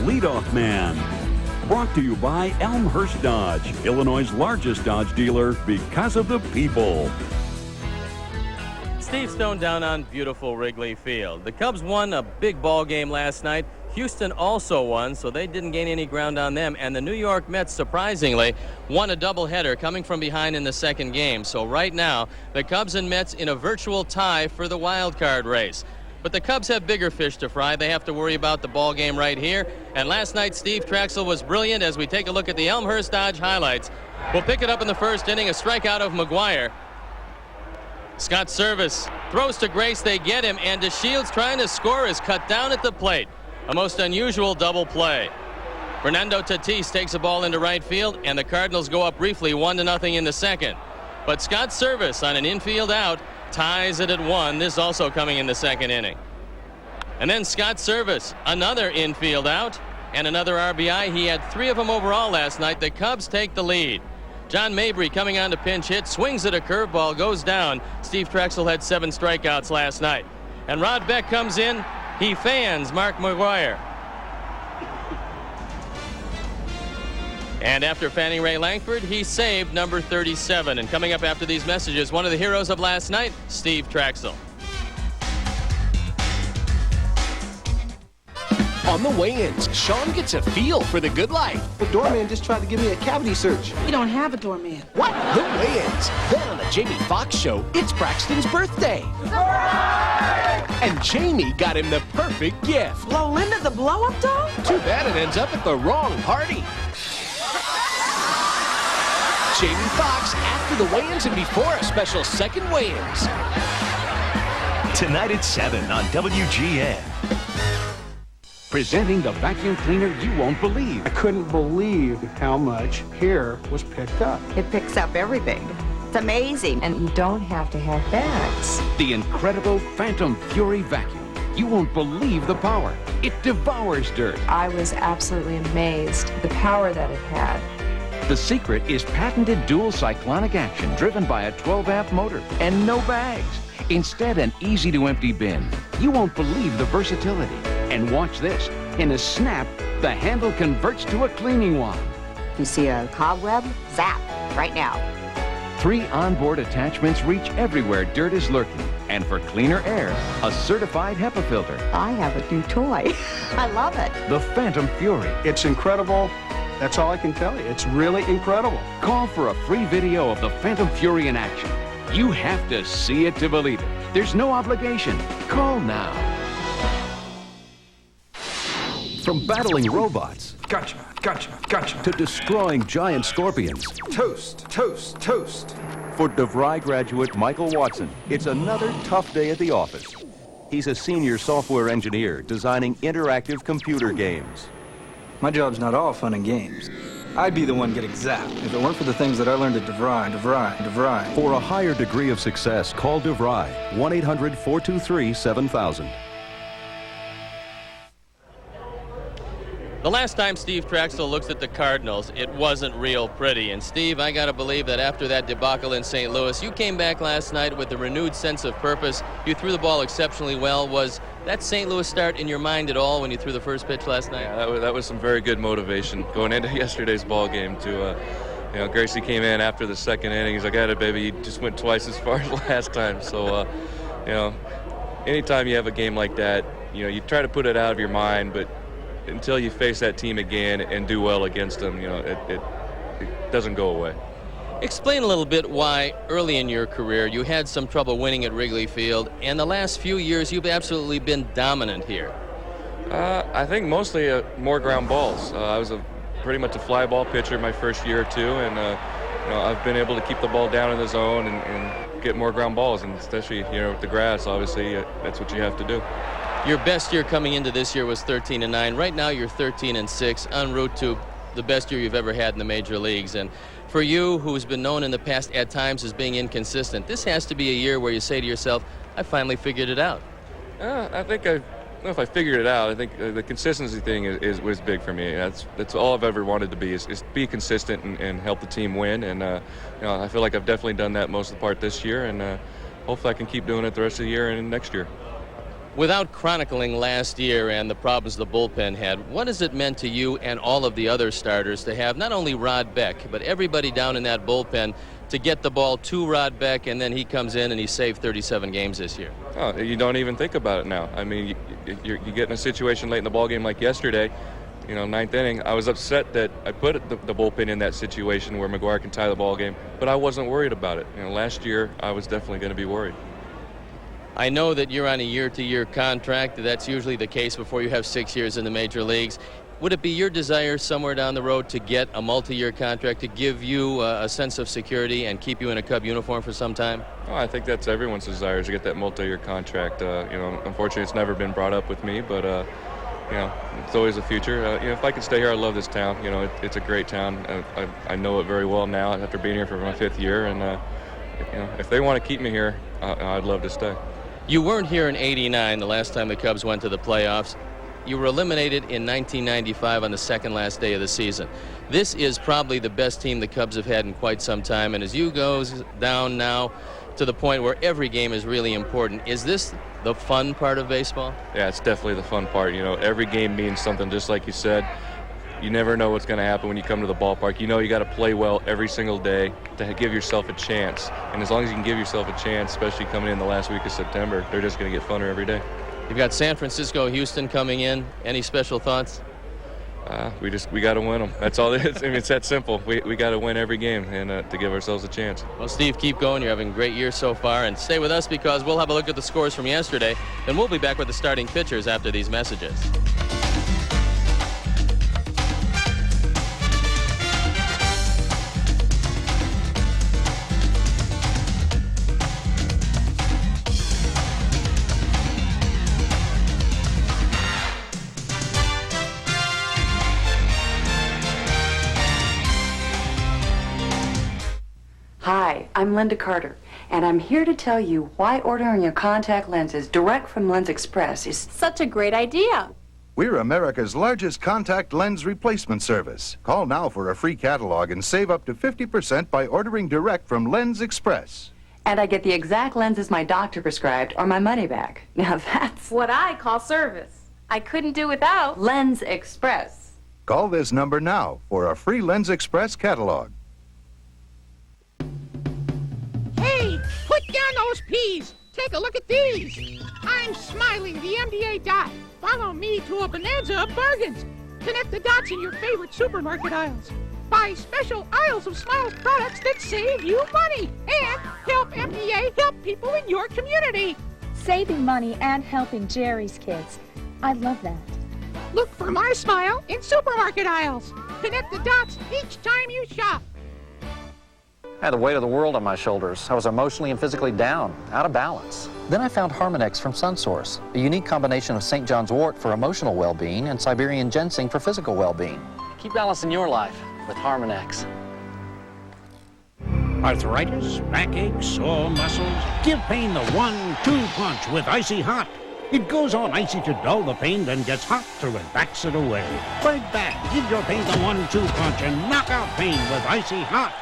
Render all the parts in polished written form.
leadoff man. Brought to you by Elmhurst Dodge, Illinois' largest Dodge dealer because of the people. Steve Stone down on beautiful Wrigley Field. The Cubs won a big ball game last night. Houston also won, so they didn't gain any ground on them. And the New York Mets, surprisingly, won a doubleheader coming from behind in the second game. So right now, the Cubs and Mets in a virtual tie for the wild card race. But the Cubs have bigger fish to fry. They have to worry about the ball game right here. And last night, Steve Traxel was brilliant as we take a look at the Elmhurst Dodge highlights. We'll pick it up in the first inning, a strikeout of McGwire. Scott Service throws to Grace. They get him, and DeShields trying to score is cut down at the plate. A most unusual double play. Fernando Tatis takes a ball into right field, and the Cardinals go up briefly 1-0 in the second. But Scott Service on an infield out ties it at 1. This also coming in the second inning. And then Scott Service, another infield out and another RBI. He had 3 of them overall last night. The Cubs take the lead. John Mabry coming on to pinch hit, swings at a curveball, goes down. Steve Traxel had 7 strikeouts last night. And Rod Beck comes in. He fans Mark McGwire. And after fanning Ray Langford, he saved number 37. And coming up after these messages, one of the heroes of last night, Steve Traxel. On the weigh-ins, Sean gets a feel for the good life. The doorman just tried to give me a cavity search. We don't have a doorman. What? The weigh-ins. Then on the Jamie Foxx show, it's Braxton's birthday. And Jamie got him the perfect gift. Blow Linda the blow-up doll? Too bad it ends up at the wrong party. Jamie Foxx after the weigh-ins and before a special second weigh-ins. Tonight at 7 on WGN. Presenting the vacuum cleaner you won't believe. I couldn't believe how much hair was picked up. It picks up everything. It's amazing. And you don't have to have bags. The incredible Phantom Fury vacuum. You won't believe the power. It devours dirt. I was absolutely amazed at the power that it had. The secret is patented dual cyclonic action driven by a 12-amp motor and no bags. Instead, an easy-to-empty bin. You won't believe the versatility. And watch this. In a snap, the handle converts to a cleaning wand. You see a cobweb? Zap, right now. 3 onboard attachments reach everywhere dirt is lurking. And for cleaner air, a certified HEPA filter. I have a new toy. I love it. The Phantom Fury. It's incredible. That's all I can tell you. It's really incredible. Call for a free video of the Phantom Fury in action. You have to see it to believe it. There's no obligation. Call now. From battling robots, gotcha, to destroying giant scorpions. Toast. For DeVry graduate Michael Watson, it's another tough day at the office. He's a senior software engineer designing interactive computer games. My job's not all fun and games. I'd be the one getting zapped if it weren't for the things that I learned at DeVry. For a higher degree of success, call DeVry, 1-800-423-7000. The last time Steve Traxel looked at the Cardinals, it wasn't real pretty. And Steve, I got to believe that after that debacle in St. Louis, you came back last night with a renewed sense of purpose. You threw the ball exceptionally well. Was that St. Louis start in your mind at all when you threw the first pitch last night? Yeah, that was some very good motivation going into yesterday's ball game. Gracie came in after the second inning. He's like, "Got it, baby. You just went twice as far as last time." So, anytime you have a game like that, you try to put it out of your mind, but until you face that team again and do well against them, it doesn't go away. Explain a little bit why early in your career you had some trouble winning at Wrigley Field, and the last few years you've absolutely been dominant here. I think mostly more ground balls. I was pretty much a fly ball pitcher my first year or two, and I've been able to keep the ball down in the zone and get more ground balls, and especially with the grass, obviously that's what you have to do. Your best year coming into this year was 13-9. Right now you're 13-6, en route to the best year you've ever had in the major leagues. And for you, who's been known in the past at times as being inconsistent, this has to be a year where you say to yourself, I finally figured it out. I think I don't know if I figured it out. I think the consistency thing was big for me. That's all I've ever wanted to be is be consistent and help the team win. And I feel like I've definitely done that most of the part this year, and hopefully I can keep doing it the rest of the year and next year. Without chronicling last year and the problems the bullpen had, what has it meant to you and all of the other starters to have not only Rod Beck, but everybody down in that bullpen to get the ball to Rod Beck, and then he comes in and he saved 37 games this year? Oh, you don't even think about it now. I mean, you get in a situation late in the ballgame like yesterday, you know, 9th inning. I was upset that I put the bullpen in that situation where McGwire can tie the ballgame, but I wasn't worried about it. You know, last year I was definitely going to be worried. I know that you're on a year-to-year contract. That's usually the case before you have 6 years in the major leagues. Would it be your desire somewhere down the road to get a multi-year contract to give you a sense of security and keep you in a Cub uniform for some time? Oh, I think that's everyone's desire, is to get that multi-year contract. You know, unfortunately, it's never been brought up with me, but you know, it's always a future. You know, if I could stay here, I love this town. You know, it's a great town. I know it very well now after being here for my 5th year, and you know, if they want to keep me here, I'd love to stay. You weren't here in '89, the last time the Cubs went to the playoffs. You were eliminated in 1995 on the second last day of the season. This is probably the best team the Cubs have had in quite some time, and as you goes down now to the point where every game is really important, is this the fun part of baseball? Yeah, it's definitely the fun part. You know, every game means something, just like you said. You never know what's going to happen when you come to the ballpark. You know you got to play well every single day to give yourself a chance. And as long as you can give yourself a chance, especially coming in the last week of September, they're just going to get funner every day. You've got San Francisco, Houston coming in. Any special thoughts? We got to win them. That's all it is. I mean, it's that simple. We got to win every game and to give ourselves a chance. Well, Steve, keep going. You're having a great year so far. And stay with us because we'll have a look at the scores from yesterday. Then we'll be back with the starting pitchers after these messages. Hi, I'm Linda Carter, and I'm here to tell you why ordering your contact lenses direct from Lens Express is such a great idea. We're America's largest contact lens replacement service. Call now for a free catalog and save up to 50% by ordering direct from Lens Express. And I get the exact lenses my doctor prescribed or my money back. Now that's what I call service. I couldn't do without Lens Express. Call this number now for a free Lens Express catalog. Hey, put down those peas. Take a look at these. I'm Smiley, the MDA dot. Follow me to a bonanza of bargains. Connect the dots in your favorite supermarket aisles. Buy special aisles of Smiles products that save you money. And help MDA help people in your community. Saving money and helping Jerry's kids. I love that. Look for my smile in supermarket aisles. Connect the dots each time you shop. I had the weight of the world on my shoulders. I was emotionally and physically down, out of balance. Then I found Harmonex from SunSource, a unique combination of St. John's wort for emotional well-being and Siberian ginseng for physical well-being. Keep balance in your life with Harmonex. Arthritis, backache, sore muscles? Give pain the 1-2 punch with Icy Hot. It goes on icy to dull the pain, then gets hot to relax it away. Fight back, give your pain the 1-2 punch and knock out pain with Icy Hot.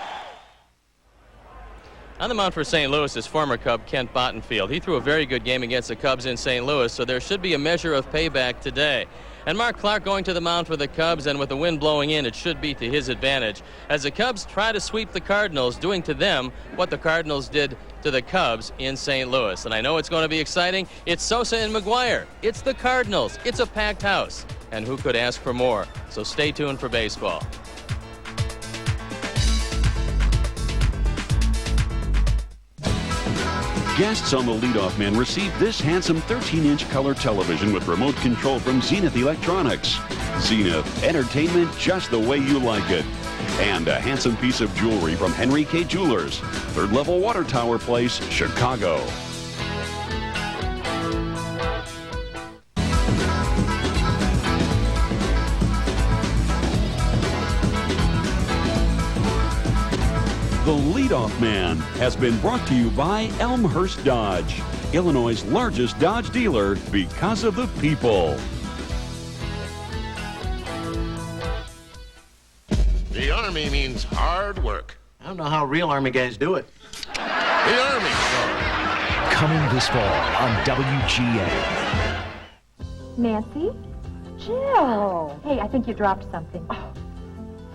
On the mound for St. Louis is former Cub Kent Bottenfield. He threw a very good game against the Cubs in St. Louis, so there should be a measure of payback today. And Mark Clark going to the mound for the Cubs, and with the wind blowing in, it should be to his advantage as the Cubs try to sweep the Cardinals, doing to them what the Cardinals did to the Cubs in St. Louis. And I know it's going to be exciting. It's Sosa and McGwire. It's the Cardinals. It's a packed house. And who could ask for more? So stay tuned for baseball. Guests on the leadoff man received this handsome 13-inch color television with remote control from Zenith Electronics. Zenith, entertainment just the way you like it. And a handsome piece of jewelry from Henry K. Jewelers, 3rd level Water Tower Place, Chicago. The Leadoff Man has been brought to you by Elmhurst Dodge, Illinois' largest Dodge dealer because of the people. The Army means hard work. I don't know how real Army guys do it. The Army, sir. coming this fall on WGN. Nancy? Jill! Hey, I think you dropped something. Oh,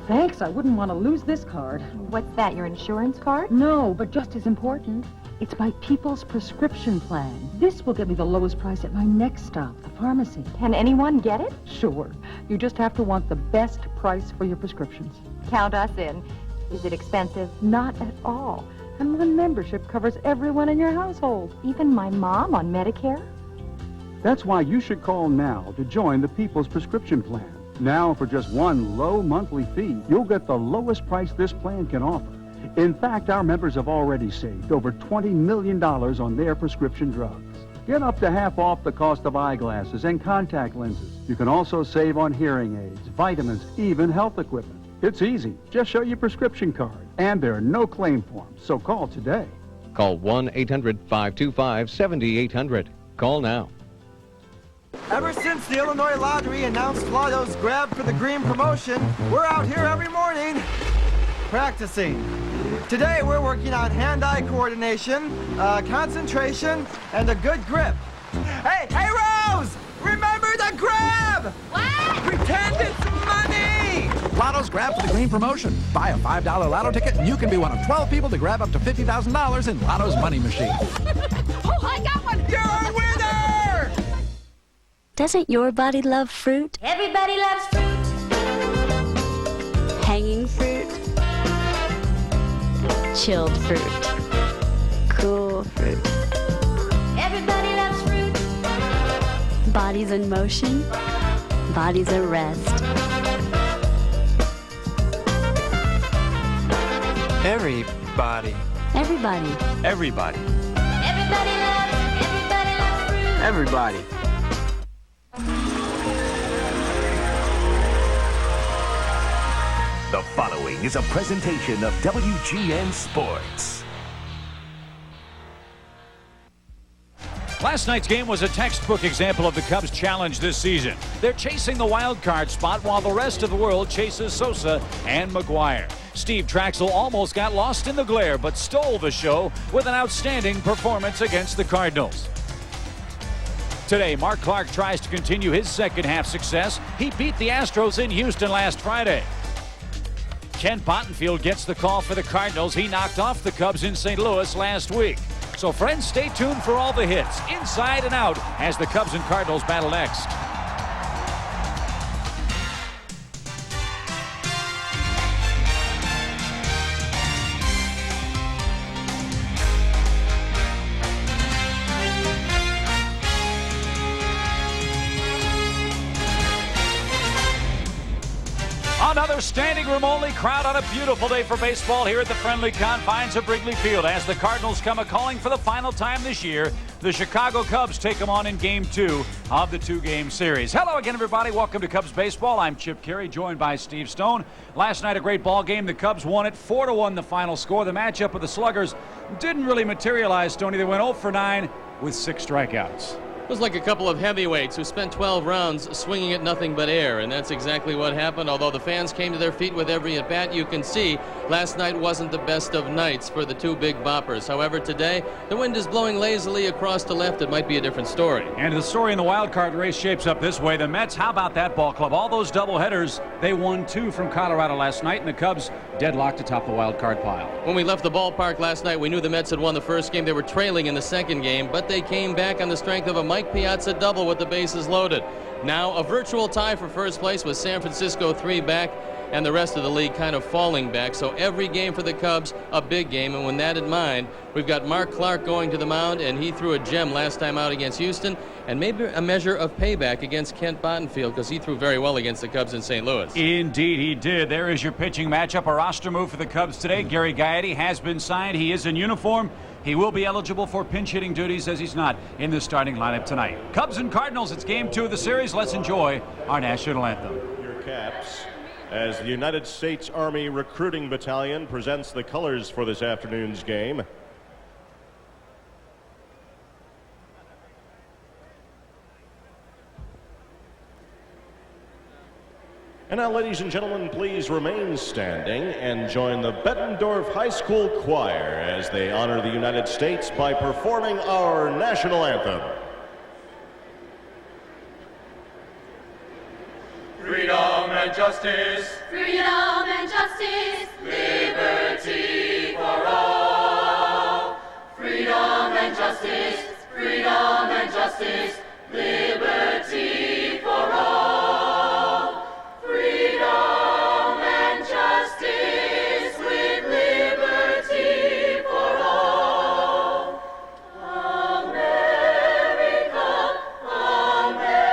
thanks. I wouldn't want to lose this card. What's that, your insurance card? No, but just as important, it's my People's Prescription Plan. This will get me the lowest price at my next stop, the pharmacy. Can anyone get it? Sure. You just have to want the best price for your prescriptions. Count us in. Is it expensive? Not at all. And one membership covers everyone in your household. Even my mom on Medicare? That's why you should call now to join the People's Prescription Plan. Now, for just one low monthly fee, you'll get the lowest price this plan can offer. In fact, our members have already saved over $20 million on their prescription drugs. Get up to half off the cost of eyeglasses and contact lenses. You can also save on hearing aids, vitamins, even health equipment. It's easy. Just show your prescription card. And there are no claim forms, so call today. Call 1-800-525-7800. Call now. Ever since the Illinois Lottery announced Lotto's grab for the green promotion, we're out here every morning practicing. Today we're working on hand-eye coordination, concentration, and a good grip. Hey, Rose! Remember the grab! What? Pretend it's money! Lotto's grab for the green promotion. Buy a $5 Lotto ticket and you can be one of 12 people to grab up to $50,000 in Lotto's money machine. Oh, I got one! You're a winner! Doesn't your body love fruit? Everybody loves fruit. Hanging fruit? Chilled fruit? Cool fruit? Everybody loves fruit. Bodies in motion? Bodies at rest? Everybody. Everybody. Everybody. Everybody loves fruit. Everybody. The following is a presentation of WGN Sports. Last night's game was a textbook example of the Cubs' challenge this season. They're chasing the wild card spot while the rest of the world chases Sosa and McGwire. Steve Traxel almost got lost in the glare, but stole the show with an outstanding performance against the Cardinals. Today, Mark Clark tries to continue his second-half success. He beat the Astros in Houston last Friday. Kent Bottenfield gets the call for the Cardinals. He knocked off the Cubs in St. Louis last week. So, friends, stay tuned for all the hits, inside and out, as the Cubs and Cardinals battle next. Another standing room only crowd on a beautiful day for baseball here at the friendly confines of Wrigley Field as the Cardinals come a-calling for the final time this year. The Chicago Cubs take them on in Game 2 of the two-game series. Hello again, everybody. Welcome to Cubs Baseball. I'm Chip Carey, joined by Steve Stone. Last night, a great ball game. The Cubs won it 4-1 the final score. The matchup with the Sluggers didn't really materialize, Stoney. They went 0 for 9 with 6 strikeouts. It was like a couple of heavyweights who spent 12 rounds swinging at nothing but air, and that's exactly what happened. Although the fans came to their feet with every at-bat, you can see last night wasn't the best of nights for the two big boppers. However, today, the wind is blowing lazily across the left. It might be a different story. And the story in the wild card race shapes up this way. The Mets, how about that ball club? All those doubleheaders, they won 2 from Colorado last night, and the Cubs deadlocked atop the wild card pile. When we left the ballpark last night, we knew the Mets had won the first game. They were trailing in the second game, but they came back on the strength of a Mike Piazza double with the bases loaded. Now a virtual tie for first place with San Francisco 3 back and the rest of the league kind of falling back. So every game for the Cubs, a big game. And with that in mind, we've got Mark Clark going to the mound, and he threw a gem last time out against Houston, and maybe a measure of payback against Kent Bottenfield because he threw very well against the Cubs in St. Louis. Indeed he did. There is your pitching matchup. A roster move for the Cubs today. Gary Gaetti has been signed. He is in uniform. He will be eligible for pinch hitting duties as he's not in the starting lineup tonight. Cubs and Cardinals, it's Game 2 of the series. Let's enjoy our national anthem. Your caps as the United States Army Recruiting Battalion presents the colors for this afternoon's game. And now, ladies and gentlemen, please remain standing and join the Bettendorf High School Choir as they honor the United States by performing our national anthem. Freedom and justice. Freedom and justice. Liberty for all. Freedom and justice. Freedom and justice. Liberty for all. Freedom and justice with liberty for all. America, America,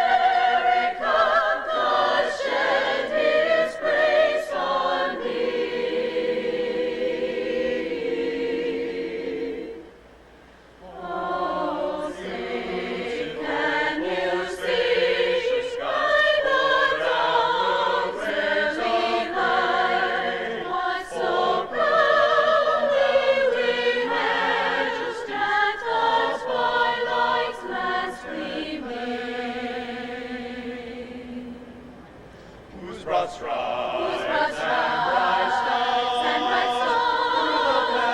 God shed His grace on thee. Oh, say, can you see by the dawn's early light what so proudly we marched at the twilight's last gleaming? Whose broad strides and bright stars through the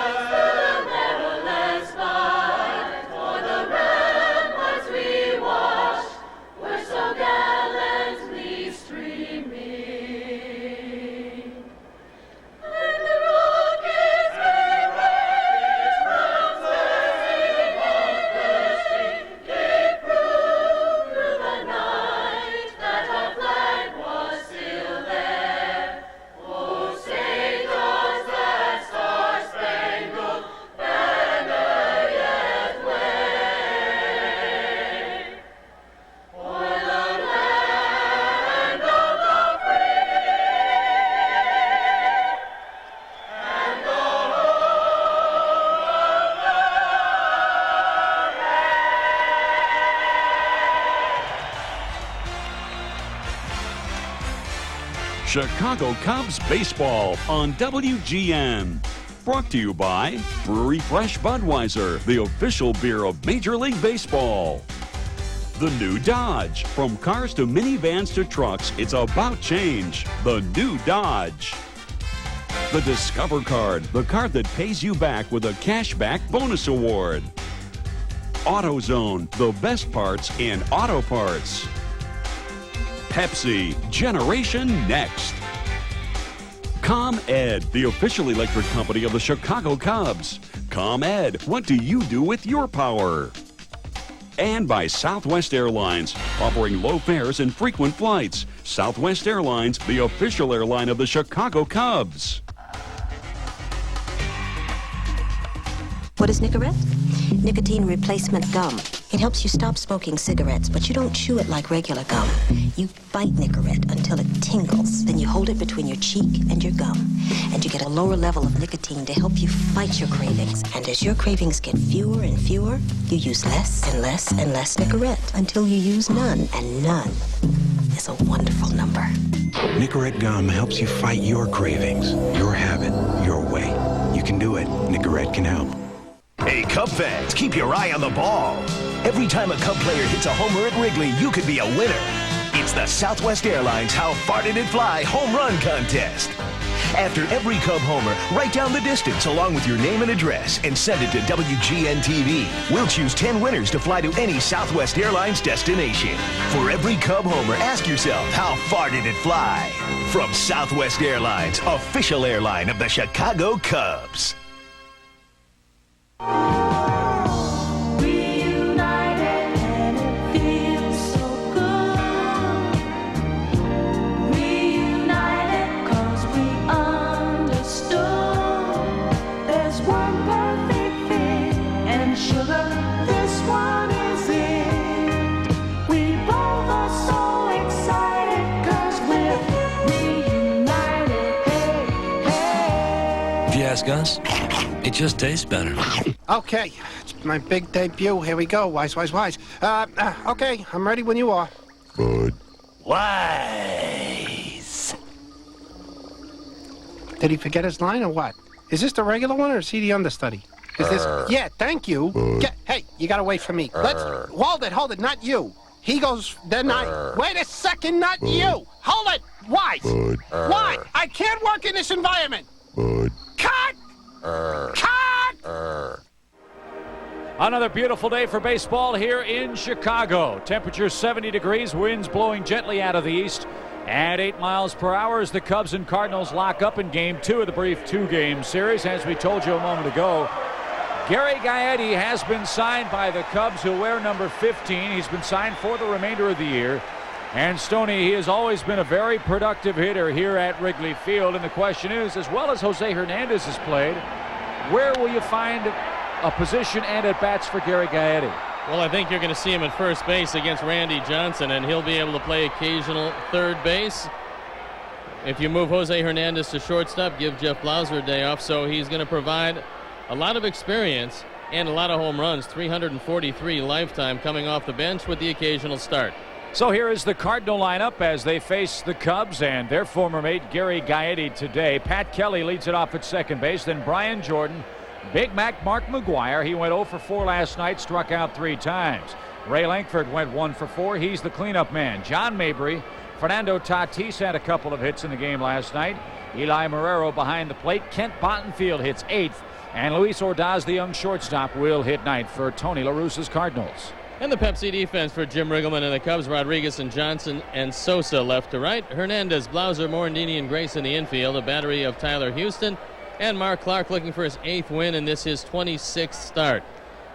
perilous fight, for the ramparts we watched were so gallantly streaming. And the rockets made waves from bursting gave proof through the night that our flag was still there. Oh, say does that star-spangled banner yet wave o'er the land of the free and the Chicago Cubs baseball on WGN. Brought to you by Brewery Fresh Budweiser, the official beer of Major League Baseball. The new Dodge. From cars to minivans to trucks, it's about change. The new Dodge. The Discover Card, the card that pays you back with a cashback bonus award. AutoZone, the best parts in auto parts. Pepsi, Generation Next. ComEd, the official electric company of the Chicago Cubs. ComEd, what do you do with your power? And by Southwest Airlines, offering low fares and frequent flights. Southwest Airlines, the official airline of the Chicago Cubs. What is Nicorette? Nicotine replacement gum. It helps you stop smoking cigarettes, but you don't chew it like regular gum. You bite Nicorette until it tingles. Then you hold it between your cheek and your gum. And you get a lower level of nicotine to help you fight your cravings. And as your cravings get fewer and fewer, you use less and less and less Nicorette until you use none. And none is a wonderful number. Nicorette gum helps you fight your cravings, your habit, your way. You can do it. Nicorette can help. Hey, Cub fans, keep your eye on the ball. Every time a Cub player hits a homer at Wrigley, you could be a winner. It's the Southwest Airlines How Far Did It Fly home run contest. After every Cub homer, write down the distance along with your name and address and send it to WGN TV. We'll choose 10 winners to fly to any Southwest Airlines destination. For every Cub homer, ask yourself, how far did it fly? From Southwest Airlines, official airline of the Chicago Cubs. Ask us, it just tastes better. Okay, it's my big debut. Here we go. Wise. Okay, I'm ready when you are. Good. Wise. Did he forget his line or what? Is this the regular one or is he the understudy? Is this? Yeah, thank you. Hey, you gotta wait for me. Let's hold it, not you. He goes, then I. Wait a second, not you. Hold it. Why? Why? I can't work in this environment. Cut! Cut! Another beautiful day for baseball here in Chicago. Temperature 70 degrees, winds blowing gently out of the east at 8 miles per hour as the Cubs and Cardinals lock up in Game 2 of the brief 2-game series. As we told you a moment ago, Gary Gaetti has been signed by the Cubs, who wear number 15. He's been signed for the remainder of the year. And Stoney, he has always been a very productive hitter here at Wrigley Field. And the question is, as well as Jose Hernandez has played, where will you find a position and at bats for Gary Gaetti? Well, I think you're going to see him at first base against Randy Johnson, and he'll be able to play occasional third base. If you move Jose Hernandez to shortstop, give Jeff Blauser a day off. So he's going to provide a lot of experience and a lot of home runs, 343 lifetime, coming off the bench with the occasional start. So here is the Cardinal lineup as they face the Cubs and their former mate Gary Gaetti today. Pat Kelly leads it off at second base, then Brian Jordan, Big Mac Mark McGwire. He went 0 for 4 last night, struck out 3 times. Ray Lankford went 1 for 4. He's the cleanup man. John Mabry, Fernando Tatis had a couple of hits in the game last night. Eli Marrero behind the plate. Kent Bottenfield hits 8th. And Luis Ordaz, the young shortstop, will hit 9th for Tony La Russa's Cardinals. And the Pepsi defense for Jim Riggleman and the Cubs, Rodriguez and Johnson and Sosa left to right. Hernandez, Blauser, Morandini, and Grace in the infield. A battery of Tyler Houston. And Mark Clark looking for his 8th win, and this is his 26th start.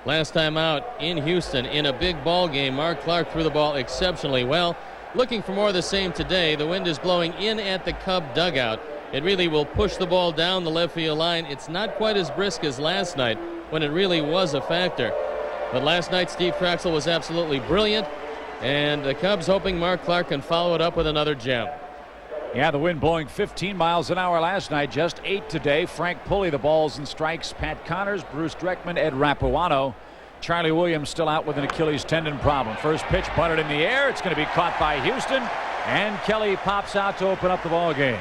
Last time out in Houston in a big ball game, Mark Clark threw the ball exceptionally well. Looking for more of the same today. The wind is blowing in at the Cub dugout. It really will push the ball down the left field line. It's not quite as brisk as last night when it really was a factor. But last night, Steve Traxel was absolutely brilliant, and the Cubs hoping Mark Clark can follow it up with another gem. Yeah, the wind blowing 15 miles an hour last night, just 8 today. Frank Pulley, the balls and strikes. Pat Connors, Bruce Dreckman, Ed Rapuano. Charlie Williams still out with an Achilles tendon problem. First pitch bunted in the air. It's going to be caught by Houston, and Kelly pops out to open up the ball game.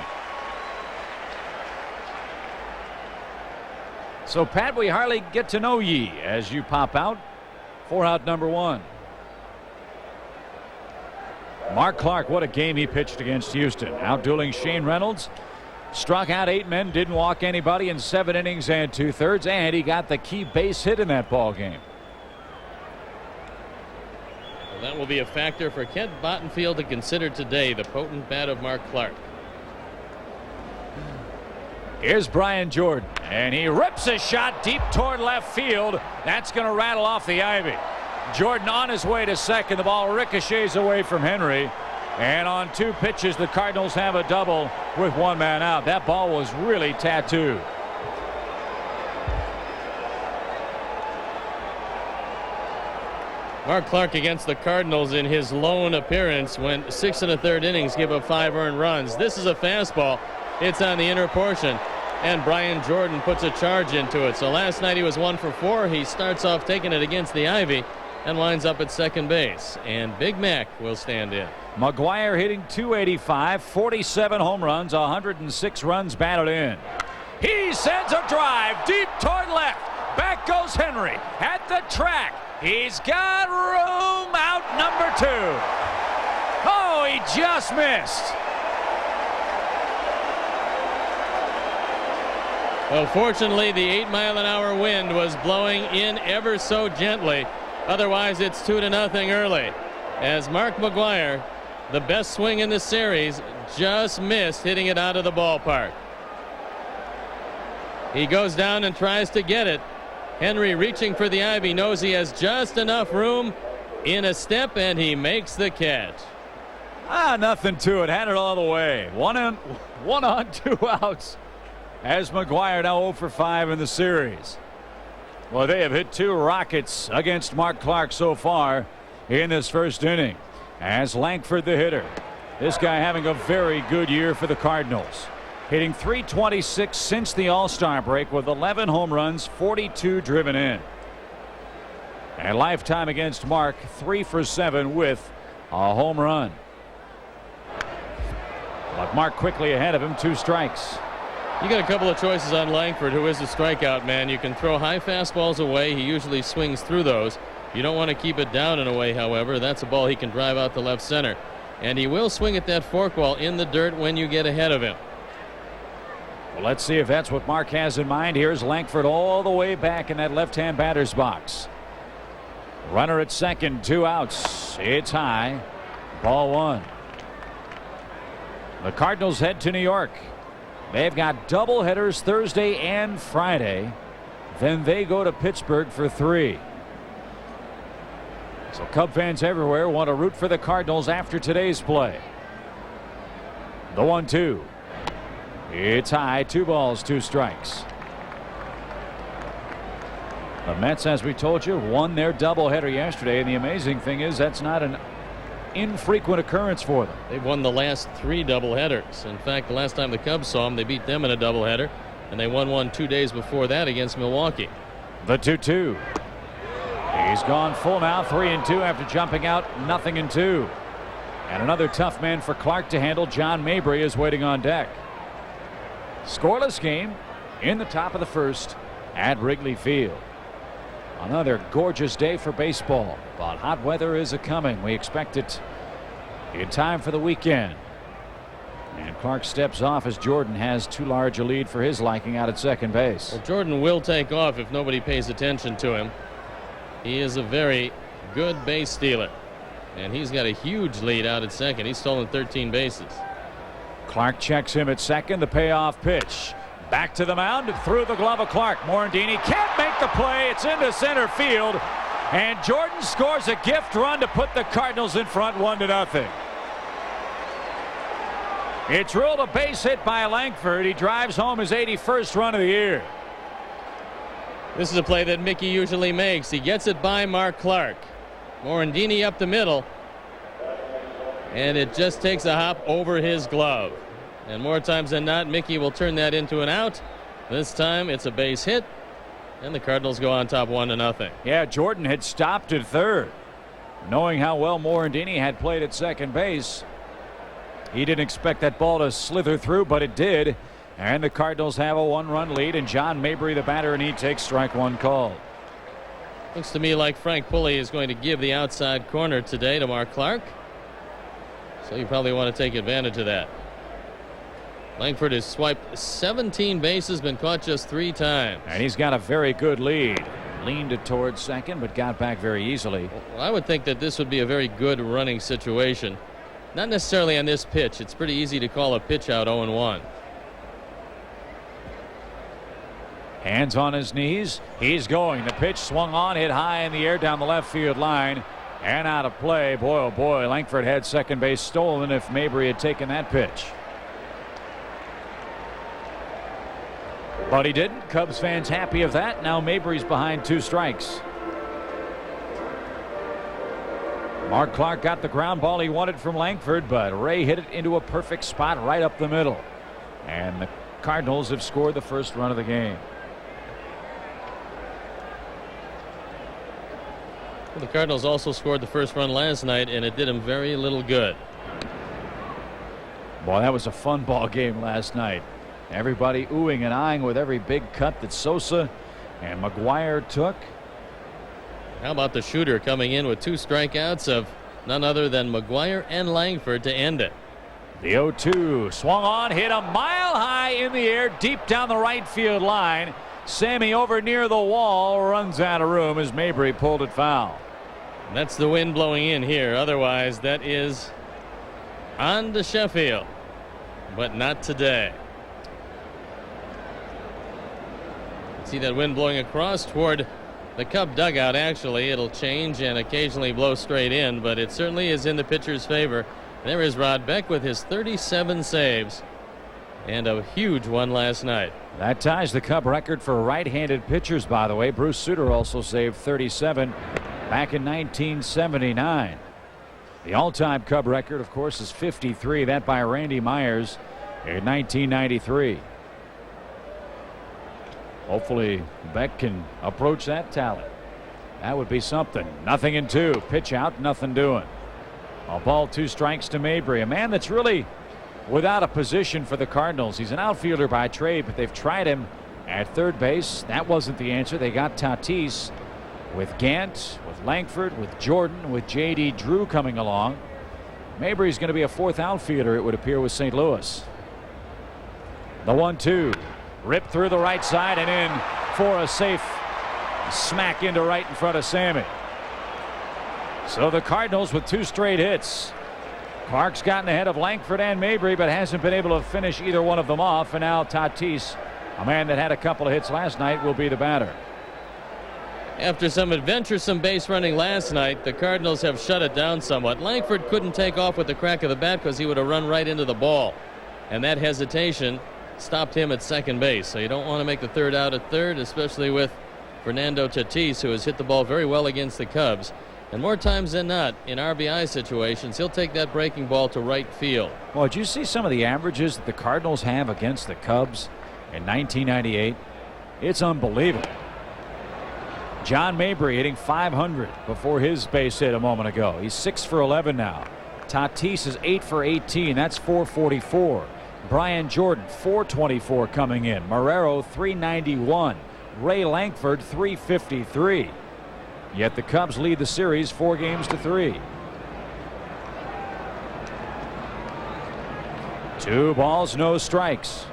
So, Pat, we hardly get to know ye as you pop out. 4 out number 1. Mark Clark, what a game he pitched against Houston. Outdueling Shane Reynolds. Struck out 8 men, didn't walk anybody in 7 innings and 2/3, and he got the key base hit in that ball game. Well, that will be a factor for Kent Bottenfield to consider today, the potent bat of Mark Clark. Here's Brian Jordan, and he rips a shot deep toward left field. That's going to rattle off the ivy. Jordan on his way to second. The ball ricochets away from Henry. And on 2 pitches, the Cardinals have a double with 1 man out. That ball was really tattooed. Mark Clark against the Cardinals in his lone appearance went 6 1/3 innings, give up 5 earned runs. This is a fastball. It's on the inner portion, and Brian Jordan puts a charge into it. So last night he was 1 for 4. He starts off taking it against the ivy and winds up at second base. And Big Mac will stand in. McGwire hitting .285, 47 home runs, 106 runs batted in. He sends a drive deep toward left. Back goes Henry at the track. He's got room, out number 2. Oh, he just missed. Well, fortunately, the 8-mile-an-hour wind was blowing in ever so gently. Otherwise, it's 2-0 early. As Mark McGwire, the best swing in the series, just missed hitting it out of the ballpark. He goes down and tries to get it. Henry reaching for the ivy, knows he has just enough room in a step, and he makes the catch. Nothing to it. Had it all the way. One on 2 outs. As McGwire now 0 for 5 in the series. Well, they have hit 2 rockets against Mark Clark so far in this first inning. As Lankford the hitter. This guy having a very good year for the Cardinals. Hitting .326 since the All-Star break with 11 home runs, 42 driven in. And lifetime against Mark, 3 for 7 with a home run. But Mark quickly ahead of him, 2 strikes. You got a couple of choices on Lankford, who is a strikeout man. You can throw high fastballs away. He usually swings through those. You don't want to keep it down and away, however. That's a ball he can drive out to left center. And he will swing at that forkball in the dirt when you get ahead of him. Well, let's see if that's what Mark has in mind. Here's Langford all the way back in that left-hand batter's box. Runner at second, 2 outs. It's high. Ball 1. The Cardinals head to New York. They've got doubleheaders Thursday and Friday. Then they go to Pittsburgh for 3. So Cub fans everywhere want to root for the Cardinals after today's play. The 1-2. It's high. 2 balls, 2 strikes. The Mets, as we told you, won their doubleheader yesterday, and the amazing thing is that's not an infrequent occurrence for them. They've won the last 3 doubleheaders. In fact, the last time the Cubs saw them, they beat them in a doubleheader, and they won one 2 days before that against Milwaukee. The 2-2. He's gone full now, 3-2 after jumping out 0-2. And another tough man for Clark to handle. John Mabry is waiting on deck. Scoreless game in the top of the first at Wrigley Field. Another gorgeous day for baseball, but hot weather is a-coming. We expect it in time for the weekend. And Clark steps off as Jordan has too large a lead for his liking out at second base. Well, Jordan will take off if nobody pays attention to him. He is a very good base stealer, and he's got a huge lead out at second. He's stolen 13 bases. Clark checks him at second. The payoff pitch. Back to the mound, through the glove of Clark. Morandini can't make the play. It's into center field. And Jordan scores a gift run to put the Cardinals in front 1-0. It's ruled a base hit by Langford. He drives home his 81st run of the year. This is a play that Mickey usually makes. He gets it by Mark Clark. Morandini up the middle. And it just takes a hop over his glove. And more times than not, Mickey will turn that into an out. This time it's a base hit, and the Cardinals go on top 1-0. Yeah, Jordan had stopped at third. Knowing how well Morandini had played at second base, he didn't expect that ball to slither through, but it did. And the Cardinals have a 1-run lead, and John Mabry the batter, and he takes strike 1 called. Looks to me like Frank Pulley is going to give the outside corner today to Mark Clark. So you probably want to take advantage of that. Langford has swiped 17 bases, been caught just 3 times. And he's got a very good lead. Leaned it towards second, but got back very easily. Well, I would think that this would be a very good running situation. Not necessarily on this pitch. It's pretty easy to call a pitch out 0-1. Hands on his knees. He's going. The pitch swung on, hit high in the air down the left field line. And out of play. Boy, oh boy, Langford had second base stolen if Mabry had taken that pitch. But he didn't. Cubs fans happy of that. Now Mabry's behind 2 strikes. Mark Clark got the ground ball he wanted from Langford, but Ray hit it into a perfect spot right up the middle. And the Cardinals have scored the first run of the game. Well, the Cardinals also scored the first run last night, and it did them very little good. Boy, that was a fun ball game last night. Everybody oohing and eyeing with every big cut that Sosa and McGwire took. How about the shooter coming in with 2 strikeouts of none other than McGwire and Langford to end it. The 0-2 swung on, hit a mile high in the air, deep down the right field line. Sammy over near the wall, runs out of room as Mabry pulled it foul. And that's the wind blowing in here. Otherwise, that is on to Sheffield, but not today. See that wind blowing across toward the Cub dugout. Actually, it'll change and occasionally blow straight in, but it certainly is in the pitcher's favor. There is Rod Beck with his 37 saves and a huge one last night. That ties the Cub record for right-handed pitchers, by the way. Bruce Sutter also saved 37 back in 1979. The all-time Cub record, of course, is 53. That by Randy Myers in 1993. Hopefully Beck can approach that talent. That would be something. 0-2. Pitch out, nothing doing. A ball, 2 strikes to Mabry. A man that's really without a position for the Cardinals. He's an outfielder by trade, but they've tried him at third base. That wasn't the answer. They got Tatis with Gant, with Langford, with Jordan, with J.D. Drew coming along. Mabry's going to be a fourth outfielder, it would appear, with St. Louis. The 1-2. Ripped through the right side and in for a safe smack into right in front of Sammy. So the Cardinals with 2 straight hits. Clark's gotten ahead of Langford and Mabry, but hasn't been able to finish either one of them off. And now Tatis, a man that had a couple of hits last night, will be the batter. After some adventuresome base running last night, the Cardinals have shut it down somewhat. Langford couldn't take off with the crack of the bat because he would have run right into the ball. And that hesitation stopped him at second base. So you don't want to make the third out at third, especially with Fernando Tatis, who has hit the ball very well against the Cubs. And more times than not, in RBI situations, he'll take that breaking ball to right field. Well, did you see some of the averages that the Cardinals have against the Cubs in 1998? It's unbelievable. John Mabry hitting .500 before his base hit a moment ago. He's 6 for 11 now. Tatis is 8 for 18. That's .444. Brian Jordan .424 coming in. Marrero .391. Ray Langford .353. Yet the Cubs lead the series 4-3. 2 balls, no strikes.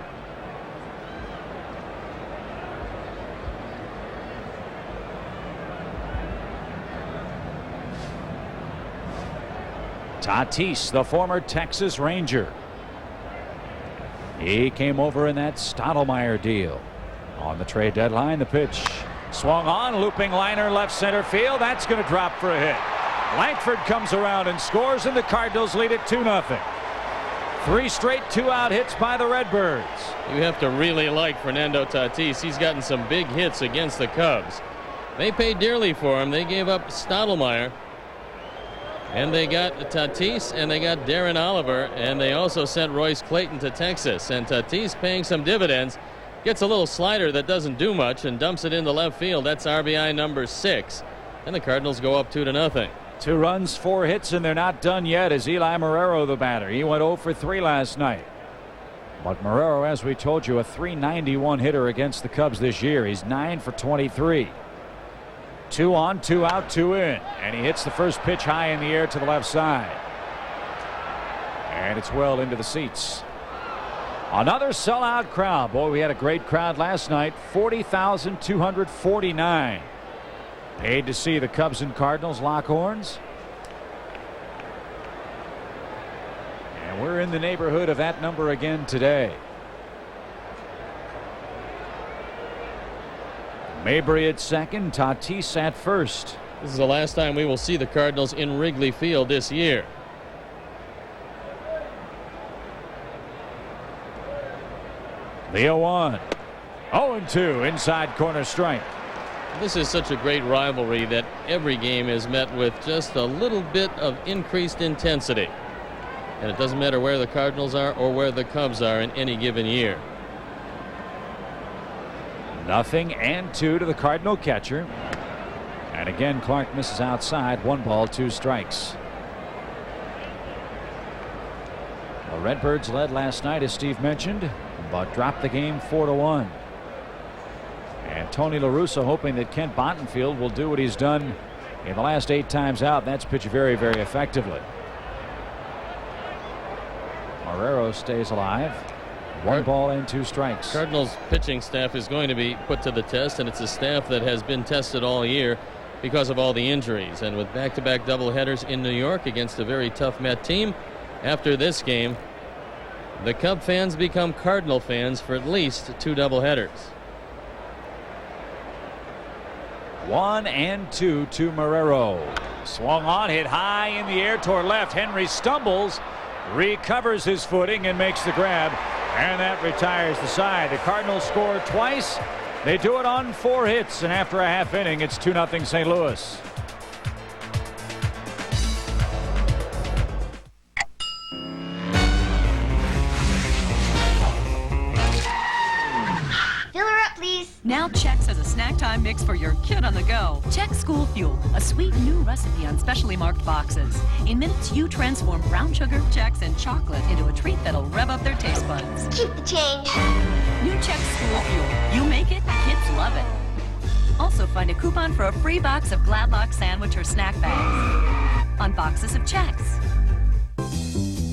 Tatis, the former Texas Ranger. He came over in that Stottlemyre deal. On the trade deadline, the pitch swung on, looping liner left center field. That's going to drop for a hit. Langford comes around and scores, and the Cardinals lead it 2-0. 3 straight 2-out hits by the Redbirds. You have to really like Fernando Tatis. He's gotten some big hits against the Cubs. They paid dearly for him. They gave up Stottlemyre, and they got Tatis, and they got Darren Oliver, and they also sent Royce Clayton to Texas. And Tatis paying some dividends. Gets a little slider that doesn't do much and dumps it into left field. That's RBI number 6. And the Cardinals go up 2-0. 2 runs, 4 hits, and they're not done yet as Eli Marrero, the batter. He went 0 for 3 last night. But Marrero, as we told you, a .391 hitter against the Cubs this year. He's 9 for 23. 2 on, 2 out, 2 in. And he hits the first pitch high in the air to the left side. And it's well into the seats. Another sellout crowd. Boy, we had a great crowd last night. 40,249. Paid to see the Cubs and Cardinals lock horns. And we're in the neighborhood of that number again today. Mabry at second, Tatis at first. This is the last time we will see the Cardinals in Wrigley Field this year. The 0-1. 0-2 inside corner strike. This is such a great rivalry that every game is met with just a little bit of increased intensity. And it doesn't matter where the Cardinals are or where the Cubs are in any given year. 0-2 to the Cardinal catcher. And again, Clark misses outside. 1 ball, 2 strikes. The Redbirds led last night, as Steve mentioned, but dropped the game 4-1. And Tony La Russa hoping that Kent Bottenfield will do what he's done in the last 8 times out. That's pitched very, very effectively. Marrero stays alive. 1 ball and 2 strikes. Cardinals pitching staff is going to be put to the test, and it's a staff that has been tested all year because of all the injuries. And with back-to-back doubleheaders in New York against a very tough Met team, after this game, the Cub fans become Cardinal fans for at least 2 doubleheaders. 1-2 to Marrero. Swung on, hit high in the air toward left. Henry stumbles, recovers his footing, and makes the grab. And that retires the side. The Cardinals score twice. They do it on 4 hits, and after a half inning, it's 2-0 St. Louis. Now Chex has a snack time mix for your kid on the go. Chex School Fuel, a sweet new recipe on specially marked boxes. In minutes, you transform brown sugar, Chex, and chocolate into a treat that'll rev up their taste buds. Keep the change. New Chex School Fuel. You make it, kids love it. Also find a coupon for a free box of Gladlock sandwich or snack bags on boxes of Chex.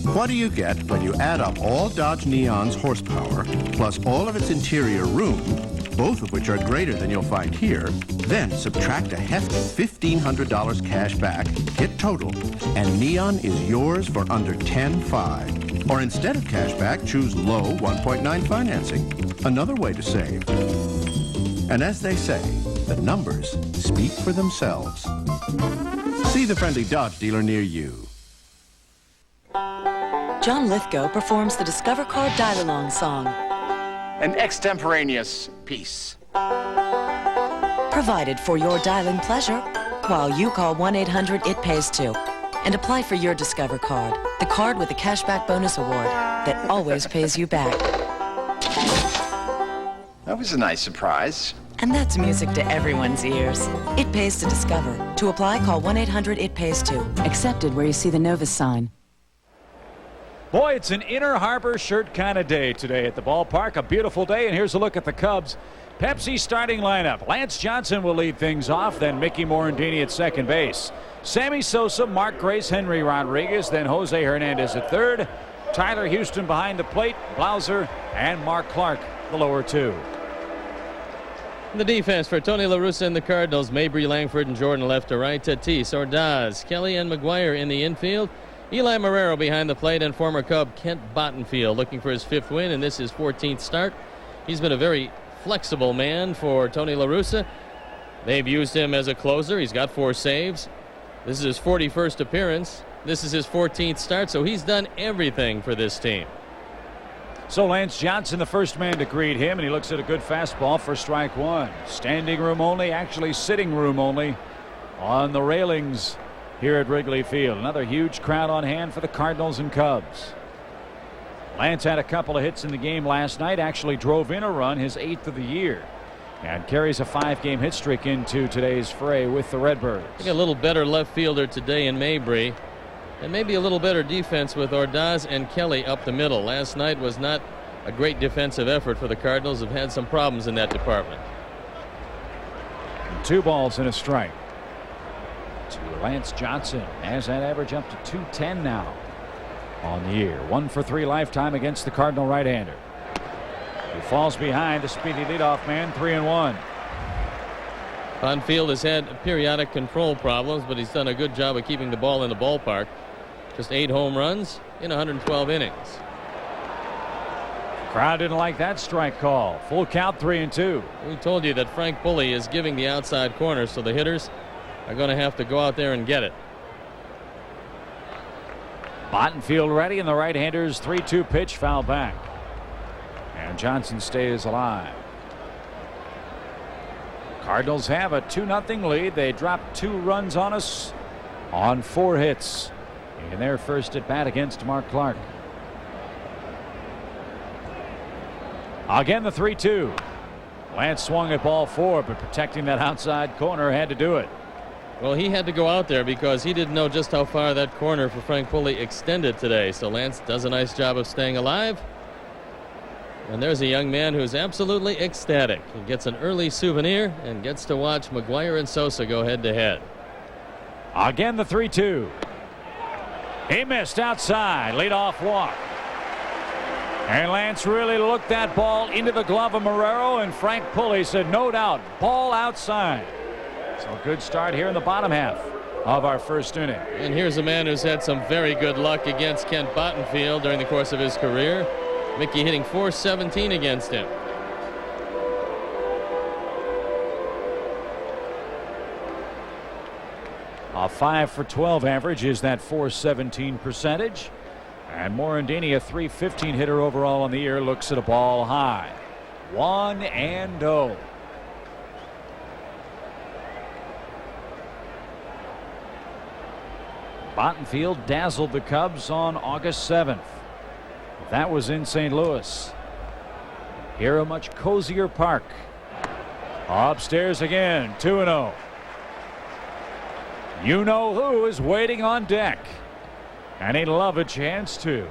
What do you get when you add up all Dodge Neon's horsepower, plus all of its interior room, both of which are greater than you'll find here, then subtract a hefty $1,500 cash back, hit total, and Neon is yours for under $10,500. Or instead of cash back, choose low 1.9 financing. Another way to save. And as they say, the numbers speak for themselves. See the friendly Dodge dealer near you. John Lithgow performs the Discover Card Dial-Along song. An extemporaneous piece. Provided for your dialing pleasure while you call 1-800-IT-PAYS-2 and apply for your Discover Card, the card with the cashback bonus award that always pays you back. That was a nice surprise. And that's music to everyone's ears. It pays to Discover. To apply, call 1-800-IT-PAYS-2. Accepted where you see the Novus sign. Boy, it's an Inner Harbor shirt kind of day today at the ballpark. A beautiful day, and here's a look at the Cubs. Pepsi starting lineup. Lance Johnson will lead things off, then Mickey Morandini at second base. Sammy Sosa, Mark Grace, Henry Rodriguez, then Jose Hernandez at third. Tyler Houston behind the plate, Blauser, and Mark Clark, the lower two. The defense for Tony La Russa and the Cardinals, Mabry, Langford, and Jordan left to right. Tatis, Ordaz, Kelly, and McGwire in the infield. Eli Marrero behind the plate, and former Cub Kent Bottenfield looking for his 5th win, and this is his 14th start. He's been a very flexible man for Tony La Russa. They've used him as a closer. He's got 4 saves. This is his 41st appearance. This is his 14th start, so he's done everything for this team. So Lance Johnson, the first man to greet him, and he looks at a good fastball for strike one. Standing room only, actually sitting room only on the railings here at Wrigley Field. Another huge crowd on hand for the Cardinals and Cubs. Lance had a couple of hits in the game last night, actually drove in a run, his 8th of the year, and carries a 5-game hit streak into today's fray with the Redbirds. I think a little better left fielder today in Mabry, and maybe a little better defense with Ordaz and Kelly up the middle. Last night was not a great defensive effort for the Cardinals. Have had some problems in that department. 2 balls and a strike to Lance Johnson, as that average up to 210 now on the year. 1 for 3 lifetime against the Cardinal right-hander. He falls behind the speedy leadoff man, 3-1. Bottenfield has had periodic control problems, but he's done a good job of keeping the ball in the ballpark. Just 8 home runs in 112 innings. Crowd didn't like that strike call. Full count, 3-2. We told you that Frank Bully is giving the outside corner, so the hitters are going to have to go out there and get it. Bottenfield ready, and the right-hander's 3-2 pitch foul back. And Johnson stays alive. Cardinals have a 2-0 lead. They dropped 2 runs on us on 4 hits in their first at bat against Mark Clark. Again, the 3-2. Lance swung at ball 4, but protecting that outside corner had to do it. Well, he had to go out there because he didn't know just how far that corner for Frank Bully extended today. So Lance does a nice job of staying alive. And there's a young man who's absolutely ecstatic. He gets an early souvenir and gets to watch McGwire and Sosa go head-to-head. Again, the 3-2. He missed outside. Leadoff walk. And Lance really looked that ball into the glove of Marrero, and Frank Bully said, no doubt, ball outside. So good start here in the bottom half of our first inning. And here's a man who's had some very good luck against Kent Bottenfield during the course of his career. Mickey hitting .417 against him. A 5 for 12 average is that .417 percentage. And Morandini, a .315 hitter overall on the year, looks at a ball high. 1-0. Bottenfield dazzled the Cubs on August 7th. That was in St. Louis. Here, a much cozier park. Upstairs again, 2-0. You know who is waiting on deck. And he'd love a chance to.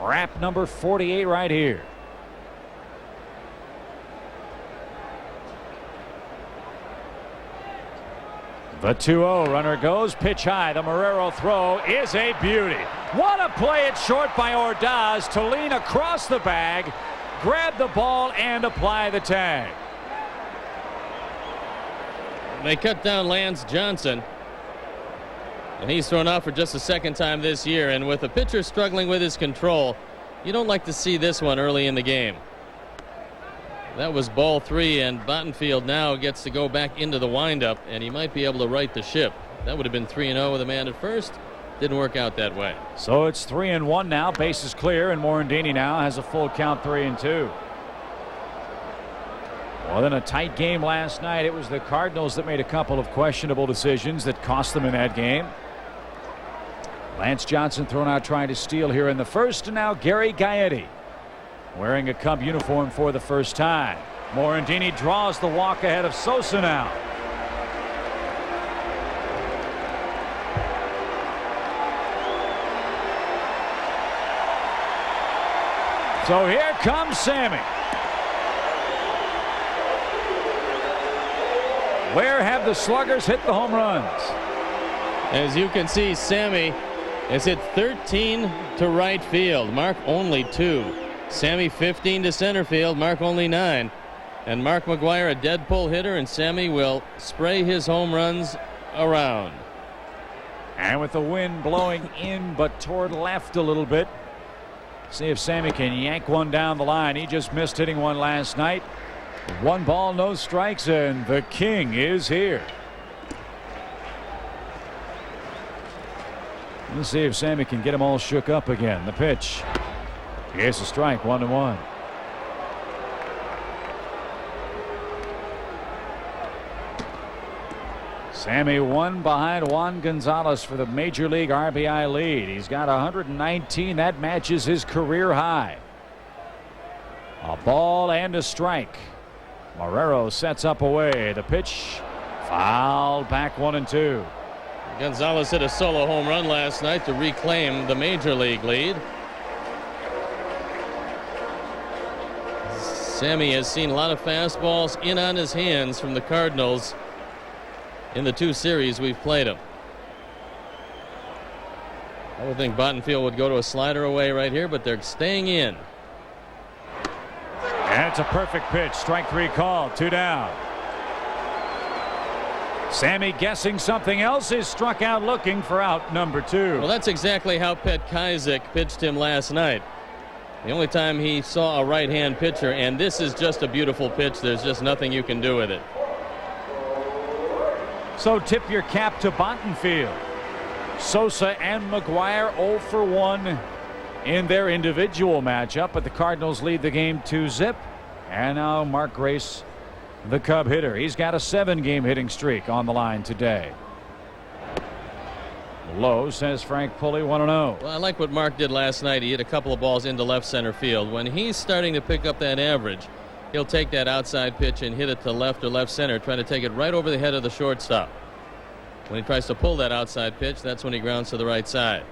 Wrap number 48 right here. The 2-0 runner goes, pitch high. The Marrero throw is a beauty. What a play it short by Ordaz to lean across the bag, grab the ball, and apply the tag. They cut down Lance Johnson, and he's thrown out for just the second time this year. And with the pitcher struggling with his control, you don't like to see this one early in the game. That was ball 3, and Bottenfield now gets to go back into the windup, and he might be able to right the ship. That would have been 3-0 with a man at first. Didn't work out that way. So it's 3-1 now. Bases clear, and Morandini now has a full count, 3-2. Well, then a tight game last night. It was the Cardinals that made a couple of questionable decisions that cost them in that game. Lance Johnson thrown out trying to steal here in the first, and now Gary Gaetti wearing a Cub uniform for the first time. Morandini draws the walk ahead of Sosa now. So here comes Sammy. Where have the sluggers hit the home runs? As you can see, Sammy has hit 13 to right field. Mark only 2. Sammy 15 to center field. Mark only 9. And Mark McGwire a dead pull hitter, and Sammy will spray his home runs around. And with the wind blowing in but toward left a little bit, see if Sammy can yank one down the line. He just missed hitting one last night. 1 ball, no strikes, and the king is here. Let's see if Sammy can get them all shook up again. The pitch. Here's a strike, 1-1. Sammy 1 behind Juan Gonzalez for the Major League RBI lead. He's got 119. That matches his career high. A ball and a strike. Marrero sets up away. The pitch fouled back, 1-2. Gonzalez hit a solo home run last night to reclaim the Major League lead. Sammy has seen a lot of fastballs in on his hands from the Cardinals in the 2 series we've played him. I would think Bottenfield would go to a slider away right here, but they're staying in. And it's a perfect pitch. Strike 3 called. 2 down. Sammy guessing something else is struck out looking for out number 2. Well, that's exactly how Pet Kajzek pitched him last night. The only time he saw a right-hand pitcher, and this is just a beautiful pitch. There's just nothing you can do with it. So tip your cap to Bottenfield. Sosa and McGwire 0 for 1 in their individual matchup, but the Cardinals lead the game 2-0. And now Mark Grace, the Cub hitter. He's got a 7-game hitting streak on the line today. Low, says Frank Pulley, 1-0. Well, I like what Mark did last night. He hit a couple of balls into left center field. When he's starting to pick up that average, he'll take that outside pitch and hit it to left or left center, trying to take it right over the head of the shortstop. When he tries to pull that outside pitch, that's when he grounds to the right side.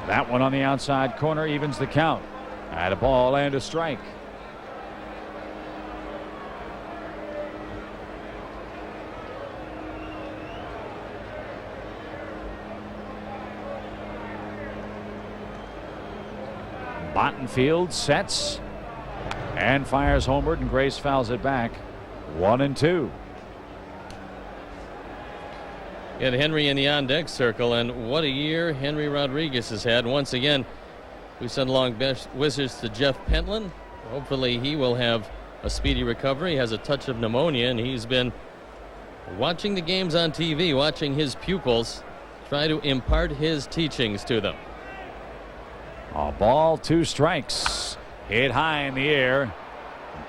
That one on the outside corner evens the count. At a ball and a strike. Bottenfield sets and fires homeward, and Grace fouls it back. 1-2. Get Henry in the on-deck circle, and what a year Henry Rodriguez has had. Once again, we send along best wishes to Jeff Pentland. Hopefully he will have a speedy recovery. He has a touch of pneumonia, and he's been watching the games on TV, watching his pupils try to impart his teachings to them. A ball, 2 strikes. Hit high in the air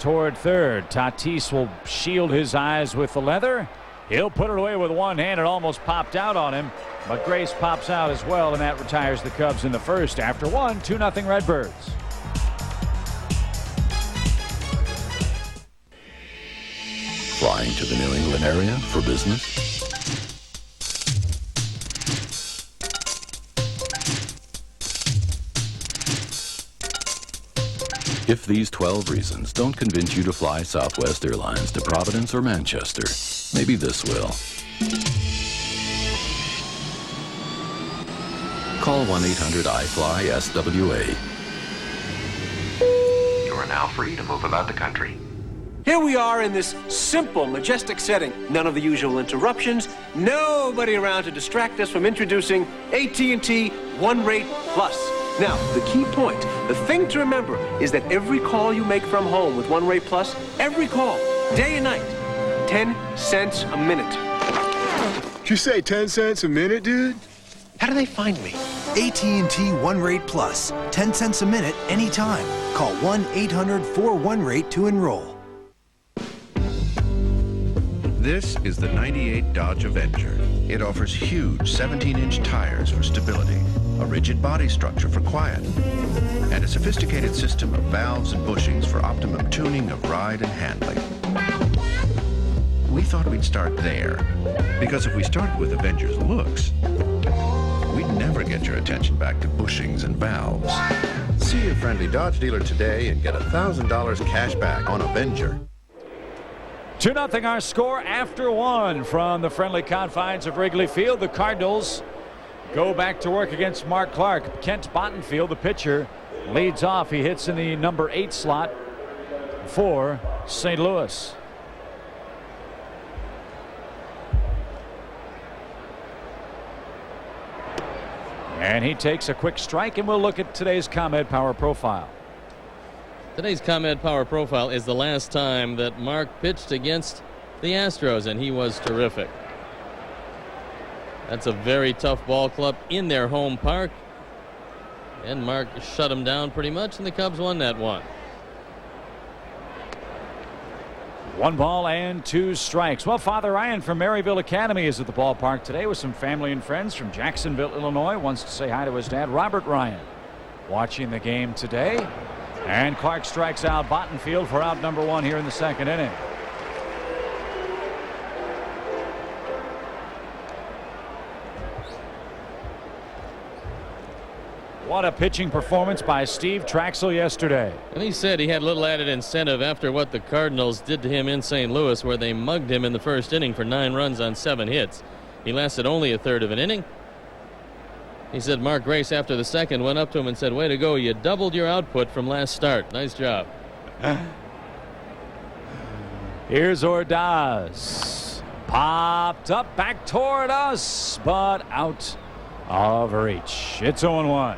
toward third. Tatis will shield his eyes with the leather. He'll put it away with one hand. It almost popped out on him, but Grace pops out as well, and that retires the Cubs in the first. After 1, 2-0 Redbirds. Flying to the New England area for business? If these 12 reasons don't convince you to fly Southwest Airlines to Providence or Manchester, Maybe this will. Call 1-800-IFLY-SWA. You are now free to move about the country. Here we are in this simple, majestic setting. None of the usual interruptions, nobody around to distract us from introducing AT&T One Rate Plus. Now, the key point, the thing to remember, is that every call you make from home with One Rate Plus, every call, day and night, 10 cents a minute. Did you say 10 cents a minute, dude? How do they find me? AT&T One Rate Plus. 10 cents a minute, anytime. Call 1-800-4-1-RATE to enroll. This is the 98 Dodge Avenger. It offers huge 17-inch tires for stability, a rigid body structure for quiet, and a sophisticated system of valves and bushings for optimum tuning of ride and handling. We thought we'd start there, because if we started with Avenger's looks, we'd never get your attention back to bushings and valves. See your friendly Dodge dealer today and get $1,000 cash back on Avenger. 2-0 our score after one from the friendly confines of Wrigley Field. The Cardinals go back to work against Mark Clark. Kent Bottenfield, the pitcher, leads off. He hits in the number 8 slot for St. Louis. And he takes a quick strike, and we'll look at today's ComEd Power Profile. Today's ComEd Power Profile is the last time that Mark pitched against the Astros, and he was terrific. That's a very tough ball club in their home park. And Mark shut him down pretty much, and the Cubs won that one. 1 ball and 2 strikes. Well, Father Ryan from Maryville Academy is at the ballpark today with some family and friends from Jacksonville, Illinois. Wants to say hi to his dad, Robert Ryan, watching the game today. And Clark strikes out Bottenfield for out number 1 here in the second inning. What a pitching performance by Steve Traxel yesterday. And he said he had a little added incentive after what the Cardinals did to him in St. Louis, where they mugged him in the first inning for 9 runs on 7 hits. He lasted only a third of an inning. He said Mark Grace, after the second, went up to him and said, "Way to go, you doubled your output from last start. Nice job." Here's Ordaz. Popped up back toward us, but out of reach. It's 0-1.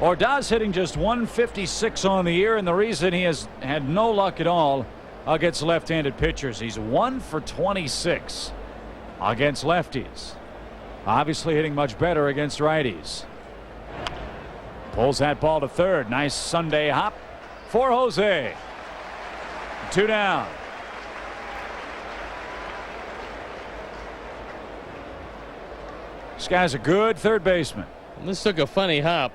Ordaz hitting just 156 on the year, and the reason he has had no luck at all against left-handed pitchers. He's 1 for 26 against lefties. Obviously hitting much better against righties. Pulls that ball to third. Nice Sunday hop for Jose. 2 down. This guy's a good third baseman. This took a funny hop,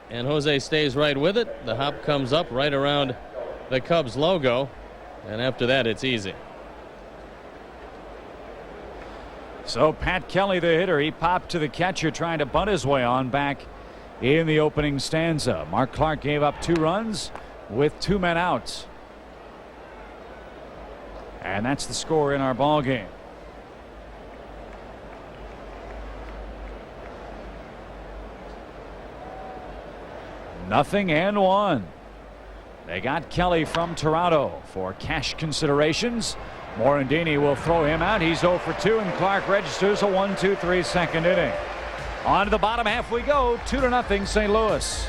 and Jose stays right with it. The hop comes up right around the Cubs logo, and after that it's easy. So Pat Kelly, the hitter, he popped to the catcher trying to bunt his way on back in the opening stanza. Mark Clark gave up 2 runs with 2 men out. And that's the score in our ball game. Nothing and 1. They got Kelly from Toronto for cash considerations. Morandini will throw him out. He's 0 for 2, and Clark registers a 1-2-3 second inning. On to the bottom half we go. 2-0 St. Louis.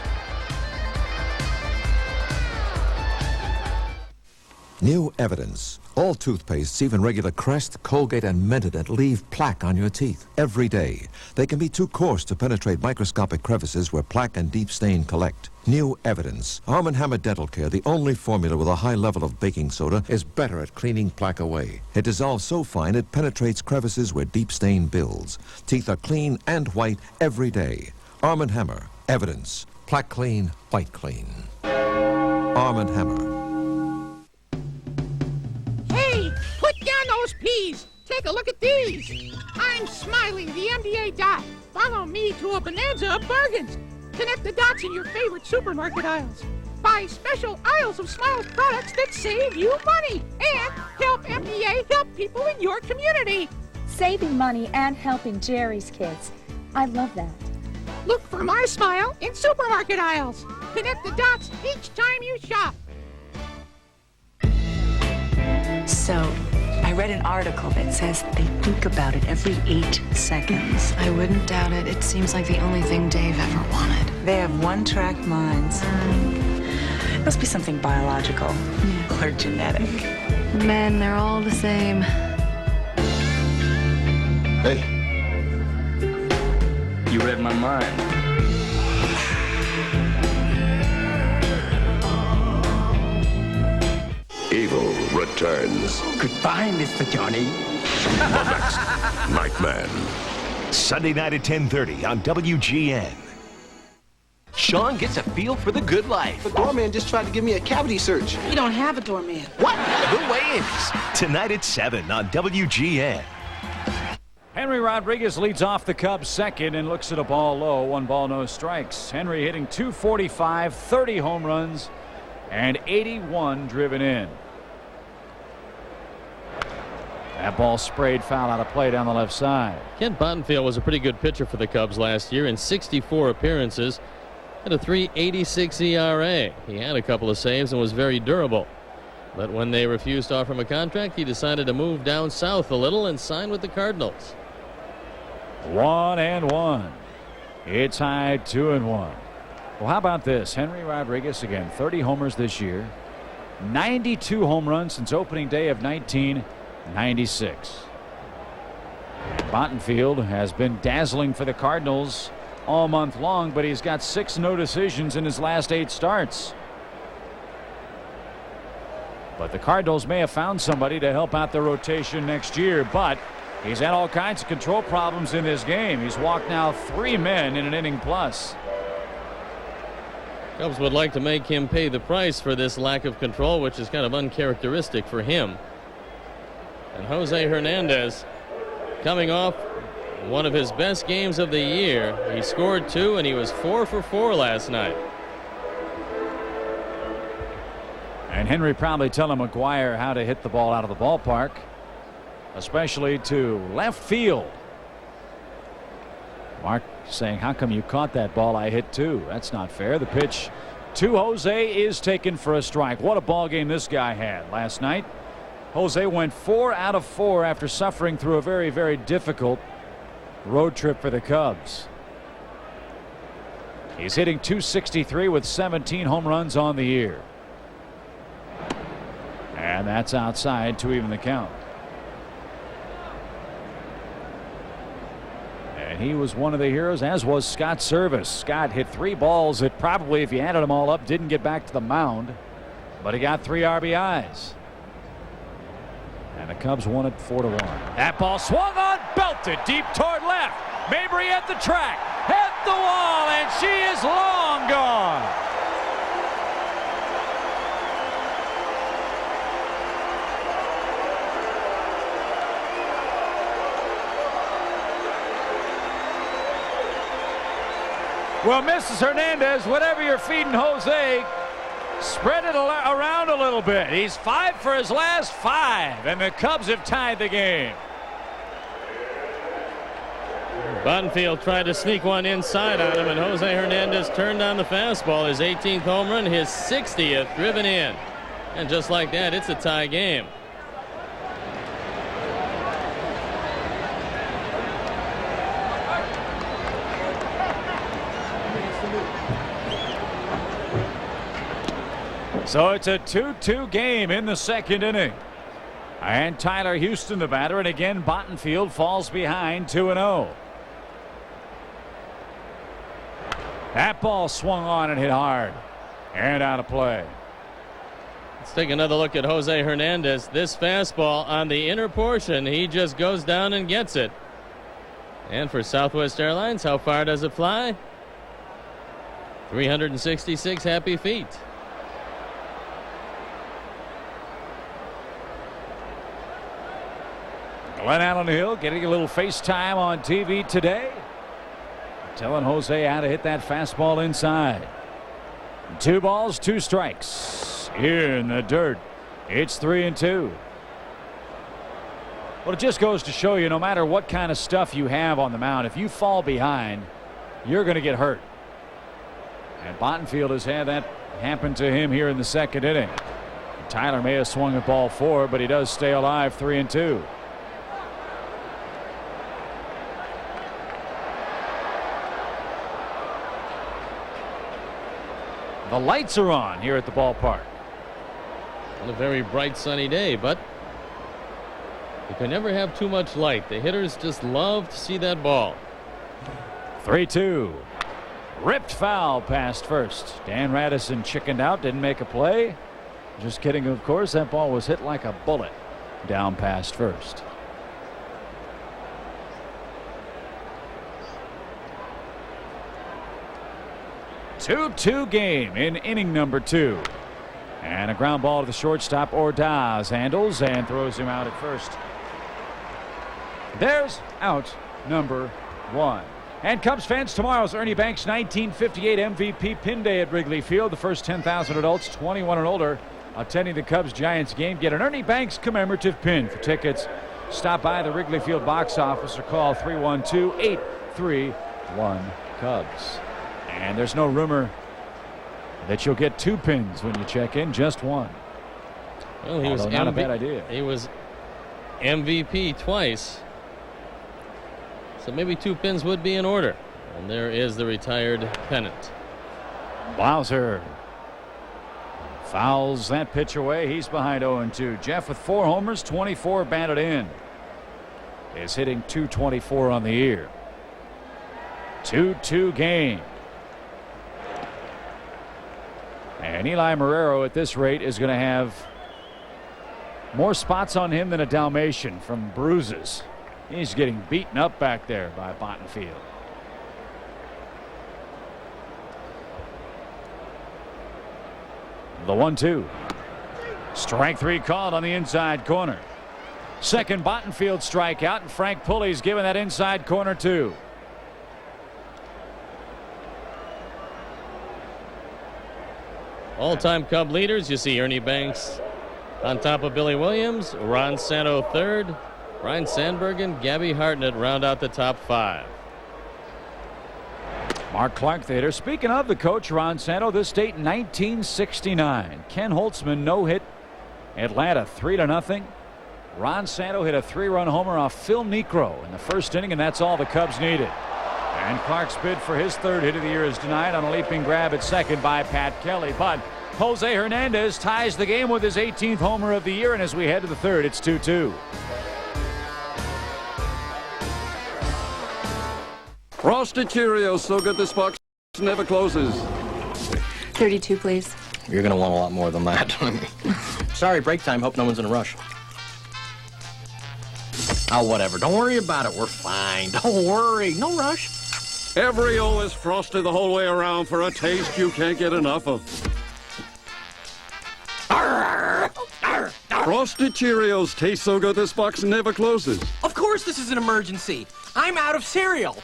New evidence. All toothpastes, even regular Crest, Colgate, and Mentadent, leave plaque on your teeth every day. They can be too coarse to penetrate microscopic crevices where plaque and deep stain collect. New evidence. Arm & Hammer Dental Care, the only formula with a high level of baking soda, is better at cleaning plaque away. It dissolves so fine it penetrates crevices where deep stain builds. Teeth are clean and white every day. Arm & Hammer. Evidence. Plaque clean, white clean. Arm & Hammer. Hey, put down those peas. Take a look at these. I'm Smiley, the MBA dot. Follow me to a bonanza of bargains. Connect the dots in your favorite supermarket aisles. buy special aisles of Smiles products that save you money and help MBA help people in your community. Saving money and helping Jerry's kids. I love that. Look for My Smile in supermarket aisles. Connect the dots each time you shop. So, I read an article that says they think about it every 8 seconds. I wouldn't doubt it. It seems like the only thing Dave ever wanted. They have one-track minds. Must be something biological or genetic. Men, they're all the same. Hey. You read my mind. Evil returns. Goodbye, Mr. Johnny. Nightman. Sunday night at 10:30 on WGN. Sean gets a feel for the good life. The doorman just tried to give me a cavity search. You don't have a doorman. What? The Wayans. Tonight at 7 on WGN. Henry Rodriguez leads off the Cubs second and looks at a ball low. 1 ball, no strikes. Henry hitting .245, 30 home runs, and 81 driven in. That ball sprayed foul out of play down the left side. Kent Bottenfield was a pretty good pitcher for the Cubs last year in 64 appearances. Had a .386 ERA. He had a couple of saves and was very durable. But when they refused to offer him a contract, he decided to move down south a little and sign with the Cardinals. 1-1. It's high 2-1. Well, how about this? Henry Rodriguez again, 30 homers this year, 92 home runs since opening day of 1996. Bottenfield has been dazzling for the Cardinals all month long, but he's got 6 no decisions in his last 8 starts. But the Cardinals may have found somebody to help out the rotation next year, but he's had all kinds of control problems in this game. He's walked now 3 men in an inning plus. Cubs would like to make him pay the price for this lack of control, which is kind of uncharacteristic for him. And Jose Hernandez coming off one of his best games of the year. He scored 2 and he was 4 for 4 last night. And Henry probably telling McGwire how to hit the ball out of the ballpark, especially to left field. Mark saying, how come you caught that ball? I hit 2. That's not fair. The pitch to Jose is taken for a strike. What a ball game this guy had last night. Jose went 4 out of 4 after suffering through a very, very difficult road trip for the Cubs. He's hitting .263 with 17 home runs on the year. And that's outside to even the count. And he was one of the heroes, as was Scott Service. Scott hit 3 balls that probably, if you added them all up, didn't get back to the mound. But he got 3 RBIs. And the Cubs won it 4-1. That ball swung on, belted deep toward left. Mabry at the track, hit the wall, and she is long gone. Well, Mrs. Hernandez, whatever you're feeding Jose, spread it around a little bit. He's 5 for his last 5, and the Cubs have tied the game. Bottenfield tried to sneak one inside on him, and Jose Hernandez turned on the fastball. His 18th home run, his 60th driven in. And just like that, it's a tie game. So it's a 2-2 game in the second inning. And Tyler Houston the batter, and again Bottenfield falls behind 2-0. That ball swung on and hit hard and out of play. Let's take another look at Jose Hernandez. This fastball on the inner portion, he just goes down and gets it. And for Southwest Airlines, how far does it fly? 366 happy feet. Glenn Allen Hill getting a little FaceTime on TV today, telling Jose how to hit that fastball inside. 2 balls, 2 strikes. In the dirt. It's 3-2. Well, it just goes to show you, no matter what kind of stuff you have on the mound, if you fall behind, you're going to get hurt. And Bottenfield has had that happen to him here in the 2nd inning. Tyler may have swung at ball 4, but he does stay alive. 3-2. The lights are on here at the ballpark. On a very bright sunny day, but you can never have too much light. The hitters just love to see that ball. 3-2. Ripped foul past first. Dan Radisson chickened out, didn't make a play. Just kidding, of course. That ball was hit like a bullet down past first. Two-two game in inning number 2. And a ground ball to the shortstop. Ordaz handles and throws him out at first. There's out number 1. And Cubs fans, tomorrow's Ernie Banks 1958 MVP Pin Day at Wrigley Field. The first 10,000 adults 21 and older attending the Cubs-Giants game get an Ernie Banks commemorative pin. For tickets, stop by the Wrigley Field box office or call 312-831-CUBS. And there's no rumor that you'll get 2 pins when you check in, just 1. Well, he was not a bad idea. He was MVP twice. So maybe 2 pins would be in order. And there is the retired pennant. Bowser fouls that pitch away. He's behind 0-2. Jeff with 4 homers, 24 batted in, is hitting .224 on the year. 2-2 game. And Eli Marrero at this rate is going to have more spots on him than a Dalmatian from bruises. He's getting beaten up back there by Bottenfield. The 1-2. Strike 3 called on the inside corner. Second Bottenfield strikeout, and Frank Pulley's given that inside corner too. All-time Cub leaders, you see Ernie Banks on top of Billy Williams, Ron Santo third, Ryan Sandberg and Gabby Hartnett round out the top 5. Mark Clark the hitter. Speaking of the coach, Ron Santo, this date 1969. Ken Holtzman no-hit Atlanta 3-0. Ron Santo hit a 3-run homer off Phil Niekro in the first inning, and that's all the Cubs needed. And Clark's bid for his 3rd hit of the year is denied on a leaping grab at second by Pat Kelly. But Jose Hernandez ties the game with his 18th homer of the year, and as we head to the 3rd, it's 2-2. Frosted Cheerios, so good this box never closes. 32, please. You're going to want a lot more than that. Sorry, break time. Hope no one's in a rush. Oh, whatever. Don't worry about it. We're fine. Don't worry. No rush. Every O is frosted the whole way around for a taste you can't get enough of. Frosted Cheerios taste so good this box never closes. Of course this is an emergency. I'm out of cereal.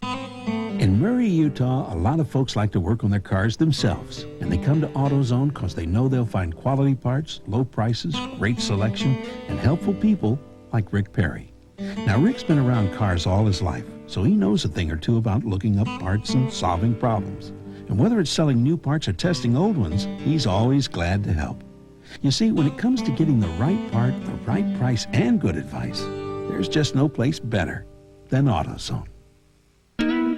In Murray, Utah, a lot of folks like to work on their cars themselves, and they come to AutoZone because they know they'll find quality parts, low prices, great selection, and helpful people like Rick Perry. Now, Rick's been around cars all his life, so he knows a thing or two about looking up parts and solving problems. And whether it's selling new parts or testing old ones, he's always glad to help. You see, when it comes to getting the right part, the right price, and good advice, there's just no place better than AutoZone.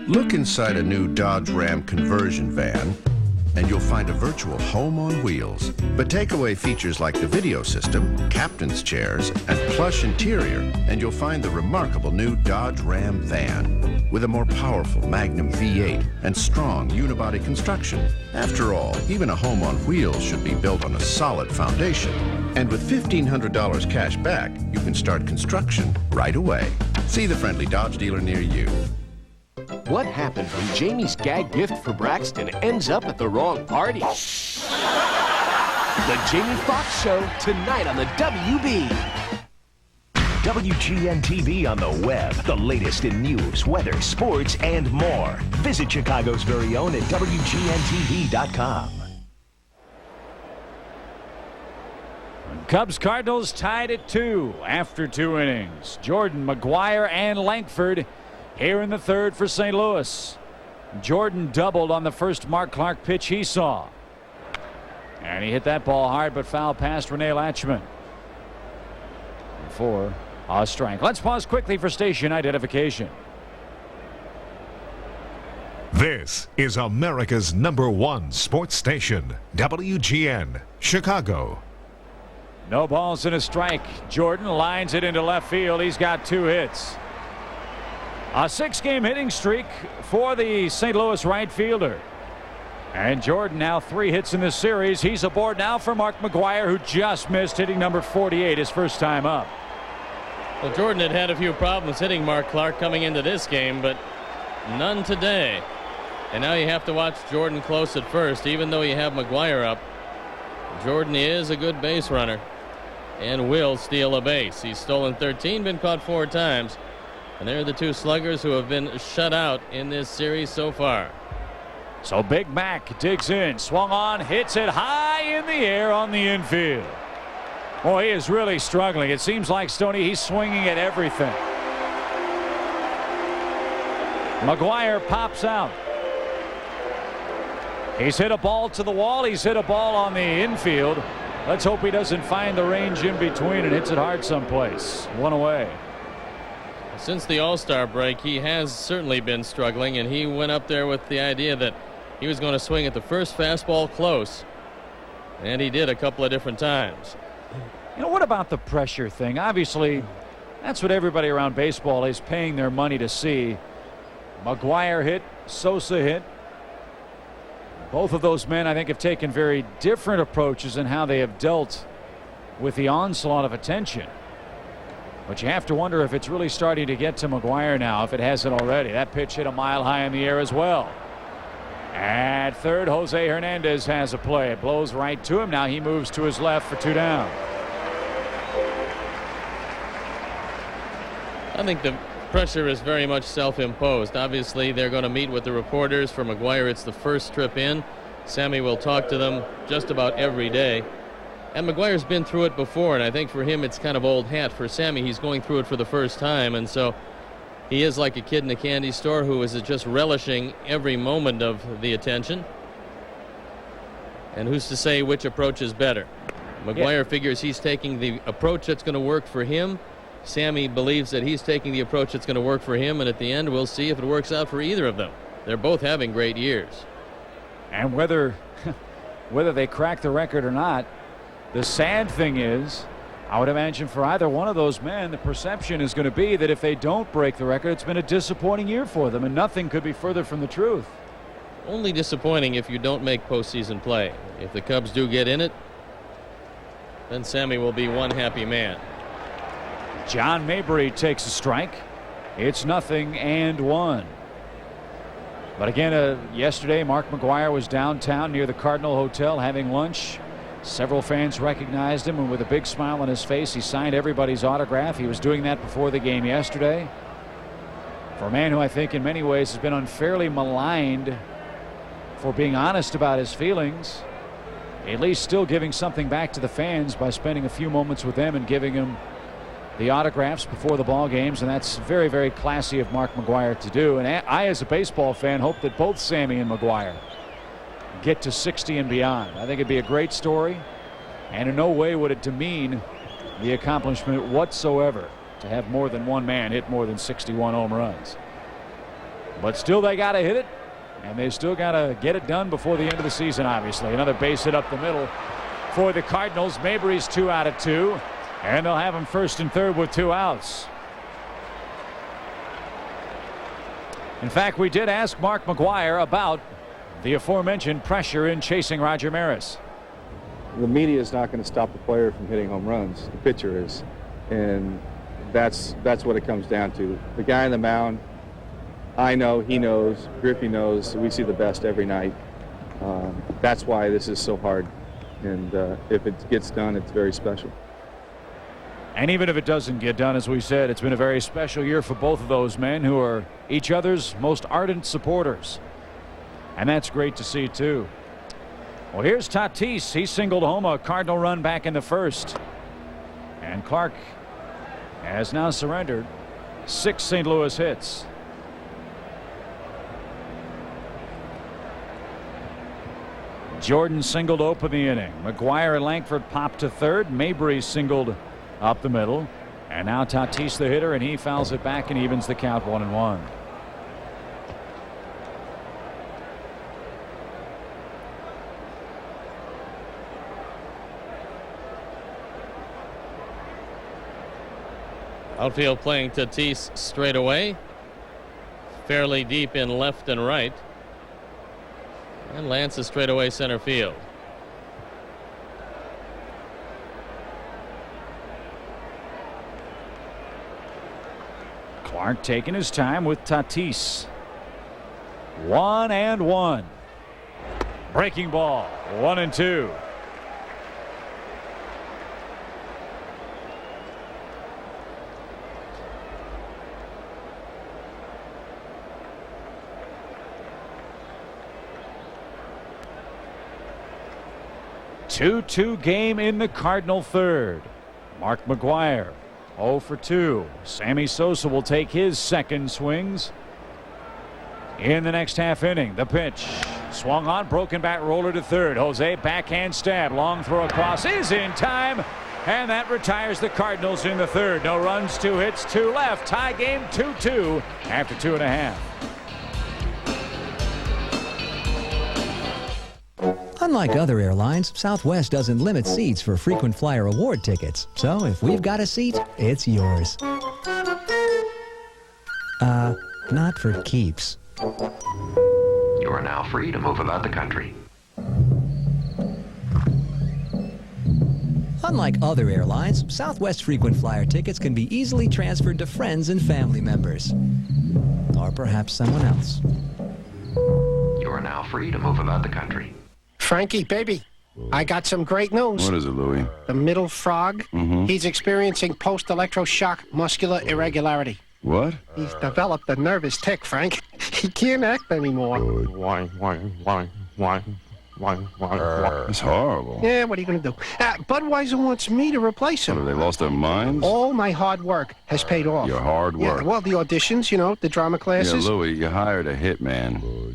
Look inside a new Dodge Ram conversion van, and you'll find a virtual home on wheels. But take away features like the video system, captain's chairs, and plush interior, and you'll find the remarkable new Dodge Ram van with a more powerful Magnum V8 and strong unibody construction. After all, even a home on wheels should be built on a solid foundation. And with $1,500 cash back, you can start construction right away. See the friendly Dodge dealer near you. What happened when Jamie's gag gift for Braxton ends up at the wrong party? The Jamie Foxx Show tonight on the WB. WGN TV on the web. The latest in news, weather, sports, and more. Visit Chicago's very own at WGNTV.com. Cubs Cardinals tied at 2 after 2 innings. Jordan, McGwire, and Langford here in the third for St. Louis. Jordan doubled on the first Mark Clark pitch he saw. And he hit that ball hard but foul past Rene Latchman. For a strike. Let's pause quickly for station identification. This is America's #1 sports station, WGN, Chicago. No balls and a strike. Jordan lines it into left field. He's got 2 hits. A 6-game hitting streak for the St. Louis right fielder. And Jordan now 3 hits in this series. He's aboard now for Mark McGwire, who just missed hitting number 48 his first time up. Well, Jordan had a few problems hitting Mark Clark coming into this game, but none today. And now you have to watch Jordan close at first, even though you have McGwire up. Jordan is a good base runner and will steal a base. He's stolen 13, been caught 4 times. And they're the 2 sluggers who have been shut out in this series so far. So Big Mac digs in, swung on, hits it high in the air on the infield. Boy, he is really struggling. It seems like, Stoney, he's swinging at everything. McGwire pops out. He's hit a ball to the wall. He's hit a ball on the infield. Let's hope he doesn't find the range in between and hits it hard someplace. 1 away. Since the All-Star break, he has certainly been struggling, and he went up there with the idea that he was going to swing at the first fastball close, and he did a couple of different times. You know, what about the pressure thing? Obviously, that's what everybody around baseball is paying their money to see. McGwire hit, Sosa hit. Both of those men, I think, have taken very different approaches in how they have dealt with the onslaught of attention. But you have to wonder if it's really starting to get to McGwire now, if it hasn't already. That pitch hit a mile high in the air as well. At third, Jose Hernandez has a play. It blows right to him. Now he moves to his left for 2 down. I think the pressure is very much self-imposed. Obviously, they're going to meet with the reporters. For McGwire, it's the first trip in. Sammy will talk to them just about every day. And McGwire's been through it before, and I think for him it's kind of old hat. For Sammy, he's going through it for the first time, and so he is like a kid in a candy store who is just relishing every moment of the attention. And who's to say which approach is better? McGwire figures he's taking the approach that's going to work for him. Sammy believes that he's taking the approach that's going to work for him, and at the end we'll see if it works out for either of them. They're both having great years. And whether they crack the record or not, the sad thing is, I would imagine for either one of those men, the perception is going to be that if they don't break the record, it's been a disappointing year for them, and nothing could be further from the truth. Only disappointing if you don't make postseason play. If the Cubs do get in it, then Sammy will be one happy man. John Mabry takes a strike. It's 0-1. But again, yesterday, Mark McGwire was downtown near the Cardinal Hotel having lunch. Several fans recognized him, and with a big smile on his face, he signed everybody's autograph. He was doing that before the game yesterday. For a man who I think in many ways has been unfairly maligned for being honest about his feelings, at least still giving something back to the fans by spending a few moments with them and giving them the autographs before the ball games, and that's very, very classy of Mark McGwire to do. And I, as a baseball fan, hope that both Sammy and McGwire get to 60 and beyond. I think it'd be a great story, and in no way would it demean the accomplishment whatsoever to have more than one man hit more than 61 home runs. But still, they got to hit it, and they still got to get it done before the end of the season, obviously. Another base hit up the middle for the Cardinals. Mabry's 2 out of 2, and they'll have him first and third with 2 outs. In fact, we did ask Mark McGwire about the aforementioned pressure in chasing Roger Maris. The media is not going to stop the player from hitting home runs. The pitcher is, and that's what it comes down to. The guy on the mound, I know, he knows, Griffey knows. We see the best every night. That's why this is so hard, and if it gets done, it's very special. And even if it doesn't get done, as we said, it's been a very special year for both of those men who are each other's most ardent supporters. And that's great to see, too. Well, here's Tatis. He singled home a Cardinal run back in the first. And Clark has now surrendered 6 St. Louis hits. Jordan singled to open the inning. McGwire and Langford popped to third. Mabry singled up the middle. And now Tatis the hitter, and he fouls it back and evens the count 1-1. Outfield playing Tatis straight away. Fairly deep in left and right. And Lance is straight away center field. Clark taking his time with Tatis. 1-1. Breaking ball. 1-2. Two-2 game in the Cardinal third. Mark McGwire 0 for 2. Sammy Sosa will take his second swings in the next half inning. The pitch swung on, broken back roller to third. Jose backhand stab, long throw across is in time, and that retires the Cardinals in the third. No runs, 2 hits, 2 left. Tie game 2-2 after 2.5. Unlike other airlines, Southwest doesn't limit seats for frequent flyer award tickets. So if we've got a seat, it's yours. Not for keeps. You are now free to move about the country. Unlike other airlines, Southwest frequent flyer tickets can be easily transferred to friends and family members. Or perhaps someone else. You are now free to move about the country. Frankie, baby, I got some great news. What is it, Louie? The middle frog, he's experiencing post-electroshock muscular irregularity. What? He's developed a nervous tic, Frank. He can't act anymore. It's horrible. Yeah, what are you going to do? Budweiser wants me to replace him. What, have they lost their minds? All my hard work has paid off. Your hard work? Yeah, well, the auditions, you know, the drama classes. Yeah, Louie, you hired a hitman.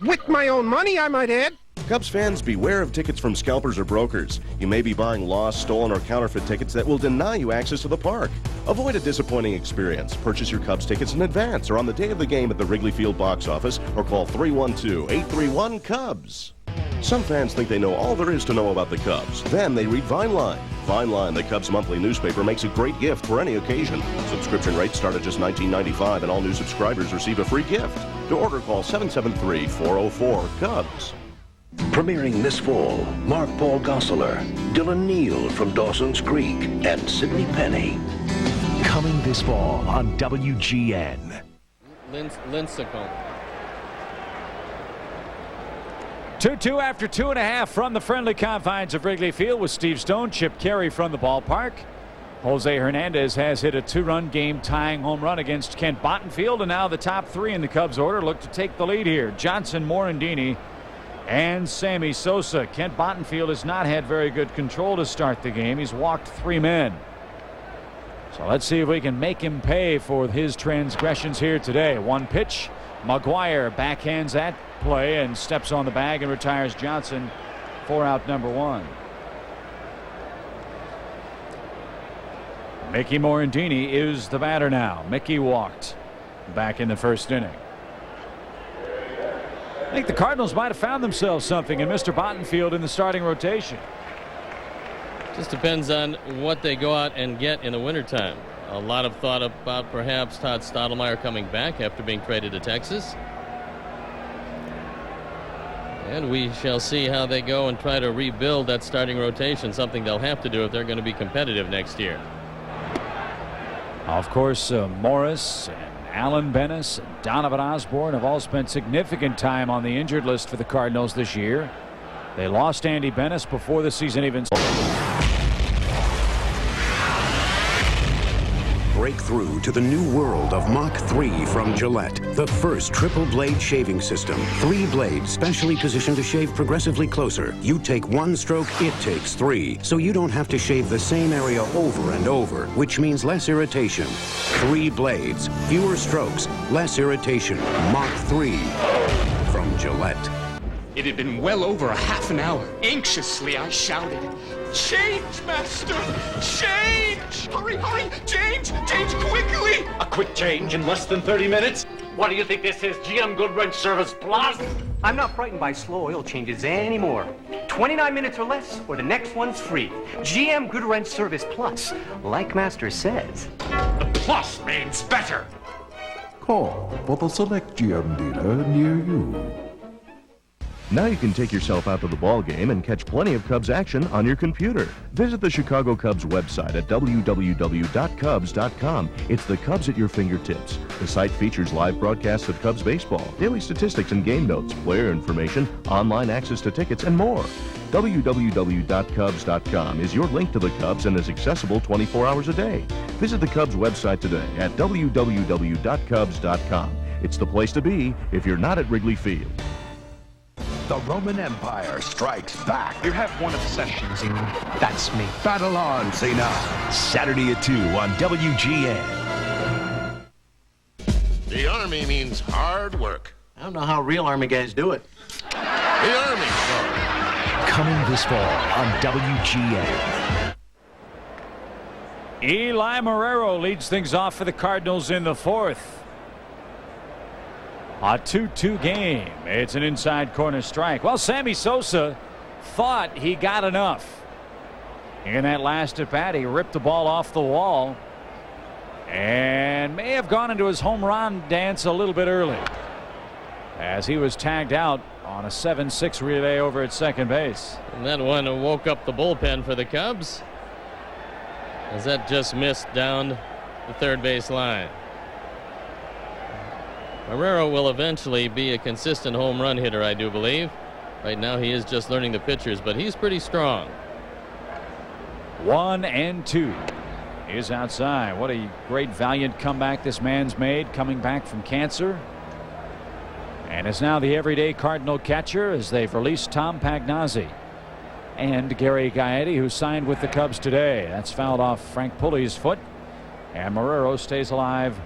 With my own money, I might add. Cubs fans, beware of tickets from scalpers or brokers. You may be buying lost, stolen, or counterfeit tickets that will deny you access to the park. Avoid a disappointing experience. Purchase your Cubs tickets in advance or on the day of the game at the Wrigley Field box office or call 312-831-CUBS. Some fans think they know all there is to know about the Cubs. Then they read Vineline. Vineline, the Cubs monthly newspaper, makes a great gift for any occasion. Subscription rates start at just $19.95 and all new subscribers receive a free gift. To order, call 773-404-CUBS. Premiering this fall, Mark Paul Gosselaar, Dylan Neal from Dawson's Creek, and Sidney Penny. Coming this fall on WGN. Lincecum. 2-2 after 2.5 from the friendly confines of Wrigley Field with Steve Stone, Chip Carey from the ballpark. Jose Hernandez has hit a 2-run game-tying home run against Kent Bottenfield, and now the top 3 in the Cubs order look to take the lead here. Johnson, Morandini, and Sammy Sosa. Kent Bottenfield has not had very good control to start the game. He's walked 3 men. So let's see if we can make him pay for his transgressions here today. 1 pitch. McGwire backhands that play and steps on the bag and retires Johnson for out number 1. Mickey Morandini is the batter now. Mickey walked back in the first inning. I think the Cardinals might have found themselves something in Mr. Bottenfield in the starting rotation. Just depends on what they go out and get in the wintertime. A lot of thought about perhaps Todd Stottlemyre coming back after being traded to Texas. And we shall see how they go and try to rebuild that starting rotation, something they'll have to do if they're going to be competitive next year. Of course, Morris and Alan Bennis and Donovan Osborne have all spent significant time on the injured list for the Cardinals this year. They lost Andy Bennis before the season even started. break through to the new world of Mach 3 from Gillette. The first triple blade shaving system. 3 blades specially positioned to shave progressively closer. You take 1 stroke, it takes 3. So you don't have to shave the same area over and over, which means less irritation. 3 blades, fewer strokes, less irritation. Mach 3 from Gillette. It had been well over a half an hour. Anxiously, I shouted, "Change, Master! Change! Hurry, hurry! Change! Change quickly!" A quick change in less than 30 minutes? What do you think this is, GM Good Wrench Service Plus? I'm not frightened by slow oil changes anymore. 29 minutes or less, or the next one's free. GM Good Wrench Service Plus, like Master says. The plus means better. Call for the select GM dealer near you. Now you can take yourself out to the ball game and catch plenty of Cubs action on your computer. Visit the Chicago Cubs website at www.cubs.com. It's the Cubs at your fingertips. The site features live broadcasts of Cubs baseball, daily statistics and game notes, player information, online access to tickets, and more. www.cubs.com is your link to the Cubs and is accessible 24 hours a day. Visit the Cubs website today at www.cubs.com. It's the place to be if you're not at Wrigley Field. The Roman Empire strikes back. You have one obsession, Zena. That's me. Battle on, Cena. Saturday at 2 on WGN. The Army means hard work. I don't know how real Army guys do it. The Army Show. Coming this fall on WGN. Eli Marrero leads things off for the Cardinals in the 4th. A 2-2 game. It's an inside corner strike. Well, Sammy Sosa thought he got enough. In that last at bat, he ripped the ball off the wall and may have gone into his home run dance a little bit early as he was tagged out on a 7-6 relay over at second base. And that one woke up the bullpen for the Cubs as that just missed down the third base line. Marrero will eventually be a consistent home run hitter, I do believe. Right now he is just learning the pitchers, but he's pretty strong. 1-2 is outside. What a great valiant comeback this man's made, coming back from cancer. And is now the everyday Cardinal catcher as they've released Tom Pagnazzi and Gary Gaetti, who signed with the Cubs today. That's fouled off Frank Pulley's foot, and Marrero stays alive.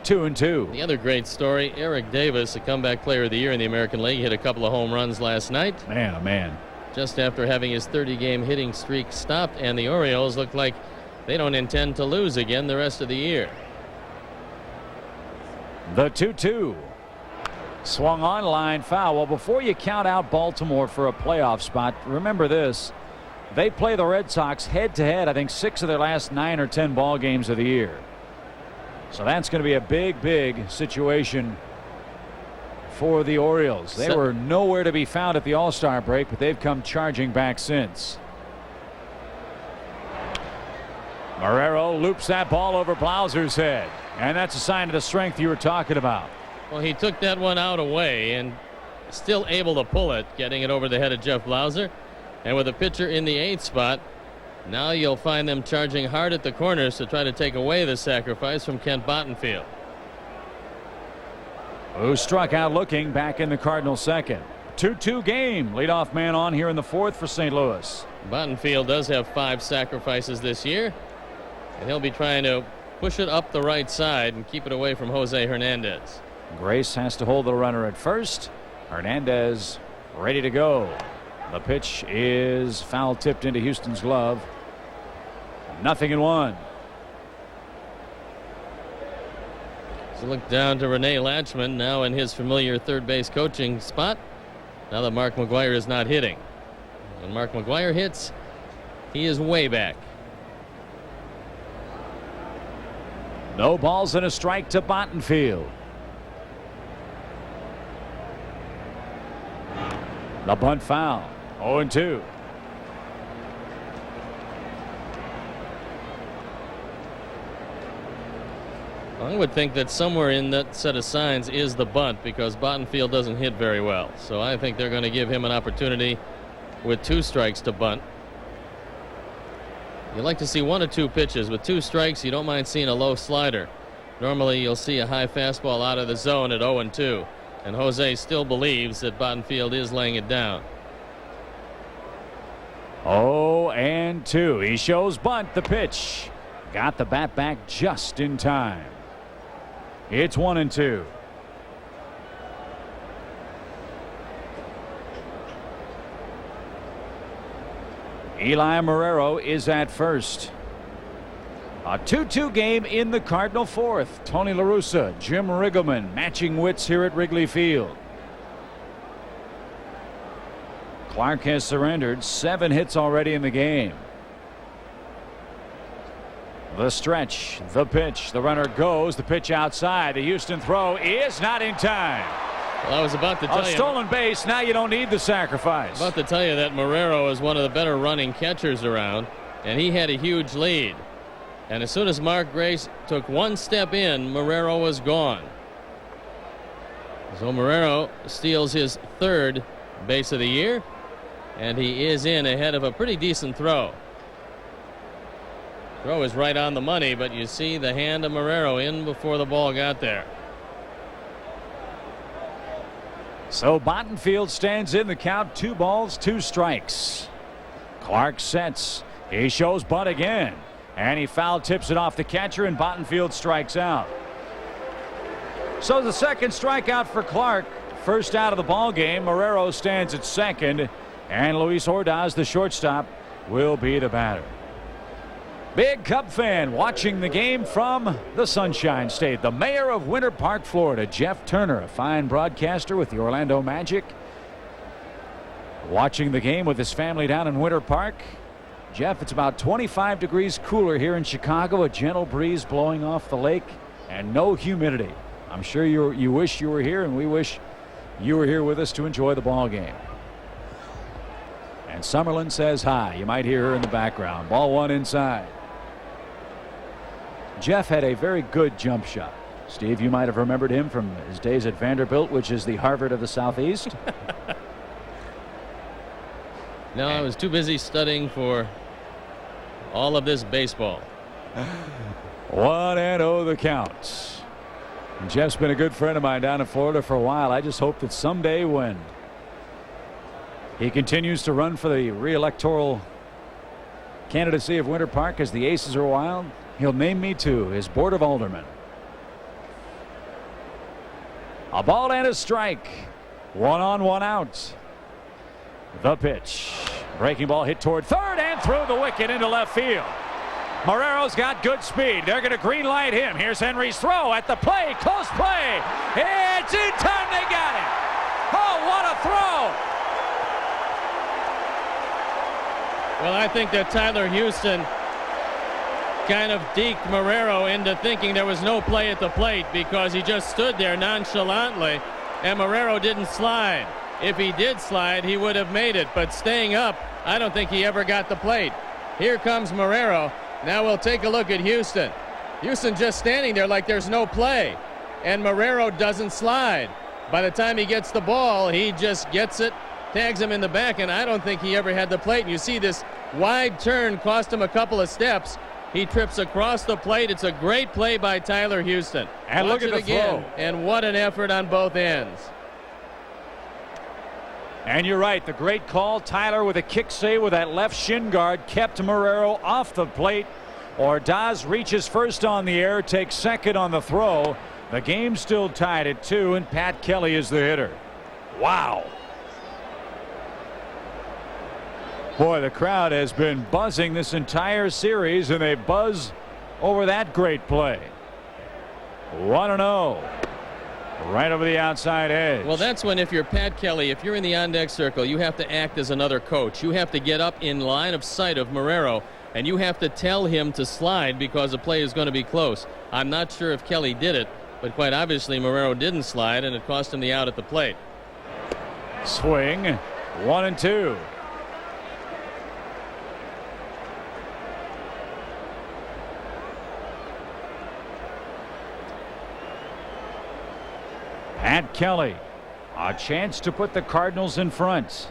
2-2. The other great story, Eric Davis, a comeback player of the year in the American League, hit a couple of home runs last night. Man, oh man. Just after having his 30-game hitting streak stopped, and the Orioles look like they don't intend to lose again the rest of the year. The 2-2. Swung on, line foul. Well, before you count out Baltimore for a playoff spot, remember this. They play the Red Sox head-to-head, I think 6 of their last 9 or 10 ball games of the year. So that's going to be a big situation for the Orioles. They were nowhere to be found at the All-Star break, but they've come charging back since. Marrero loops that ball over Blauser's head, and that's a sign of the strength you were talking about. Well, he took that one out away and still able to pull it, getting it over the head of Jeff Blauser. And with a pitcher in the 8th spot, now you'll find them charging hard at the corners to try to take away the sacrifice from Kent Bottenfield, who struck out looking back in the Cardinal second. 2-2 game. Leadoff man on here in the 4th for St. Louis. Bottenfield does have 5 sacrifices this year, and he'll be trying to push it up the right side and keep it away from Jose Hernandez. Grace has to hold the runner at first. Hernandez ready to go. The pitch is foul tipped into Houston's glove. 0-1. So look down to Rene Latchman now in his familiar third base coaching spot. Now that Mark McGwire is not hitting. When Mark McGwire hits, he is way back. No balls and a strike to Bottenfield. The bunt foul. 0-2. I would think that somewhere in that set of signs is the bunt, because Bottenfield doesn't hit very well. So I think they're going to give him an opportunity with 2 strikes to bunt. You like to see 1 or 2 pitches. With 2 strikes, you don't mind seeing a low slider. Normally, you'll see a high fastball out of the zone at 0-2. And Jose still believes that Bottenfield is laying it down. 0-2. He shows bunt. The pitch. Got the bat back just in time. It's 1-2. Eli Marrero is at first. A 2-2 game in the Cardinal fourth. Tony La Russa, Jim Riggleman matching wits here at Wrigley Field. Clark has surrendered. 7 hits already in the game. The stretch, the pitch, the runner goes, the pitch outside. The Houston throw is not in time. Well, I was about to tell you. A stolen base. Now you don't need the sacrifice. About to tell you that Marrero is one of the better running catchers around, and he had a huge lead. And as soon as Mark Grace took 1 step in, Marrero was gone. So Marrero steals his 3rd base of the year, and he is in ahead of a pretty decent throw. Throw is right on the money, but you see the hand of Marrero in before the ball got there. So Bottenfield stands in the count. 2 balls, 2 strikes. Clark sets. He shows bunt again. And he foul tips it off the catcher, and Bottenfield strikes out. So the 2nd strikeout for Clark. First out of the ball game. Marrero stands at second. And Luis Ordaz, the shortstop, will be the batter. Big Cub fan watching the game from the Sunshine State. The mayor of Winter Park, Florida, Jeff Turner, a fine broadcaster with the Orlando Magic. Watching the game with his family down in Winter Park. Jeff, it's about 25 degrees cooler here in Chicago. A gentle breeze blowing off the lake and no humidity. I'm sure you wish you were here, and we wish you were here with us to enjoy the ball game. And Summerlin says hi. You might hear her in the background. Ball 1 inside. Jeff had a very good jump shot. Steve, you might have remembered him from his days at Vanderbilt, which is the Harvard of the Southeast. No, I was too busy studying for all of this baseball. 1-0 the count. And Jeff's been a good friend of mine down in Florida for a while. I just hope that someday when he continues to run for the re-electoral candidacy of Winter Park as the Aces are wild, he'll name me to his board of aldermen. A ball and a strike. 1 on, 1 out. The pitch. Breaking ball hit toward third and through the wicket into left field. Marrero's got good speed. They're going to green light him. Here's Henry's throw at the plate. Close play. It's in time. They got it. Oh, what a throw. Well, I think that Tyler Houston kind of deked Marrero into thinking there was no play at the plate because he just stood there nonchalantly and Marrero didn't slide. If he did slide, he would have made it, but staying up, I don't think he ever got the plate. Here comes Marrero. Now we'll take a look at Houston. Houston just standing there like there's no play, and Marrero doesn't slide. By the time he gets the ball, he just gets it, tags him in the back, and I don't think he ever had the plate. And you see this wide turn cost him a couple of steps. He trips across the plate. It's a great play by Tyler Houston. And Watch look at it the again, throw. and what an effort on both ends. And you're right, the great call. Tyler with a kick save with that left shin guard kept Marrero off the plate. Ordaz reaches first on the air, takes second on the throw. The game's still tied at 2, and Pat Kelly is the hitter. Wow. Boy, the crowd has been buzzing this entire series, and they buzz over that great play. 1-0. Right over the outside edge. Well, that's when, if you're Pat Kelly, if you're in the on-deck circle, you have to act as another coach. You have to get up in line of sight of Marrero, and you have to tell him to slide because the play is going to be close. I'm not sure if Kelly did it, but quite obviously Marrero didn't slide, and it cost him the out at the plate. Swing. 1-2. Pat Kelly, a chance to put the Cardinals in front.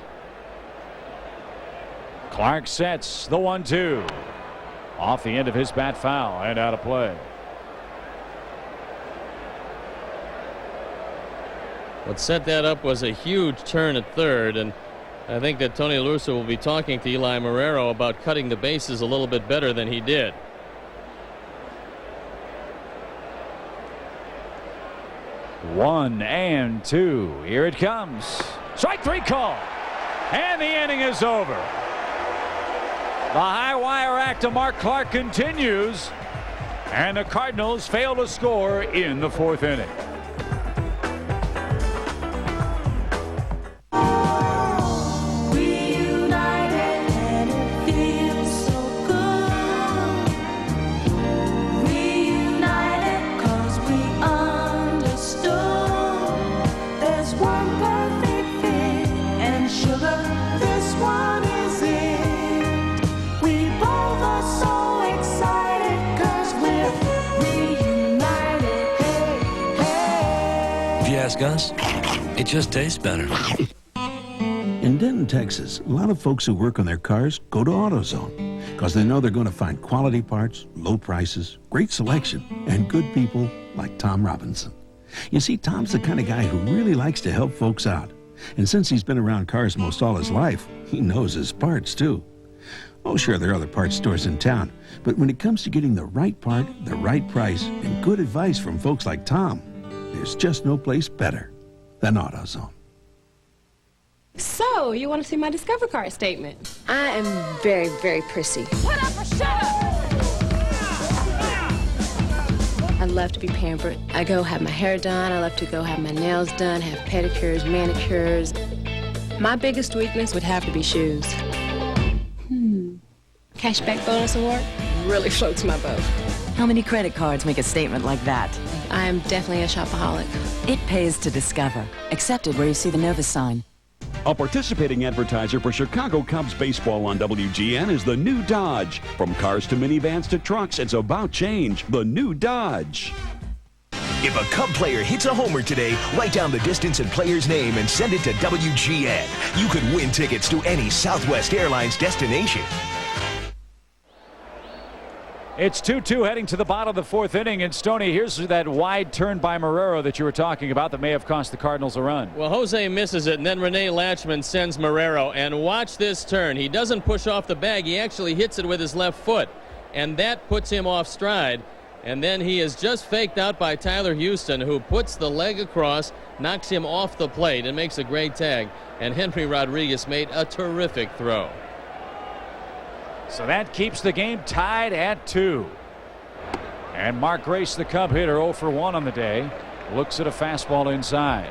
Clark sets the 1-2. Off the end of his bat, foul and out of play. What set that up was a huge turn at third, and I think that Tony La Russa will be talking to Eli Marrero about cutting the bases a little bit better than he did. One and two. Here it comes. Strike three call. And the inning is over. The high wire act of Mark Clark continues. And the Cardinals fail to score in the fourth inning. Us, it just tastes better. In Denton, Texas, a lot of folks who work on their cars go to AutoZone because they know they're going to find quality parts, low prices, great selection, and good people like Tom Robinson. You see, Tom's the kind of guy who really likes to help folks out. And since he's been around cars most all his life, he knows his parts, too. Oh, sure, there are other parts stores in town, but when it comes to getting the right part, the right price, and good advice from folks like Tom, there's just no place better than AutoZone. So, you want to see my Discover Card statement? I am very, very prissy. Put up or shut up! I love to be pampered. I go have my hair done. I love to go have my nails done, have pedicures, manicures. My biggest weakness would have to be shoes. Cashback bonus award really floats my boat. How many credit cards make a statement like that? I am definitely a shopaholic. It pays to Discover. Accepted where you see the Novus sign. A participating advertiser for Chicago Cubs baseball on WGN is the new Dodge. From cars to minivans to trucks, it's about change. The new Dodge. If a Cub player hits a homer today, write down the distance and player's name and send it to WGN. You could win tickets to any Southwest Airlines destination. It's 2-2 heading to the bottom of the fourth inning. And Stoney, here's that wide turn by Marrero that you were talking about that may have cost the Cardinals a run. Well, Jose misses it, and then Rene Latchman sends Marrero. And watch this turn. He doesn't push off the bag. He actually hits it with his left foot. And that puts him off stride. And then he is just faked out by Tyler Houston, who puts the leg across, knocks him off the plate, and makes a great tag. And Henry Rodriguez made a terrific throw. So that keeps the game tied at 2. And Mark Grace, the Cub hitter, 0 for 1 on the day, looks at a fastball inside.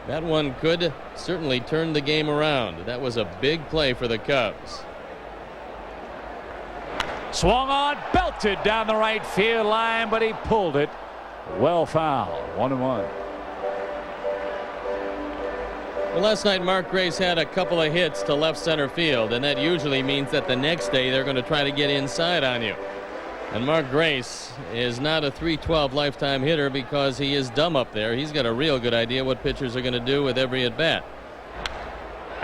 That one could certainly turn the game around. That was a big play for the Cubs. Swung on, belted down the right field line, but he pulled it well foul. 1-1. Well, last night Mark Grace had a couple of hits to left center field, and that usually means that the next day they're going to try to get inside on you. And Mark Grace is not a .312 lifetime hitter because he is dumb up there. He's got a real good idea what pitchers are going to do with every at bat.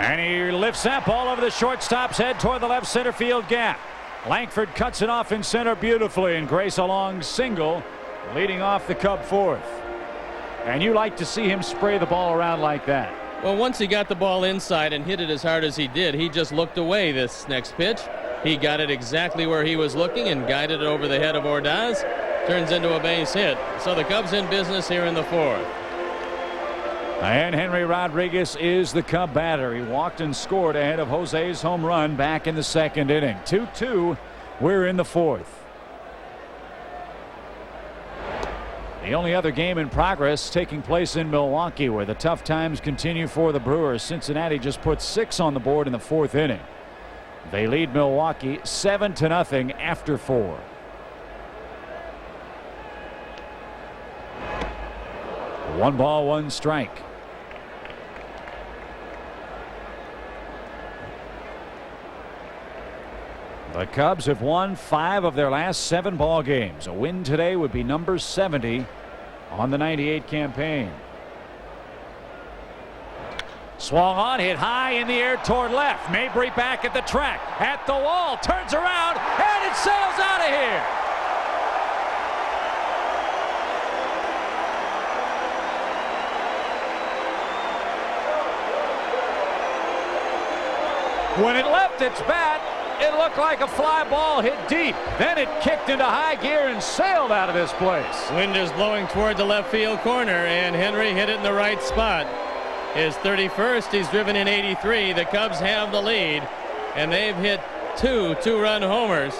And he lifts that ball over the shortstop's head toward the left center field gap. Langford cuts it off in center beautifully, and Grace a long single leading off the Cub fourth. And you like to see him spray the ball around like that. Well, once he got the ball inside and hit it as hard as he did, he just looked away this next pitch. He got it exactly where he was looking and guided it over the head of Ordaz. Turns into a base hit. So the Cubs in business here in the fourth. And Henry Rodriguez is the Cub batter. He walked and scored ahead of Jose's home run back in the second inning. 2-2. We're in the fourth. The only other game in progress taking place in Milwaukee, where the tough times continue for the Brewers. Cincinnati just put 6 on the board in the fourth inning. They lead Milwaukee 7-0 after 4. One ball, one strike. The Cubs have won 5 of their last 7 ball games. A win today would be number 70 on the 98 campaign. Swung on, hit high in the air toward left. Mabry back at the track, at the wall, turns around, and and it sails out of here. When it left its bat, it looked like a fly ball hit deep. Then it kicked into high gear and sailed out of this place. Wind is blowing toward the left field corner, and Henry hit it in the right spot. His 31st, he's driven in 83. The Cubs have the lead, and they've hit two two-run homers,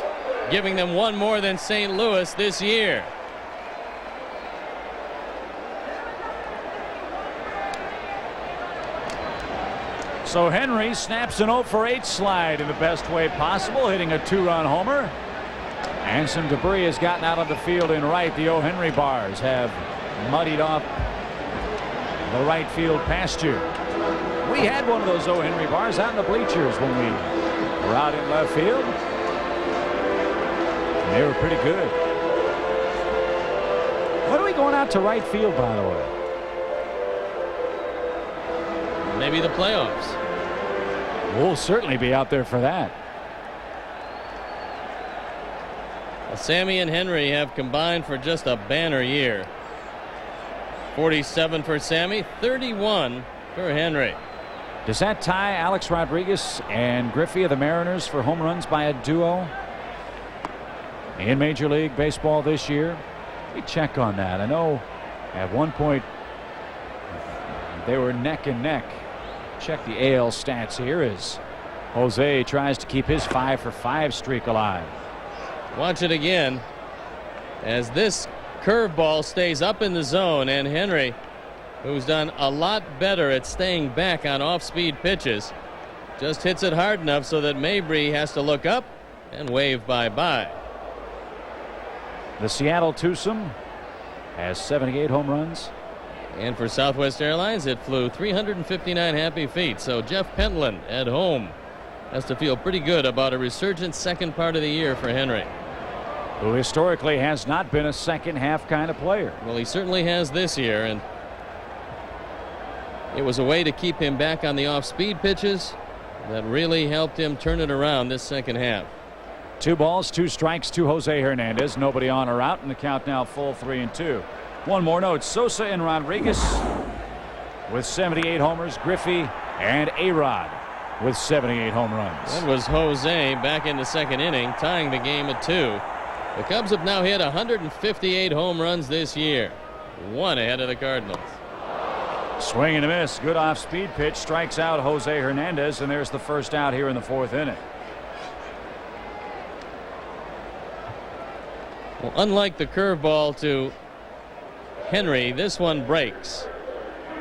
giving them one more than St. Louis this year. So Henry snaps an 0 for 8 slide in the best way possible, hitting a two-run homer. And some debris has gotten out of the field in right. The O. Henry bars have muddied off the right field pasture. We had one of those O. Henry bars out in the bleachers when we were out in left field. And they were pretty good. When are we going out to right field, by the way? Maybe the playoffs. We'll certainly be out there for that. Well, Sammy and Henry have combined for just a banner year. 47 for Sammy, 31 for Henry. Does that tie Alex Rodriguez and Griffey of the Mariners for home runs by a duo in Major League Baseball this year? Let me check on that. I know at one point they were neck and neck. Check the AL stats here as Jose tries to keep his 5 for 5 streak alive. Watch it again as this curveball stays up in the zone, and Henry, who's done a lot better at staying back on off-speed pitches, just hits it hard enough so that Mabry has to look up and wave bye-bye. The Seattle twosome has 78 home runs. And for Southwest Airlines, it flew 359 happy feet. So Jeff Pentland at home has to feel pretty good about a resurgent second part of the year for Henry, who historically has not been a second half kind of player. Well, he certainly has this year, and it was a way to keep him back on the off-speed pitches that really helped him turn it around this second half. 2 balls, 2 strikes to Jose Hernandez. Nobody on or out, and the count now full 3-2. One more note: Sosa and Rodriguez with 78 homers, Griffey and A-Rod with 78 home runs. That was Jose back in the second inning, tying the game at 2. The Cubs have now hit 158 home runs this year, 1 ahead of the Cardinals. Swing and a miss. Good off-speed pitch. Strikes out Jose Hernandez, and there's the first out here in the 4th inning. Well, unlike the curveball to Henry, this one breaks.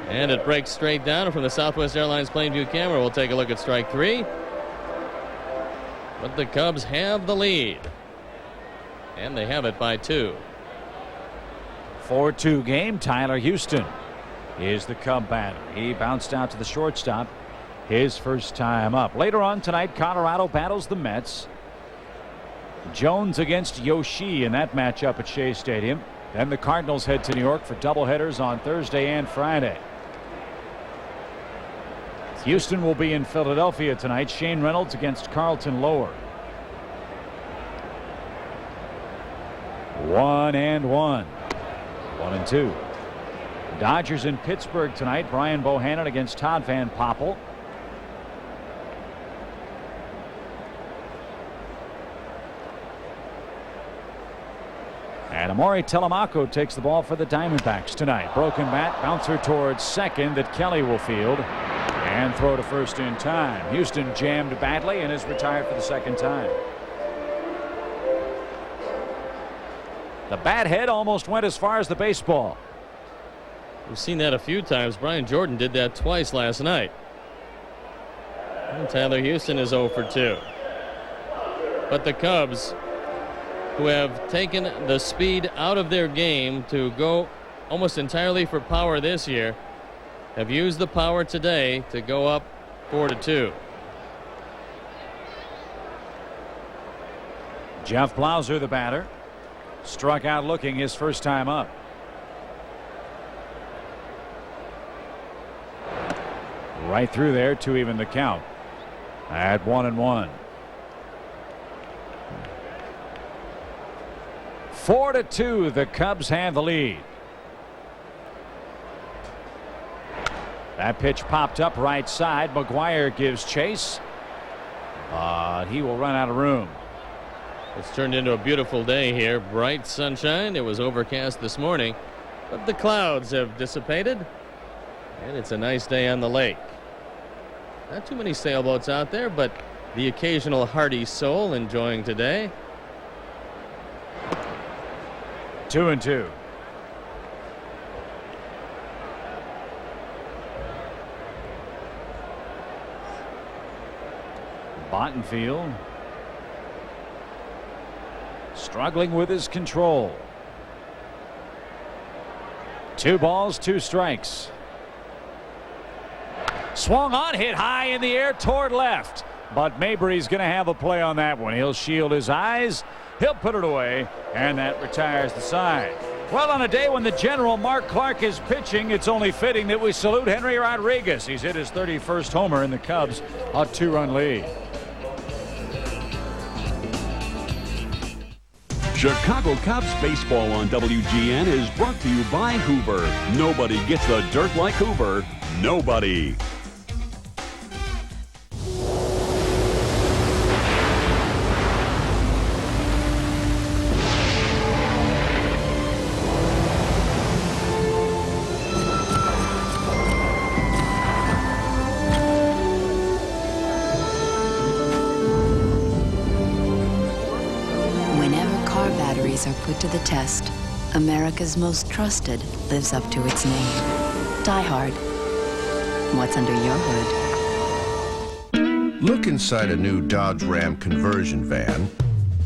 And it breaks straight down. And from the Southwest Airlines Plainview camera, we'll take a look at strike 3. But the Cubs have the lead. And they have it by 2. 4-2 game. Tyler Houston is the Cub batter. He bounced out to the shortstop his first time up. Later on tonight, Colorado battles the Mets. Jones against Yoshi in that matchup at Shea Stadium. Then the Cardinals head to New York for doubleheaders on Thursday and Friday. Houston will be in Philadelphia tonight. Shane Reynolds against Carlton Lower. 1-1. 1-2. Dodgers in Pittsburgh tonight. Brian Bohannon against Todd Van Poppel. And Amori Telemaco takes the ball for the Diamondbacks tonight. Broken bat, bouncer towards second that Kelly will field and throw to first in time. Houston jammed badly and is retired for the second time. The bat head almost went as far as the baseball. We've seen that a few times. Brian Jordan did that twice last night. And Tyler Houston is 0 for 2. But the Cubs, who have taken the speed out of their game to go almost entirely for power this year, have used the power today to go up 4-2. Jeff Blauser, the batter, struck out looking his first time up. Right through there to even the count at 1-1. 4-2, the Cubs have the lead. That pitch popped up right side. McGwire gives chase, but he will run out of room. It's turned into a beautiful day here. Bright sunshine. It was overcast this morning, but the clouds have dissipated, and it's a nice day on the lake. Not too many sailboats out there, but the occasional hardy soul enjoying today. 2-2. Bottenfield struggling with his control. 2 balls, 2 strikes. Swung on, hit high in the air toward left, but Mabry's going to have a play on that one. He'll shield his eyes, he'll put it away, and that retires the side. Well, on a day when the General Mark Clark is pitching, it's only fitting that we salute Henry Rodriguez. He's hit his 31st homer in the Cubs' a 2-run lead. Chicago Cubs baseball on WGN is brought to you by Hoover. Nobody gets the dirt like Hoover. Nobody. Are put to the test, America's most trusted lives up to its name. Die Hard. What's under your hood? Look inside a new Dodge Ram conversion van,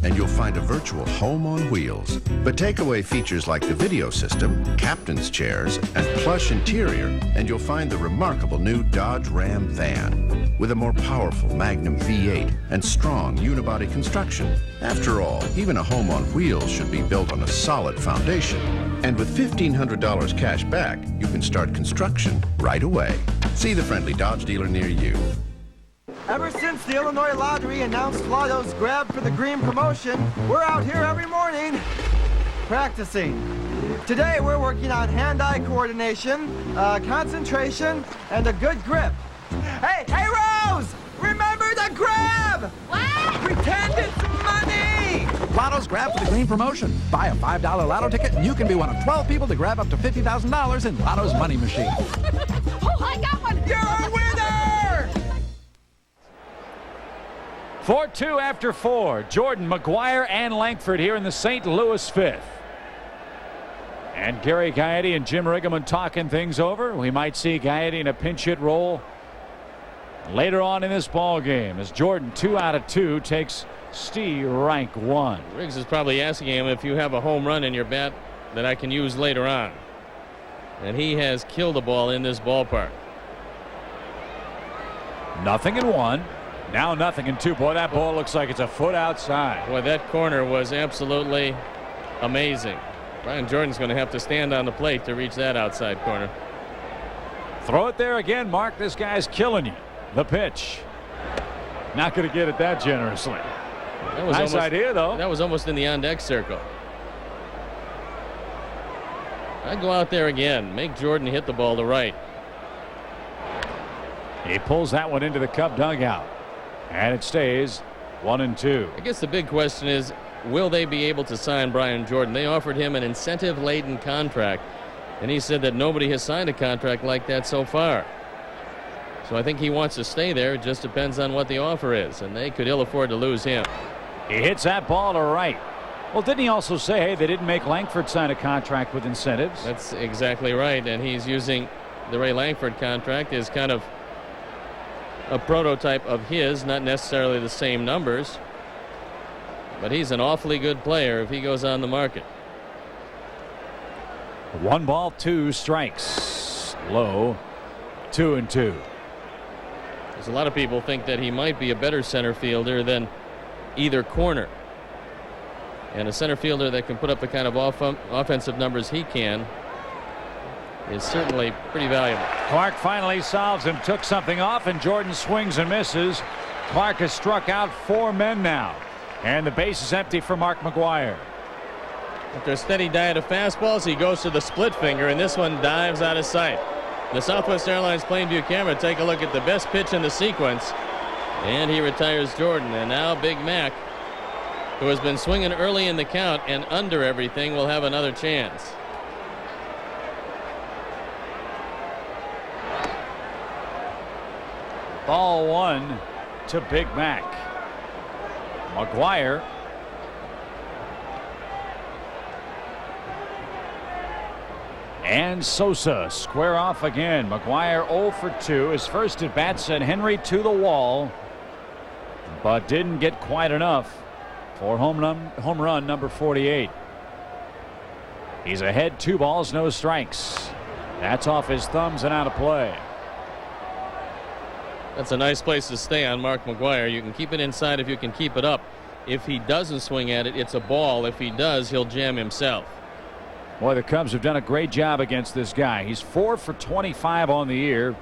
and you'll find a virtual home on wheels. But take away features like the video system, captain's chairs, and plush interior, and you'll find the remarkable new Dodge Ram van with a more powerful Magnum V8 and strong unibody construction. After all, even a home on wheels should be built on a solid foundation. And with $1,500 cash back, you can start construction right away. See the friendly Dodge dealer near you. Ever since the Illinois Lottery announced Lotto's grab for the green promotion, we're out here every morning practicing. Today we're working on hand-eye coordination, concentration, and a good grip. Hey, Rose! Remember the grab! What? Pretend it's money! Lotto's grab for the green promotion. Buy a $5 Lotto ticket and you can be one of 12 people to grab up to $50,000 in Lotto's money machine. Oh, I got one! You're a winner! 4-2 after 4. Jordan, McGwire, and Langford here in the St. Louis 5th. And Gary Gaetti and Jim Riggleman talking things over. We might see Gaetti in a pinch hit role later on in this ball game as Jordan 2 out of 2 takes Steve rank 1. Riggs is probably asking him if you have a home run in your bat that I can use later on. And he has killed the ball in this ballpark. 0-1. Now 0-2. Boy, that ball looks like it's a foot outside. Boy, that corner was absolutely amazing. Brian Jordan's going to have to stand on the plate to reach that outside corner. Throw it there again, Mark. This guy's killing you. The pitch. Not going to get it that generously. That was nice idea, though. That was almost in the on-deck circle. I'd go out there again. Make Jordan hit the ball to right. He pulls that one into the Cub dugout. And it stays 1-2. I guess the big question is, will they be able to sign Brian Jordan? They offered him an incentive-laden contract, and he said that nobody has signed a contract like that so far. So I think he wants to stay there. It just depends on what the offer is, and they could ill afford to lose him. He hits that ball to right. Well, didn't he also say, hey, they didn't make Langford sign a contract with incentives? That's exactly right, and he's using the Ray Langford contract as kind of a prototype of his, not necessarily the same numbers, but he's an awfully good player if he goes on the market. 1 ball, 2 strikes. Low. 2-2. There's a lot of people think that he might be a better center fielder than either corner. And a center fielder that can put up the kind of offensive numbers he can is certainly pretty valuable. Clark finally solves him, took something off, and Jordan swings and misses. Clark has struck out 4 men now, and the base is empty for Mark McGwire. After a steady diet of fastballs, he goes to the split finger, and this one dives out of sight. The Southwest Airlines Plainview camera take a look at the best pitch in the sequence, and he retires Jordan. And now Big Mac, who has been swinging early in the count and under everything, will have another chance. Ball one to Big Mac. McGwire. And Sosa square off again. McGwire 0 for 2. His first at bat sent Henry to the wall, but didn't get quite enough for home run number 48. He's ahead 2 balls, no strikes. That's off his thumbs and out of play. That's a nice place to stay on Mark McGwire. You can keep it inside if you can keep it up. If he doesn't swing at it, it's a ball. If he does, he'll jam himself. Boy, the Cubs have done a great job against this guy. He's 4 for 25 on the year,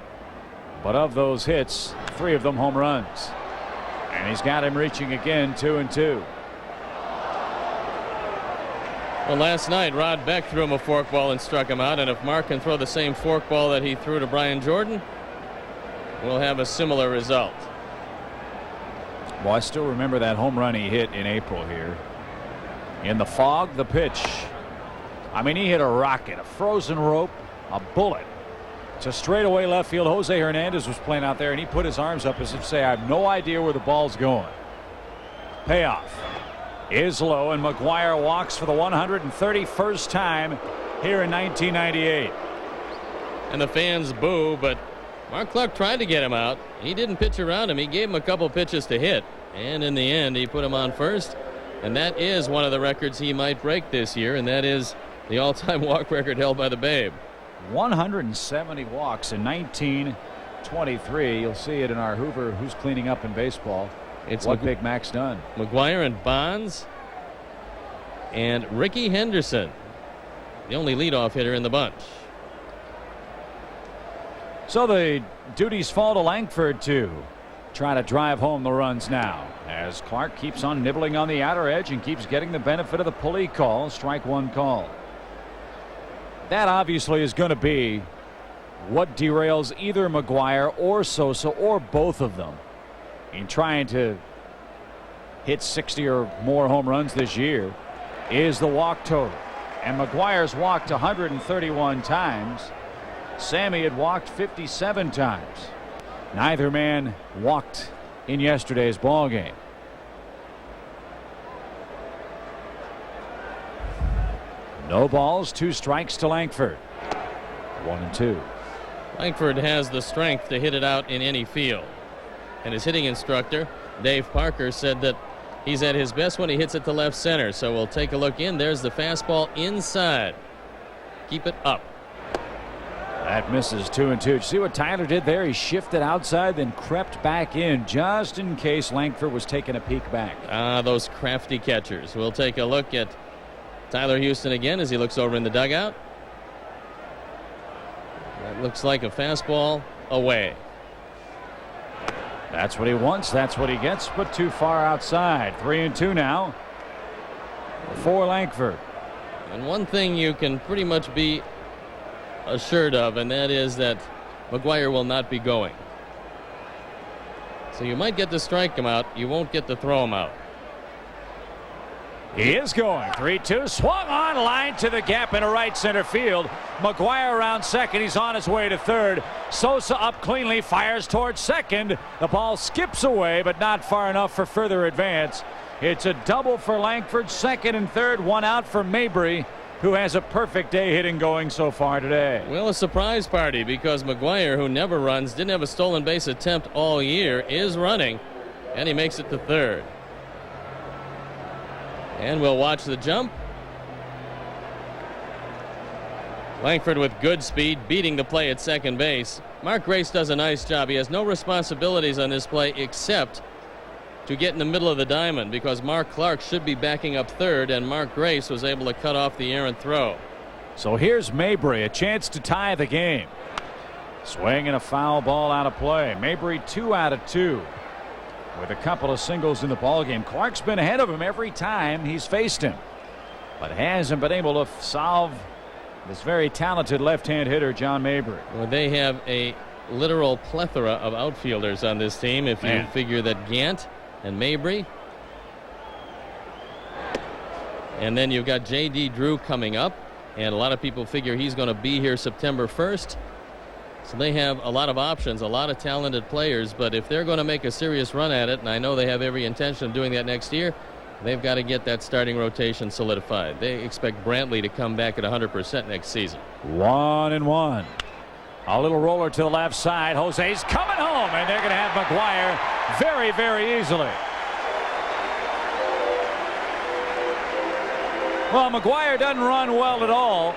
but of those hits, 3 of them home runs. And he's got him reaching again 2-2. Well, last night, Rod Beck threw him a forkball and struck him out. And if Mark can throw the same forkball that he threw to Brian Jordan, we'll have a similar result. Well, I still remember that home run he hit in April here. In the fog, the pitch. I mean, he hit a rocket, a frozen rope, a bullet to straightaway left field. Jose Hernandez was playing out there, and he put his arms up as if to say, I have no idea where the ball's going. Payoff is low, and McGwire walks for the 131st time here in 1998. And the fans boo, but Mark Clark tried to get him out. He didn't pitch around him. He gave him a couple pitches to hit, and in the end, he put him on first. And that is one of the records he might break this year, and that is the all-time walk record held by the Babe. 170 walks in 1923. You'll see it in our Hoover Who's Cleaning Up in Baseball. It's what Big Mac's done. McGwire and Bonds and Ricky Henderson, the only leadoff hitter in the bunch. So the duties fall to Langford to try to drive home the runs now, as Clark keeps on nibbling on the outer edge and keeps getting the benefit of the pulley call. Strike one call. That obviously is going to be what derails either McGwire or Sosa or both of them in trying to hit 60 or more home runs this year, is the walk total. And McGwire's walked 131 times. Sammy had walked 57 times. Neither man walked in yesterday's ball game. No balls, 2 strikes to Langford. 1-2. Langford has the strength to hit it out in any field. And his hitting instructor, Dave Parker, said that he's at his best when he hits it to left center. So we'll take a look in. There's the fastball inside. Keep it up. That misses 2-2. See what Tyler did there? He shifted outside, then crept back in just in case Langford was taking a peek back. Those crafty catchers. We'll take a look at Tyler Houston again as he looks over in the dugout. That looks like a fastball away. That's what he wants. That's what he gets, but too far outside. 3-2 now for Langford. And one thing you can pretty much be assured of, and that is that McGwire will not be going. So you might get to strike him out. You won't get to throw him out. He is going. 3-2. Swung on, line to the gap into right center field. McGwire around second. He's on his way to third. Sosa up cleanly, fires towards second. The ball skips away, but not far enough for further advance. It's a double for Langford. Second and third, one out for Mabry, who has a perfect day hitting going so far today. Well, a surprise party, because McGwire, who never runs, didn't have a stolen base attempt all year, is running, and he makes it to third. And we'll watch the jump. Langford with good speed, beating the play at second base. Mark Grace does a nice job. He has no responsibilities on this play except to get in the middle of the diamond, because Mark Clark should be backing up third, and Mark Grace was able to cut off the errant throw. So here's Mabry, a chance to tie the game. Swing and a foul ball out of play. Mabry 2 out of 2 with a couple of singles in the ball game. Clark's been ahead of him every time he's faced him. but hasn't been able to solve this very talented left-hand hitter, John Mabry. Well, they have a literal plethora of outfielders on this team. If you figure that Gant and Mabry, and then you've got J.D. Drew coming up, and a lot of people figure he's going to be here September 1st. So they have a lot of options, a lot of talented players, but if they're going to make a serious run at it, and I know they have every intention of doing that next year, they've got to get that starting rotation solidified. They expect Brantley to come back at 100% next season. 1-1. A little roller to the left side. Jose's coming home, and they're going to have McGwire very, very easily. Well, McGwire doesn't run well at all.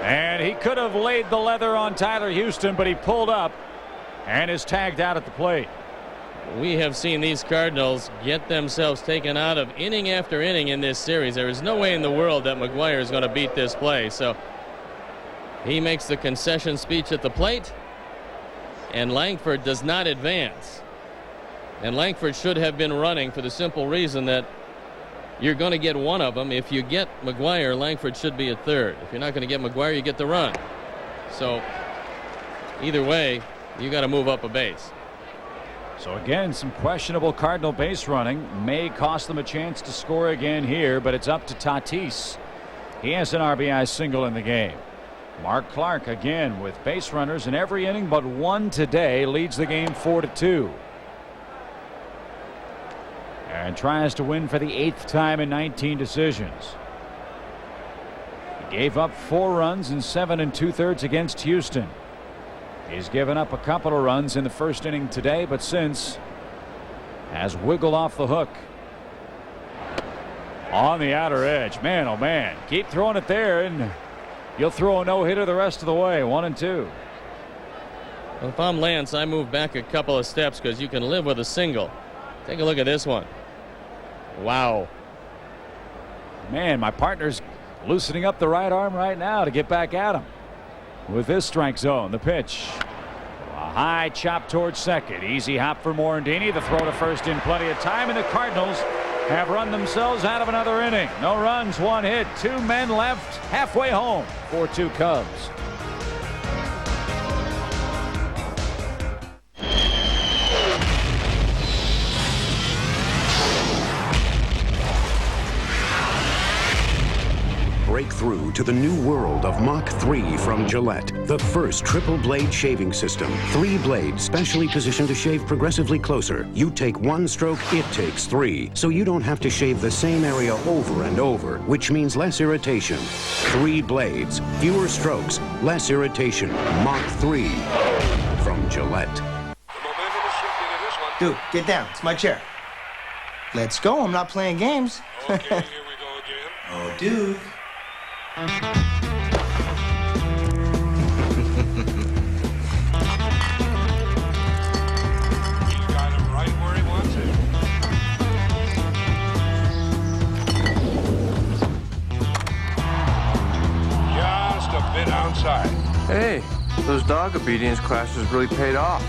And he could have laid the leather on Tyler Houston, but he pulled up and is tagged out at the plate. We have seen these Cardinals get themselves taken out of inning after inning in this series. There is no way in the world that McGwire is going to beat this play. So he makes the concession speech at the plate, and Langford does not advance. And Langford should have been running for the simple reason that you're going to get one of them. If you get McGwire, Langford should be at third. If you're not going to get McGwire, you get the run. So either way, you got to move up a base. So again, some questionable Cardinal base running may cost them a chance to score again here, but it's up to Tatis. He has an RBI single in the game. Mark Clark again with base runners in every inning but one today, leads the game 4-2. And tries to win for the 8th time in 19 decisions. He gave up 4 runs in 7 2/3 against Houston. He's given up a couple of runs in the first inning today, but since has wiggled off the hook. On the outer edge. Man, oh man. Keep throwing it there, and you'll throw a no-hitter the rest of the way. 1-2. Well, if I'm Lance, I move back a couple of steps because you can live with a single. Take a look at this one. Wow. Man, my partner's loosening up the right arm right now to get back at him. With this strike zone, the pitch. A high chop towards second. Easy hop for Morandini. The throw to first in plenty of time, and the Cardinals have run themselves out of another inning. No runs, 1 hit, 2 men left, halfway home. 4-2 Cubs. Break through to the new world of Mach 3 from Gillette, the first triple blade shaving system. 3 blades specially positioned to shave progressively closer. You take 1 stroke, it takes 3. So you don't have to shave the same area over and over, which means less irritation. 3 blades, fewer strokes, less irritation. Mach 3 from Gillette. Duke, get down. It's my chair. Let's go. I'm not playing games. Okay, here we go again. Oh, Duke. He's got him right where he wants it. Just a bit outside. Hey, those dog obedience classes really paid off.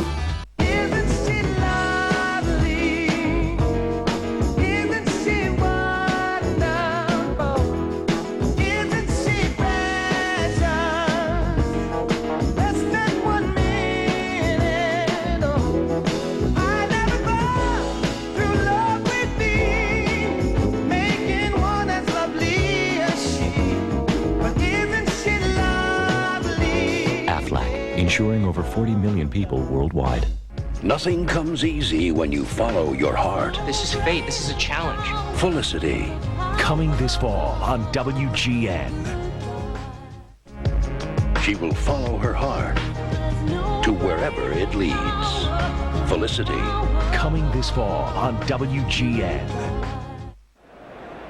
Insuring over 40 million people worldwide. Nothing comes easy when you follow your heart. This is fate. This is a challenge. Felicity. Coming this fall on WGN. She will follow her heart to wherever it leads. Felicity. Coming this fall on WGN.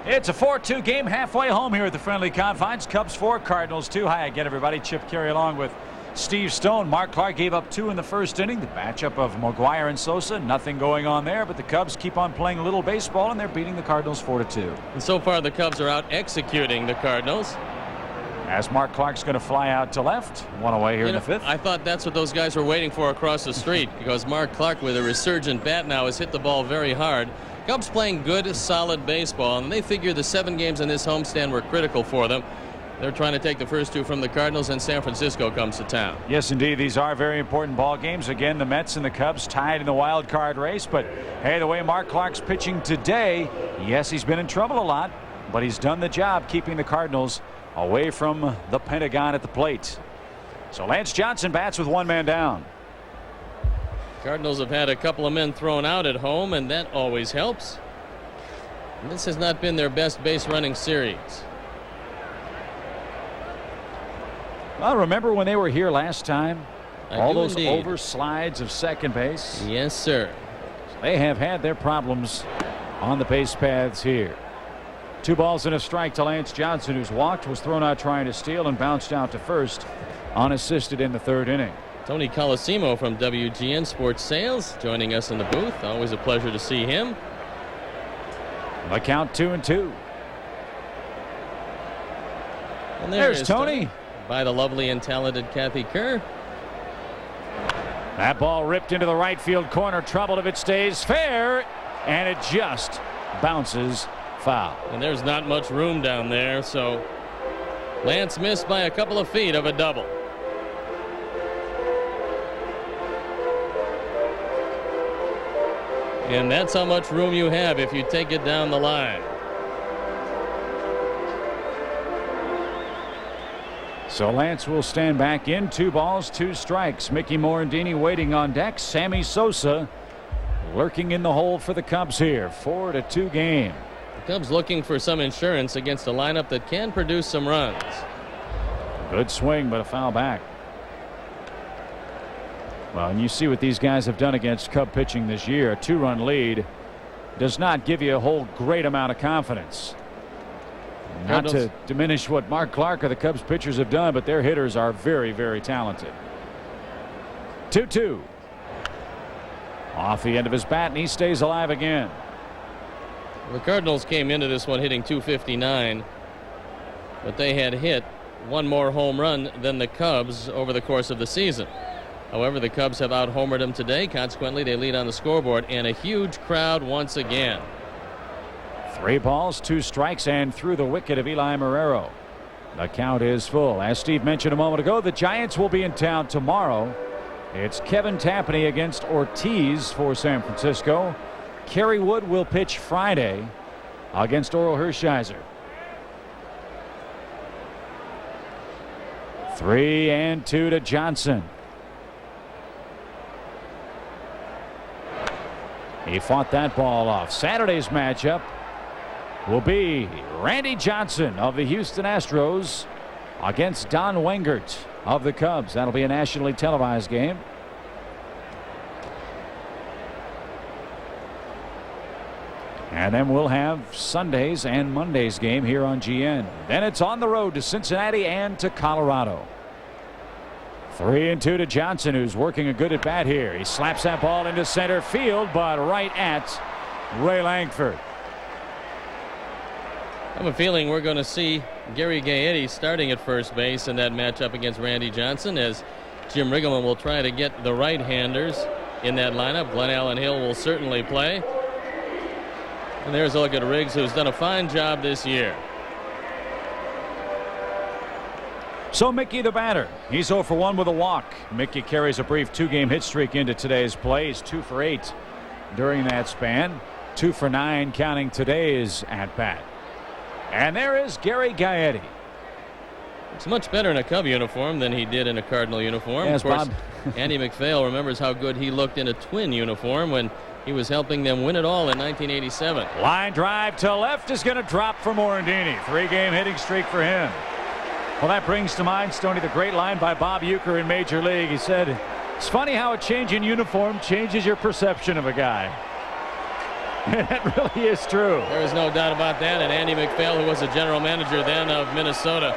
It's a 4-2 game, halfway home here at the friendly confines. Cubs 4, Cardinals 2. Hi again, everybody. Chip Carey along with Steve Stone. Mark Clark gave up 2 in the first inning. The matchup of McGwire and Sosa, nothing going on there, but the Cubs keep on playing a little baseball, and they're beating the Cardinals 4-2. And so far, the Cubs are out executing the Cardinals. As Mark Clark's going to fly out to left, 1 away here in the 5th. I thought that's what those guys were waiting for across the street, because Mark Clark, with a resurgent bat now, has hit the ball very hard. Cubs playing good, solid baseball, and they figure the 7 games in this homestand were critical for them. They're trying to take the first 2 from the Cardinals, and San Francisco comes to town. Yes, indeed. These are very important ball games. Again, the Mets and the Cubs tied in the wild card race. But, hey, the way Mark Clark's pitching today, yes, he's been in trouble a lot, but he's done the job keeping the Cardinals away from the Pentagon at the plate. So Lance Johnson bats with 1 man down. Cardinals have had a couple of men thrown out at home, and that always helps. And this has not been their best base running series. Well, remember when they were here last time? All those indeed. overslides of second base? Yes, sir. They have had their problems on the base paths here. 2 balls and a strike to Lance Johnson, who's walked, was thrown out trying to steal, and bounced out to first unassisted in the 3rd inning. Tony Colosimo from WGN Sports Sales joining us in the booth. Always a pleasure to see him. The count 2-2. And there's Tony. By the lovely and talented Kathy Kerr. That ball ripped into the right field corner. Troubled if it stays fair, and it just bounces foul. And there's not much room down there, so Lance missed by a couple of feet of a double. And that's how much room you have if you take it down the line. So Lance will stand back in. 2 balls, 2 strikes. Mickey Morandini waiting on deck. Sammy Sosa lurking in the hole for the Cubs here. 4-2 game. The Cubs looking for some insurance against a lineup that can produce some runs. Good swing, but a foul back. Well, and you see what these guys have done against Cub pitching this year. A 2-run lead does not give you a whole great amount of confidence. Not to diminish what Mark Clark or the Cubs pitchers have done, but their hitters are very, very talented. 2-2. Off the end of his bat, and he stays alive again. The Cardinals came into this one hitting .259, but they had hit 1 more home run than the Cubs over the course of the season. However, the Cubs have out-homered them today. Consequently, they lead on the scoreboard, and a huge crowd once again. 3 balls, 2 strikes, and through the wicket of Eli Marrero. The count is full. As Steve mentioned a moment ago, the Giants will be in town tomorrow. It's Kevin Tapani against Ortiz for San Francisco. Kerry Wood will pitch Friday against Oral Hershiser. 3-2 to Johnson. He fought that ball off. Saturday's matchup will be Randy Johnson of the Houston Astros against Don Wengert of the Cubs. That'll be a nationally televised game. And then we'll have Sunday's and Monday's game here on GN. Then it's on the road to Cincinnati and to Colorado. 3-2 to Johnson, who's working a good at bat here. He slaps that ball into center field, but right at Ray Langford. I have a feeling we're going to see Gary Gaetti starting at first base in that matchup against Randy Johnson, as Jim Riggleman will try to get the right-handers in that lineup. Glenn Allen Hill will certainly play. And there's a look at Riggs, who's done a fine job this year. So Mickey the batter, he's 0 for 1 with a walk. Mickey carries a brief 2-game hit streak into today's play. He's 2 for 8 during that span. 2 for 9 counting today's at bat. And there is Gary Gaetti. It's much better in a Cub uniform than he did in a Cardinal uniform. Yes, of course, Bob. Andy McPhail remembers how good he looked in a Twin uniform when he was helping them win it all in 1987. Line drive to left is going to drop for Morandini. 3-game hitting streak for him. Well, that brings to mind, Stoney, the great line by Bob Uecker in Major League. He said, it's funny how a change in uniform changes your perception of a guy. And that really is true. There is no doubt about that. And Andy McPhail, who was the general manager then of Minnesota,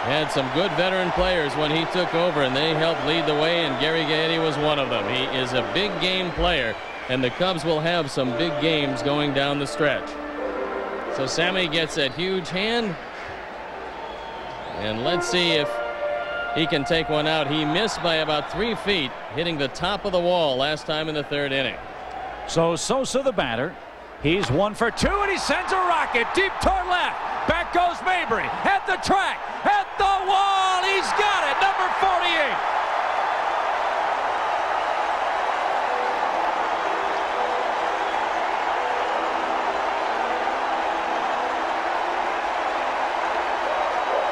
had some good veteran players when he took over, and they helped lead the way, and Gary Gaetti was one of them. He is a big game player, and the Cubs will have some big games going down the stretch. So Sammy gets that huge hand, and let's see if he can take one out. He missed by about 3 feet, hitting the top of the wall last time in the 3rd inning. So Sosa the batter. He's 1 for 2, and he sends a rocket deep toward left. Back goes Mabry at the track, at the wall. He's got it, number 48.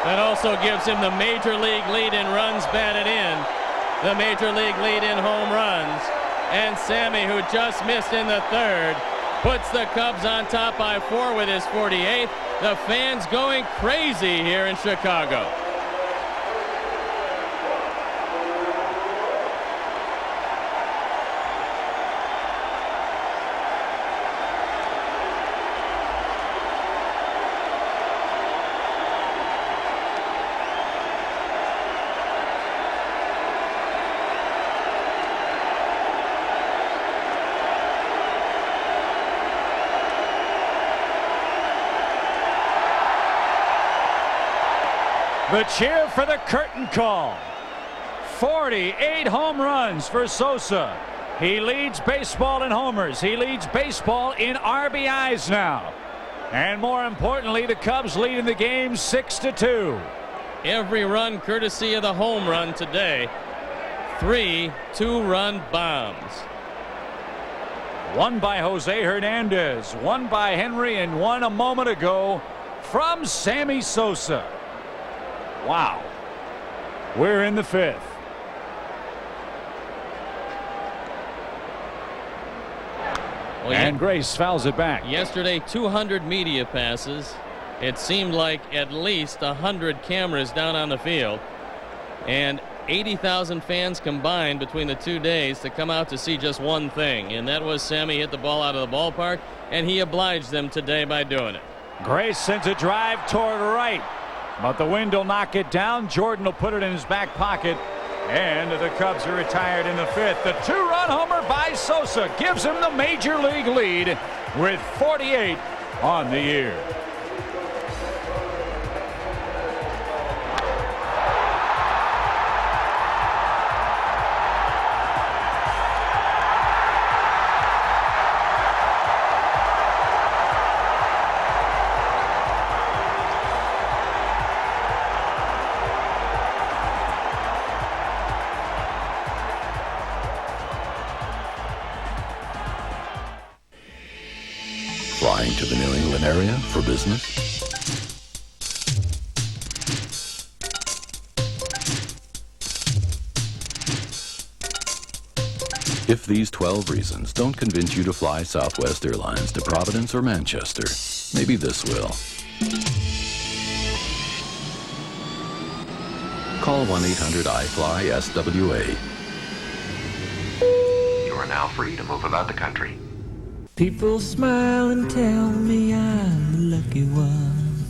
That also gives him the major league lead in runs batted in, the major league lead in home runs. And Sammy, who just missed in the third, puts the Cubs on top by 4 with his 48th. The fans going crazy here in Chicago. The cheer for the curtain call. 48 home runs for Sosa. He leads baseball in homers. He leads baseball in RBIs now. And more importantly, the Cubs lead in the game 6-2. Every run courtesy of the home run today. 3 two-run bombs. One by Jose Hernandez, one by Henry, and one a moment ago from Sammy Sosa. Wow. We're in the 5th. Well, and Grace fouls it back. Yesterday, 200 media passes. It seemed like at least 100 cameras down on the field. And 80,000 fans combined between the 2 days to come out to see just one thing. And that was Sammy hit the ball out of the ballpark. And he obliged them today by doing it. Grace sends a drive toward right. But the wind will knock it down. Jordan will put it in his back pocket. And the Cubs are retired in the 5th. The 2-run homer by Sosa gives him the major league lead with 48 on the year. Flying to the New England area for business? If these 12 reasons don't convince you to fly Southwest Airlines to Providence or Manchester, maybe this will. Call 1-800-I-FLY-SWA. You are now free to move about the country. People smile and tell me I'm the lucky one,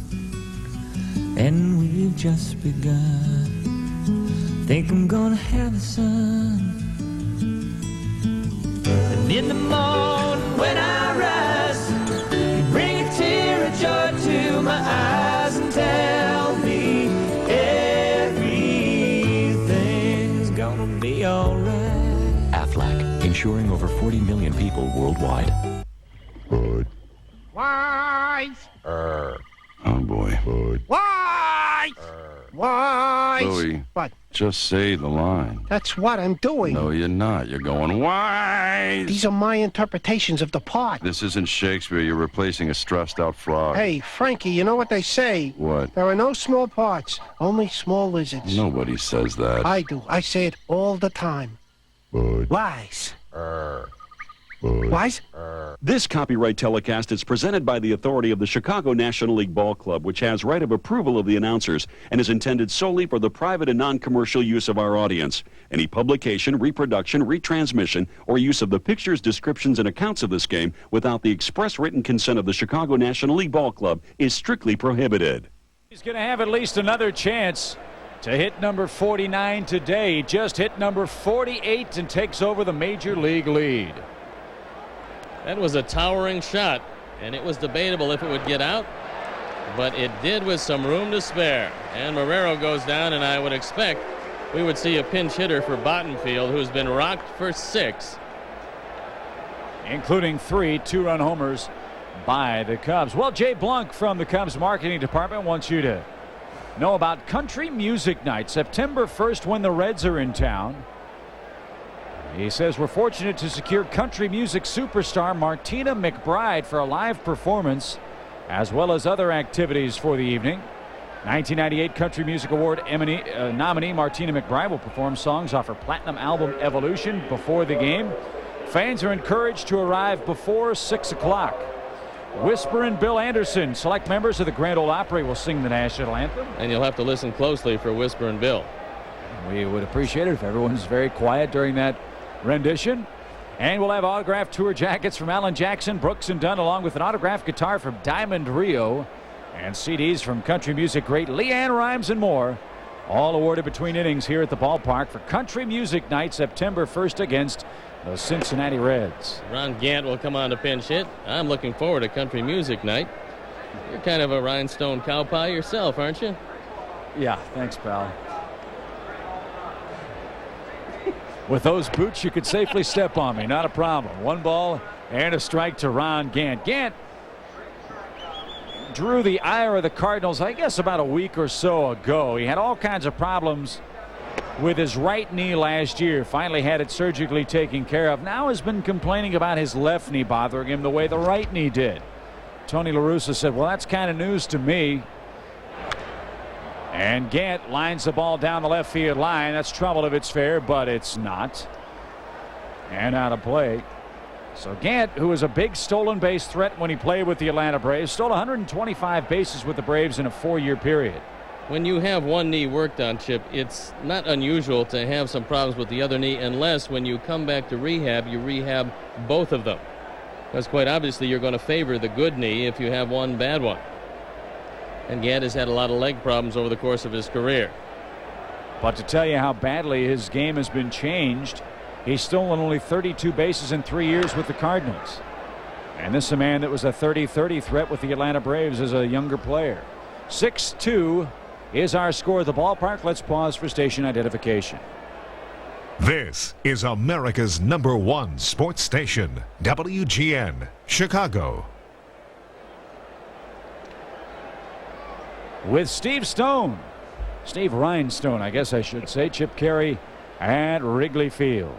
and we've just begun. Think I'm gonna have a son. And in the morning when I rise, you bring a tear of joy to my eyes and tell me everything's gonna be alright. Aflac, insuring over 40 million people worldwide. Bud. Wise. Oh boy. Bud. Wise. Wise. Louie, What? just say the line. That's what I'm doing. No, you're not. You're going wise. These are my interpretations of the part. This isn't Shakespeare. You're replacing a stressed-out frog. Hey, Frankie, you know what they say? What? There are no small parts, only small lizards. Nobody says that. I do. I say it all the time. Bud. Wise. Bud. Wise? This copyright telecast is presented by the authority of the Chicago National League Ball Club, which has right of approval of the announcers and is intended solely for the private and non-commercial use of our audience. Any publication, reproduction, retransmission, or use of the pictures, descriptions, and accounts of this game without the express written consent of the Chicago National League Ball Club is strictly prohibited. He's going to have at least another chance to hit number 49 today. He just hit number 48 and takes over the major league lead. That was a towering shot, and it was debatable if it would get out, but it did with some room to spare. And Marrero goes down, and I would expect we would see a pinch hitter for Bottenfield, who's been rocked for 6. Including 3 two-run homers by the Cubs. Well, Jay Blunk from the Cubs marketing department wants you to know about Country Music Night, September 1st, when the Reds are in town. He says we're fortunate to secure country music superstar Martina McBride for a live performance, as well as other activities for the evening. 1998 Country Music Award nominee Martina McBride will perform songs off her platinum album Evolution before the game. Fans are encouraged to arrive before 6 o'clock. Whisper and Bill Anderson, select members of the Grand Ole Opry, will sing the national anthem. And you'll have to listen closely for Whisper and Bill. We would appreciate it if everyone's very quiet during that rendition. And we'll have autographed tour jackets from Alan Jackson, Brooks and Dunn, along with an autographed guitar from Diamond Rio, and CDs from country music great Leanne Rimes and more, all awarded between innings here at the ballpark for Country Music Night, September 1st against the Cincinnati Reds. Ron Gant will come on to pinch hit. I'm looking forward to Country Music Night. You're kind of a rhinestone cow pie yourself, aren't you? Yeah, thanks, pal. With those boots, you could safely step on me. Not a problem. 1 ball and a strike to Ron Gant. Gant drew the ire of the Cardinals, I guess, about a week or so ago. He had all kinds of problems with his right knee last year. Finally had it surgically taken care of. Now has been complaining about his left knee bothering him the way the right knee did. Tony La Russa said, well, that's kind of news to me. And Gant lines the ball down the left field line. That's trouble if it's fair, but it's not. And out of play. So Gant, who was a big stolen base threat when he played with the Atlanta Braves, stole 125 bases with the Braves in a 4-year period. When you have one knee worked on, Chip, it's not unusual to have some problems with the other knee, unless when you come back to rehab, you rehab both of them. Because quite obviously you're going to favor the good knee if you have one bad one. And Gant has had a lot of leg problems over the course of his career. But to tell you how badly his game has been changed, he's stolen only 32 bases in 3 years with the Cardinals. And this is a man that was a 30-30 threat with the Atlanta Braves as a younger player. 6-2 is our score at the ballpark. Let's pause for station identification. This is America's #1 sports station, WGN, Chicago. With Steve Stone, Steve Rhinestone, I guess I should say, Chip Caray at Wrigley Field.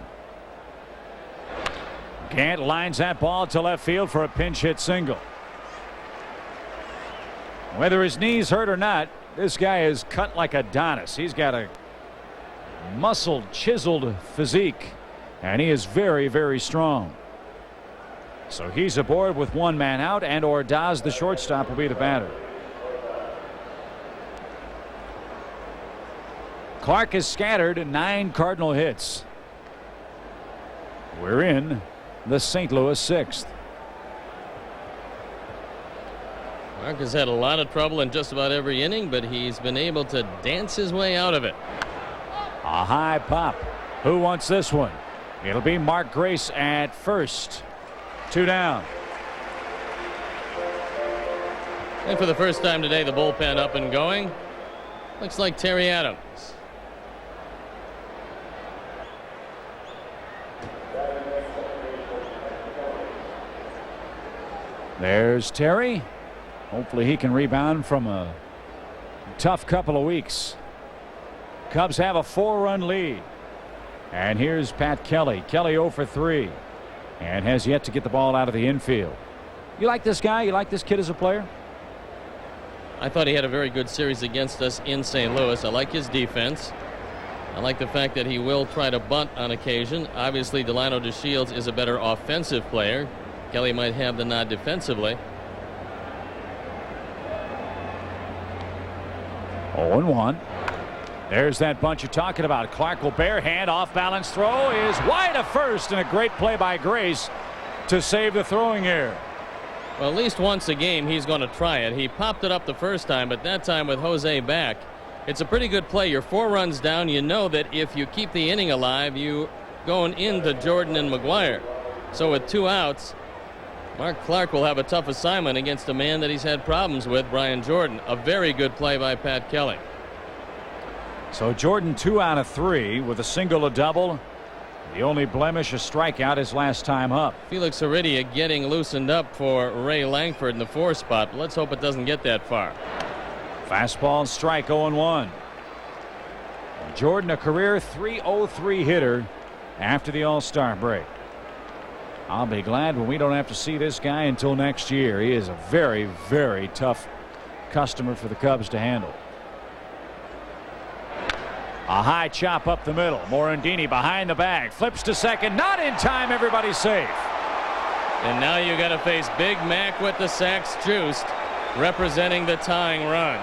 Gant lines that ball to left field for a pinch hit single. Whether his knee's hurt or not, this guy is cut like Adonis. He's got a muscled, chiseled physique, and he is very, very strong. So he's aboard with 1 man out, and Ordaz, the shortstop, will be the batter. Clark has scattered 9 Cardinal hits. We're in the St. Louis 6th. Clark has had a lot of trouble in just about every inning, but he's been able to dance his way out of it. A high pop. Who wants this one? It'll be Mark Grace at first. 2 down. And for the first time today, the bullpen up and going. Looks like Terry Adams. There's Terry. Hopefully he can rebound from a tough couple of weeks. Cubs have a 4-run lead. And here's Pat Kelly. Kelly 0 for 3 and has yet to get the ball out of the infield. You like this guy? You like this kid as a player? I thought he had a very good series against us in St. Louis. I like his defense. I like the fact that he will try to bunt on occasion. Obviously, Delino DeShields is a better offensive player. Kelly might have the nod defensively. 0-1. There's that bunch you're talking about. Clark will barehand. Off balance throw is wide to first, and a great play by Grace to save the throwing error. Well, at least once a game he's going to try it. He popped it up the first time, but that time with Jose back. It's a pretty good play. You're 4 runs down. You know that if you keep the inning alive, you going into Jordan and McGwire. So with 2 outs, Mark Clark will have a tough assignment against a man that he's had problems with, Brian Jordan. A very good play by Pat Kelly. So Jordan 2 out of 3 with a single, a double, The only blemish, a strikeout, his last time up. Felix Heredia getting loosened up for Ray Langford in the 4 spot. But let's hope it doesn't get that far. Fastball and strike, 0-1. Jordan, a career .303 hitter after the All-Star break. I'll be glad when we don't have to see this guy until next year. He is a very, very tough customer for the Cubs to handle. A high chop up the middle. Morandini behind the bag. Flips to second. Not in time. Everybody's safe. And now you got to face Big Mac with the sacks juiced, representing the tying run.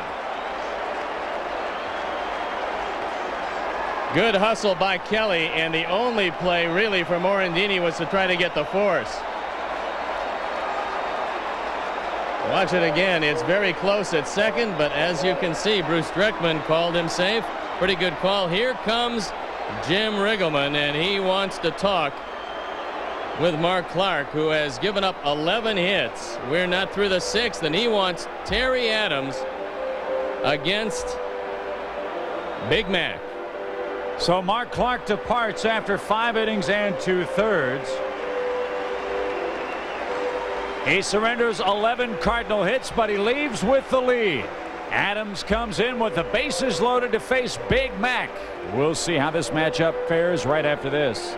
Good hustle by Kelly, and the only play really for Morandini was to try to get the force. Watch it again. It's very close at second, but as you can see, Bruce Dreckman called him safe. Pretty good call. Here comes Jim Riggleman, and he wants to talk with Mark Clark, who has given up 11 hits. We're not through the 6th, and he wants Terry Adams against Big Mac. So Mark Clark departs after 5 innings and 2/3. He surrenders 11 Cardinal hits, but he leaves with the lead. Adams comes in with the bases loaded to face Big Mac. We'll see how this matchup fares right after this.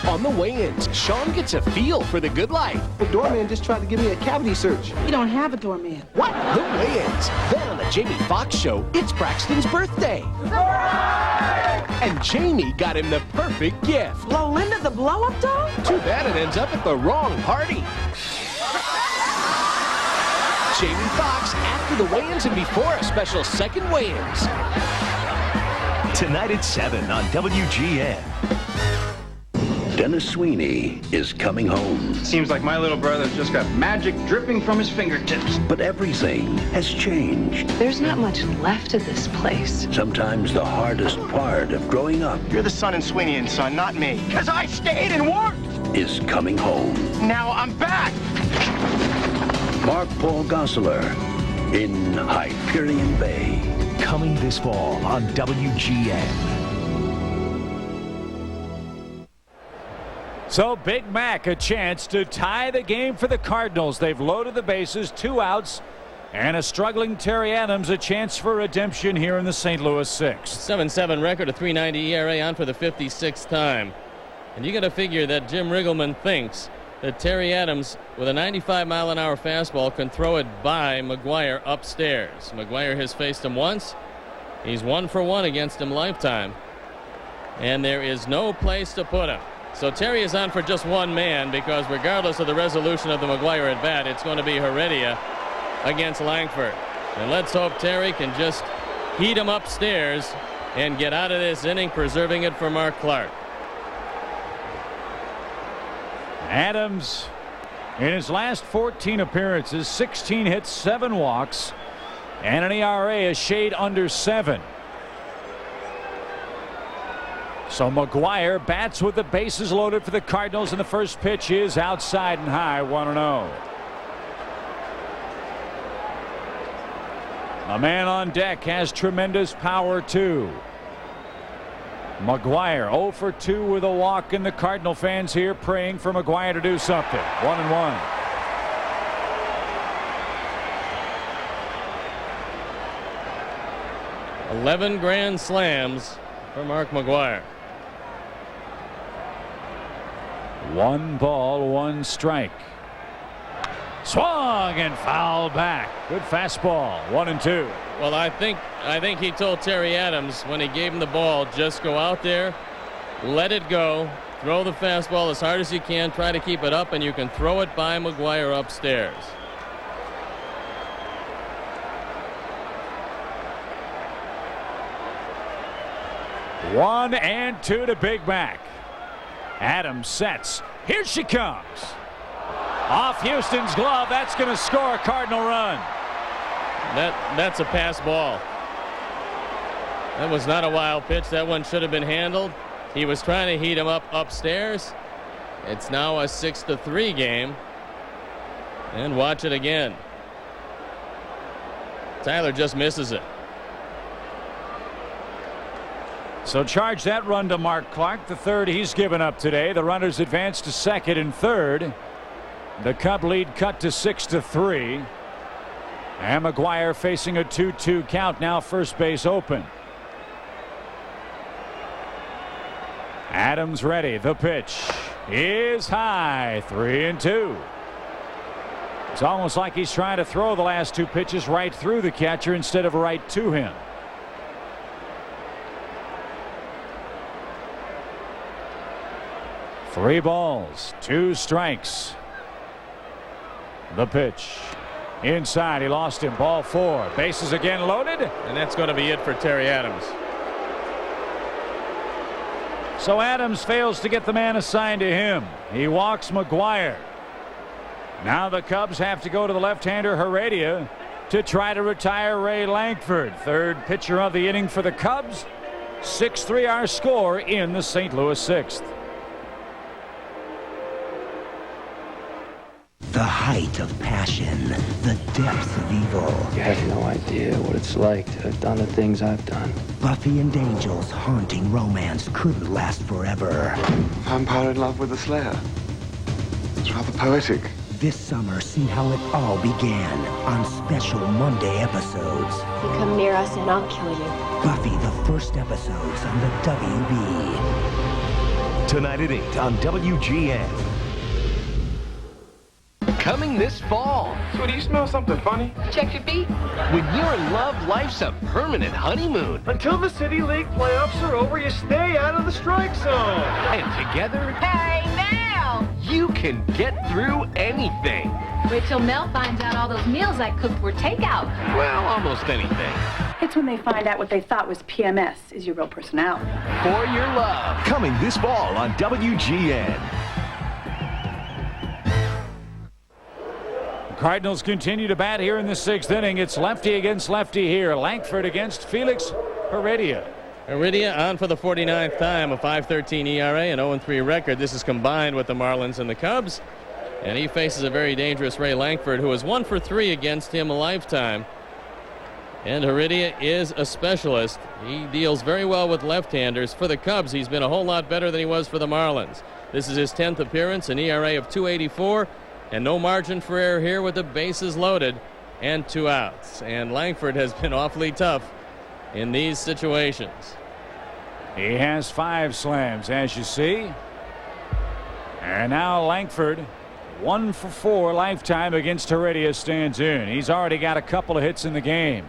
On the weigh-ins, Sean gets a feel for the good life. The doorman just tried to give me a cavity search. We don't have a doorman. What? The weigh-ins. Then on the Jamie Foxx show, it's Braxton's birthday. And Jamie got him the perfect gift. Lolinda the blow-up doll? Too bad it ends up at the wrong party. Jamie Foxx after the weigh-ins and before a special second weigh-ins. Tonight at 7 on WGN. Dennis Sweeney is coming home. Seems like my little brother just got magic dripping from his fingertips. But everything has changed. There's not much left of this place. Sometimes the hardest part of growing up You're the son in Sweeney and Son, not me. Because I stayed and worked. is coming home. Now I'm back. Mark Paul Gosselaar in Hyperion Bay. Coming this fall on WGN. So Big Mac a chance to tie the game for the Cardinals. They've loaded the bases, 2 outs, and a struggling Terry Adams a chance for redemption here in the St. Louis 6. 7-7 record, a 3.90 ERA on for the 56th time. And you got to figure that Jim Riggleman thinks that Terry Adams with a 95-mile-an-hour fastball can throw it by McGwire upstairs. McGwire has faced him once. He's 1 for 1 against him lifetime. And there is no place to put him. So Terry is on for just one man because regardless of the resolution of the McGwire at bat, it's going to be Heredia against Langford. And let's hope Terry can just heat him upstairs and get out of this inning, preserving it for Mark Clark. Adams in his last 14 appearances, 16 hits, 7 walks, and an ERA a shade under 7. So McGwire bats with the bases loaded for the Cardinals, and the first pitch is outside and high, 1-0. A man on deck has tremendous power too. McGwire 0 for 2 with a walk, and the Cardinal fans here praying for McGwire to do something. 1-1. "11 grand slams for Mark McGwire. 1 ball, 1 strike. Swung and fouled back. Good fastball. 1-2. Well, I think he told Terry Adams when he gave him the ball, just go out there, let it go, throw the fastball as hard as you can, try to keep it up, and you can throw it by McGwire upstairs. One and 2 to Big Mac. Adams sets. Here she comes. Off Houston's glove. That's going to score a Cardinal run. That's a pass ball. That was not a wild pitch. That one should have been handled. He was trying to heat him up upstairs. It's now a 6-3 game. And watch it again. Tyler just misses it. So charge that run to Mark Clark, the third he's given up today. The runners advance to second and third. The Cub lead cut to 6-3. And McGwire facing a 2-2 count, now first base open. Adams ready. The pitch is high. 3-2. It's almost like he's trying to throw the last two pitches right through the catcher instead of right to him. Three balls, two strikes. The pitch. Inside, he lost him. Ball four. Bases again loaded. And that's going to be it for Terry Adams. So Adams fails to get the man assigned to him. He walks McGwire. Now the Cubs have to go to the left-hander Heredia to try to retire Ray Lankford. Third pitcher of the inning for the Cubs. 6-3 our score in the St. Louis sixth. The height of passion, the depths of evil. You have no idea what it's like to have done the things I've done. Buffy and Angel's haunting romance couldn't last forever. Vampire in love with a slayer. It's rather poetic. This summer, see how it all began on special Monday episodes. You come near us and I'll kill you. Buffy, the first episodes on the WB. Tonight at 8 on WGN. Coming this fall. So do you smell something funny? Check your feet. When you're in love, life's a permanent honeymoon. Until the City League playoffs are over, you stay out of the strike zone. And together, hey, Mel! You can get through anything. Wait till Mel finds out all those meals I cooked were takeout. Well, almost anything. It's when they find out what they thought was PMS is your real personality. For your love. Coming this fall on WGN. Cardinals continue to bat here in the sixth inning. It's lefty against lefty here. Lankford against Felix Heredia. Heredia on for the 49th time, a 5.13 ERA and 0-3 record. This is combined with the Marlins and the Cubs. And he faces a very dangerous Ray Lankford, who is 1 for 3 against him a lifetime. And Heredia is a specialist. He deals very well with left-handers. For the Cubs, he's been a whole lot better than he was for the Marlins. This is his 10th appearance, an ERA of 2.84. And no margin for error here with the bases loaded and 2 outs. And Lankford has been awfully tough in these situations. He has 5 slams, as you see. And now Lankford, 1 for 4 lifetime against Heredia, stands in. He's already got a couple of hits in the game.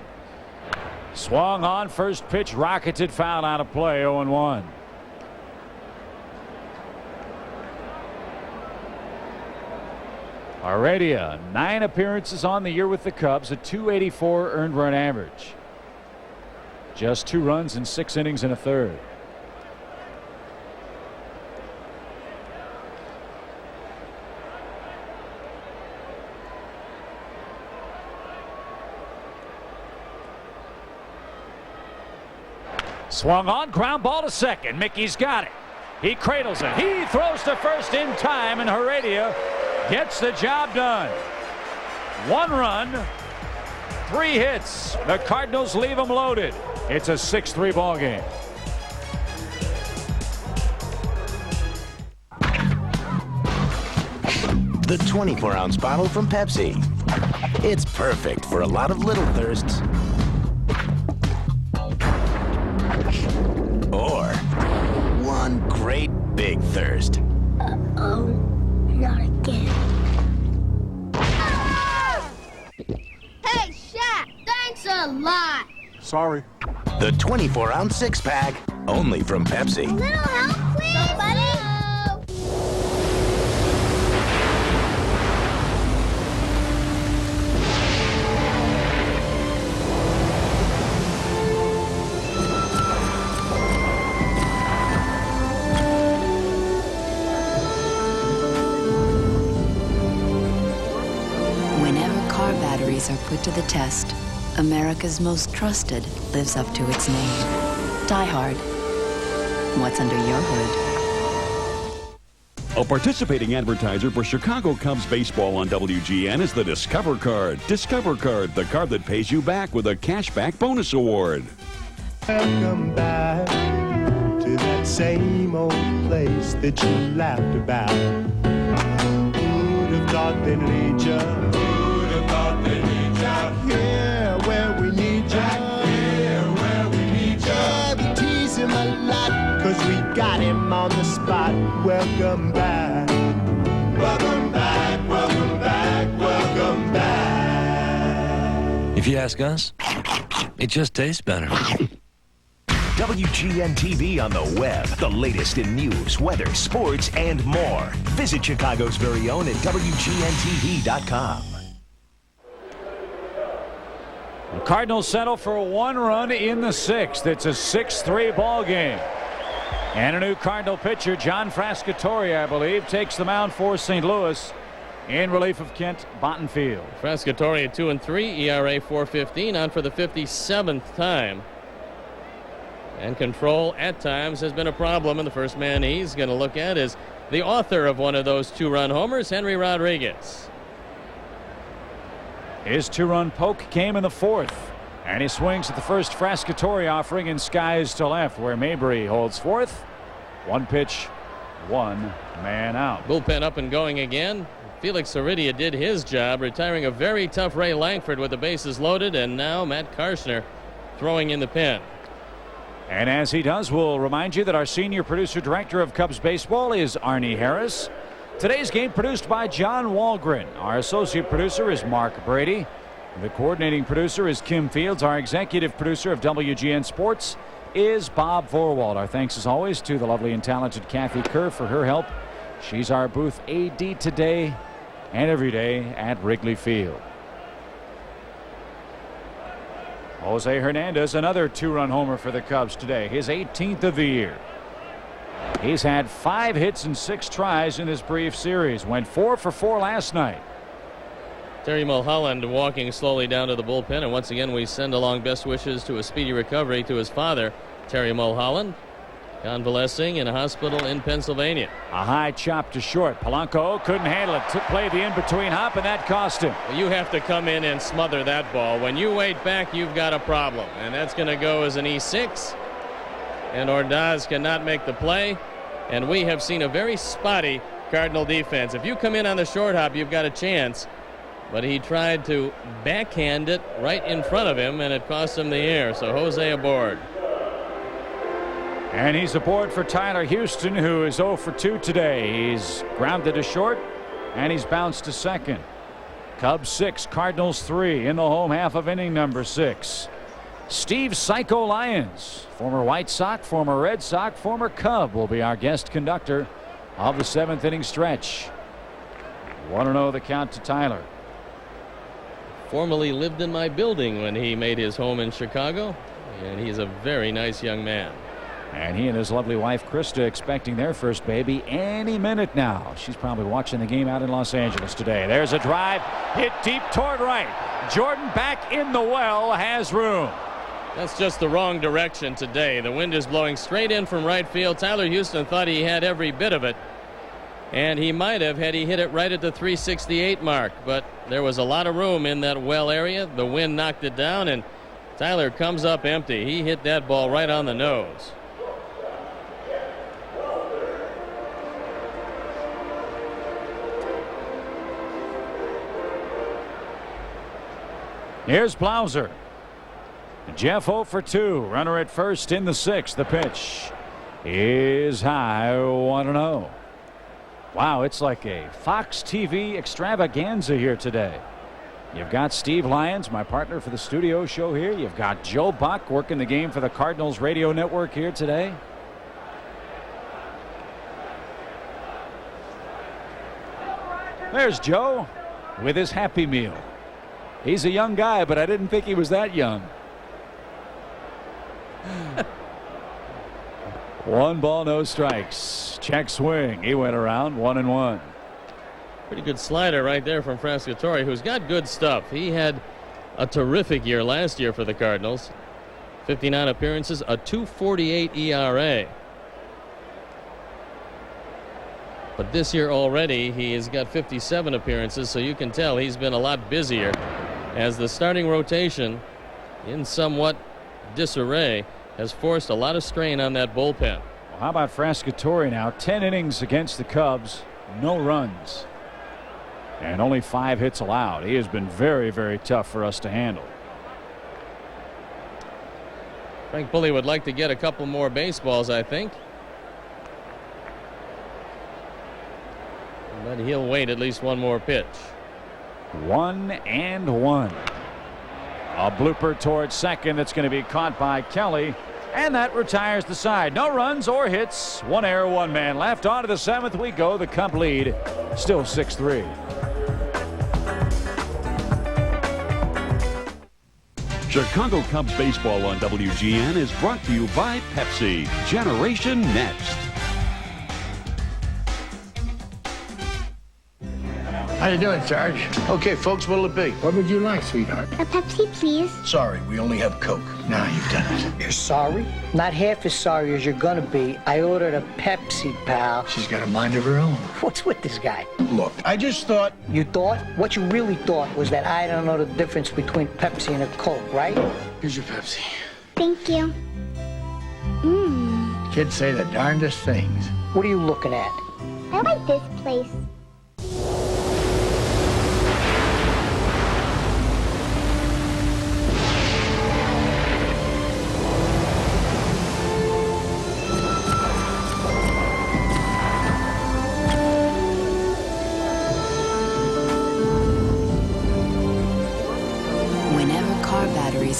Swung on, first pitch rocketed, foul out of play, 0-1. Heredia, 9 appearances on the year with the Cubs, a 284 earned run average. Just 2 runs in 6 innings and a third. Swung on, ground ball to second. Mickey's got it. He cradles it. He throws to first in time, and Heredia gets the job done. 1 run, 3 hits. The Cardinals leave them loaded. It's a 6-3 ball game. The 24-ounce bottle from Pepsi. It's perfect for a lot of little thirsts. Or one great big thirst. Uh-oh, not again. Hey, Shaq, thanks a lot. Sorry. The 24-ounce 6-pack, only from Pepsi. A little help, please, buddy. Batteries are put to the test. America's most trusted lives up to its name. Die Hard. What's under your hood? A participating advertiser for Chicago Cubs baseball on WGN is the Discover Card. Discover Card, the card that pays you back with a cashback bonus award. Welcome back. same old place that you laughed about. Who'd have thought they'd lead ya? Who'd have thought they'd lead ya? Here where we need ya. Here where we need ya. Yeah, we tease him a lot, 'cause we got him on the spot. Welcome back. Welcome back, welcome back, welcome back. If you ask us, it just tastes better. WGN TV on the web. The latest in news, weather, sports, and more. Visit Chicago's very own at WGNTV.com. The Cardinals settle for 1 run in the 6th. It's a 6-3 ball game. And a new Cardinal pitcher, John Frascatore, I believe, takes the mound for St. Louis in relief of Kent Bottenfield. Frascatore at 2-3, ERA 4.15, on for the 57th time. And control at times has been a problem, and the first man he's going to look at is the author of one of those 2-run homers, Henry Rodriguez. His 2-run poke came in the 4th, and he swings at the first Frascatore offering and skies to left, where Mabry holds 4th. 1 pitch, 1 man out. Bullpen up and going again. Felix Heredia did his job, retiring a very tough Ray Langford with the bases loaded, and now Matt Karshner throwing in the pen. And as he does, we'll remind you that our senior producer director of Cubs baseball is Arnie Harris. Today's game produced by John Walgren. Our associate producer is Mark Brady. The coordinating producer is Kim Fields. Our executive producer of WGN Sports is Bob Vorwald. Our thanks as always to the lovely and talented Kathy Kerr for her help. She's our booth AD today and every day at Wrigley Field. Jose Hernandez, another 2-run homer for the Cubs today, his 18th of the year. He's had 5 hits and 6 tries in this brief series. Went 4 for 4 last night. Terry Mulholland walking slowly down to the bullpen, and once again we send along best wishes to a speedy recovery to his father, Terry Mulholland, convalescing in a hospital in Pennsylvania. A high chop to short. Polanco couldn't handle it. Played the in-between hop, and that cost him. Well, you have to come in and smother that ball. When you wait back, you've got a problem, and that's going to go as an E6. And Ordaz cannot make the play, and we have seen a very spotty Cardinal defense. If you come in on the short hop, you've got a chance. But he tried to backhand it right in front of him, and it cost him the air. So Jose aboard. And he's aboard for Tyler Houston, who is 0 for 2 today. He's grounded to short, and he's bounced to second. Cubs 6, Cardinals 3 in the home half of inning number 6. Steve Psycho Lyons, former White Sox, former Red Sox, former Cub, will be our guest conductor of the 7th inning stretch. 1-0 the count to Tyler. Formerly lived in my building when he made his home in Chicago, and he's a very nice young man. And he and his lovely wife Krista expecting their first baby any minute now. She's probably watching the game out in Los Angeles today. There's a drive hit deep toward right. Jordan back in the well has room. That's just the wrong direction today. The wind is blowing straight in from right field. Tyler Houston thought he had every bit of it, and he might have had he hit it right at the 368 mark, but there was a lot of room in that well area. The wind knocked it down, and Tyler comes up empty. He hit that ball right on the nose. Here's Blauser. Jeff 0 for 2. Runner at first in the 6th. The pitch is high. 1-0. Wow, it's like a Fox TV extravaganza here today. You've got Steve Lyons, my partner for the studio show here. You've got Joe Buck working the game for the Cardinals radio network here today. There's Joe with his Happy Meal. He's a young guy, but I didn't think he was that young. 1 ball, no strikes. Check swing. He went around 1-1. Pretty good slider right there from Frascatore, who's got good stuff. He had a terrific year last year for the Cardinals. 59 appearances, a 2.48 ERA. But this year already he has got 57 appearances, so you can tell he's been a lot busier as the starting rotation, in somewhat disarray, has forced a lot of strain on that bullpen. How about Frascatore now? 10 innings against the Cubs, no runs, and only 5 hits allowed. He has been very, very tough for us to handle. Frank Bully would like to get a couple more baseballs, I think. But he'll wait at least one more pitch. 1-1. A blooper towards second that's going to be caught by Kelly. And that retires the side. No runs or hits. 1 error, 1 man left. On to the 7th we go. The Cub lead still 6-3. Chicago Cubs baseball on WGN is brought to you by Pepsi. Generation Next. How you doing, Sarge? Okay, folks, what'll it be? What would you like, sweetheart? A Pepsi, please. Sorry, we only have Coke. Now you've done it. You're sorry? Not half as sorry as you're gonna be. I ordered a Pepsi, pal. She's got a mind of her own. What's with this guy? Look, I just thought... You thought? What you really thought was that I don't know the difference between Pepsi and a Coke, right? Here's your Pepsi. Thank you. Kids say the darndest things. What are you looking at? I like this place.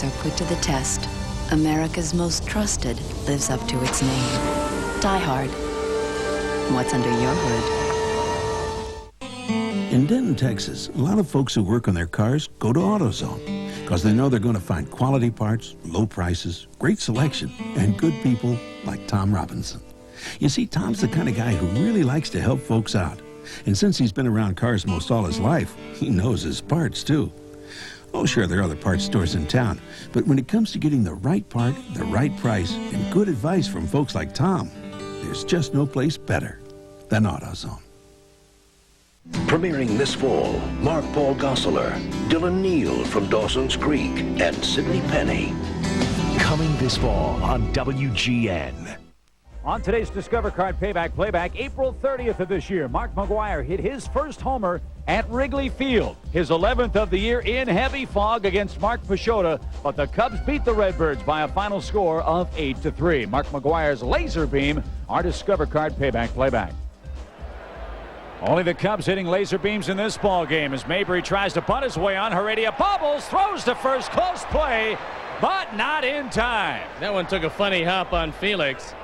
Are put to the test, America's most trusted lives up to its name. Die Hard. What's under your hood? In Denton, Texas, a lot of folks who work on their cars go to AutoZone because they know they're going to find quality parts, low prices, great selection, and good people like Tom Robinson. You see, Tom's the kind of guy who really likes to help folks out. And since he's been around cars most all his life, he knows his parts, too. Oh, sure, there are other parts stores in town, but when it comes to getting the right part, the right price, and good advice from folks like Tom, there's just no place better than AutoZone. Premiering this fall, Mark Paul Gosselaar, Dylan Neal from Dawson's Creek, and Sidney Penny. Coming this fall on WGN. On today's Discover Card Playback, April 30th of this year, Mark McGwire hit his first homer at Wrigley Field. His 11th of the year in heavy fog against Mark Pachota, but the Cubs beat the Redbirds by a final score of 8-3. Mark McGwire's laser beam, our Discover Card Playback. Only the Cubs hitting laser beams in this ball game as Mabry tries to bunt his way on. Heredia bobbles, throws to first, close play, but not in time. That one took a funny hop on Felix.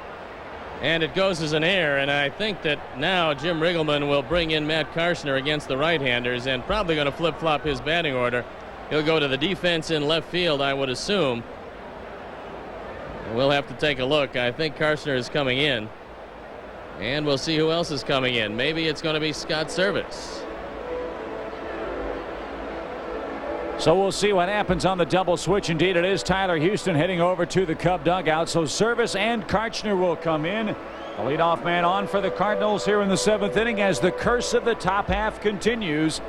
And it goes as an error, and I think that now Jim Riggleman will bring in Matt Karshner against the right-handers and probably going to flip-flop his batting order. He'll go to the defense in left field, I would assume. And we'll have to take a look. I think Karshner is coming in. And we'll see who else is coming in. Maybe it's going to be Scott Service. So we'll see what happens on the double switch. Indeed, it is Tyler Houston heading over to the Cub dugout. So Service and Karshner will come in. The leadoff man on for the Cardinals here in the 7th inning as the curse of the top half continues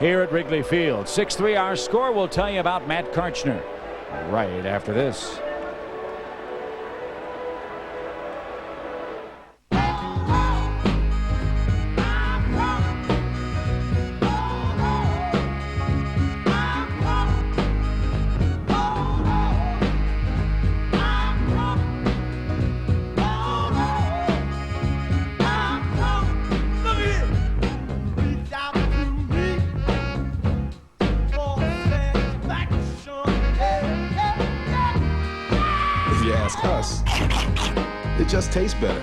here at Wrigley Field. 6-3 our score. We'll tell you about Matt Karshner right after this. It just tastes better.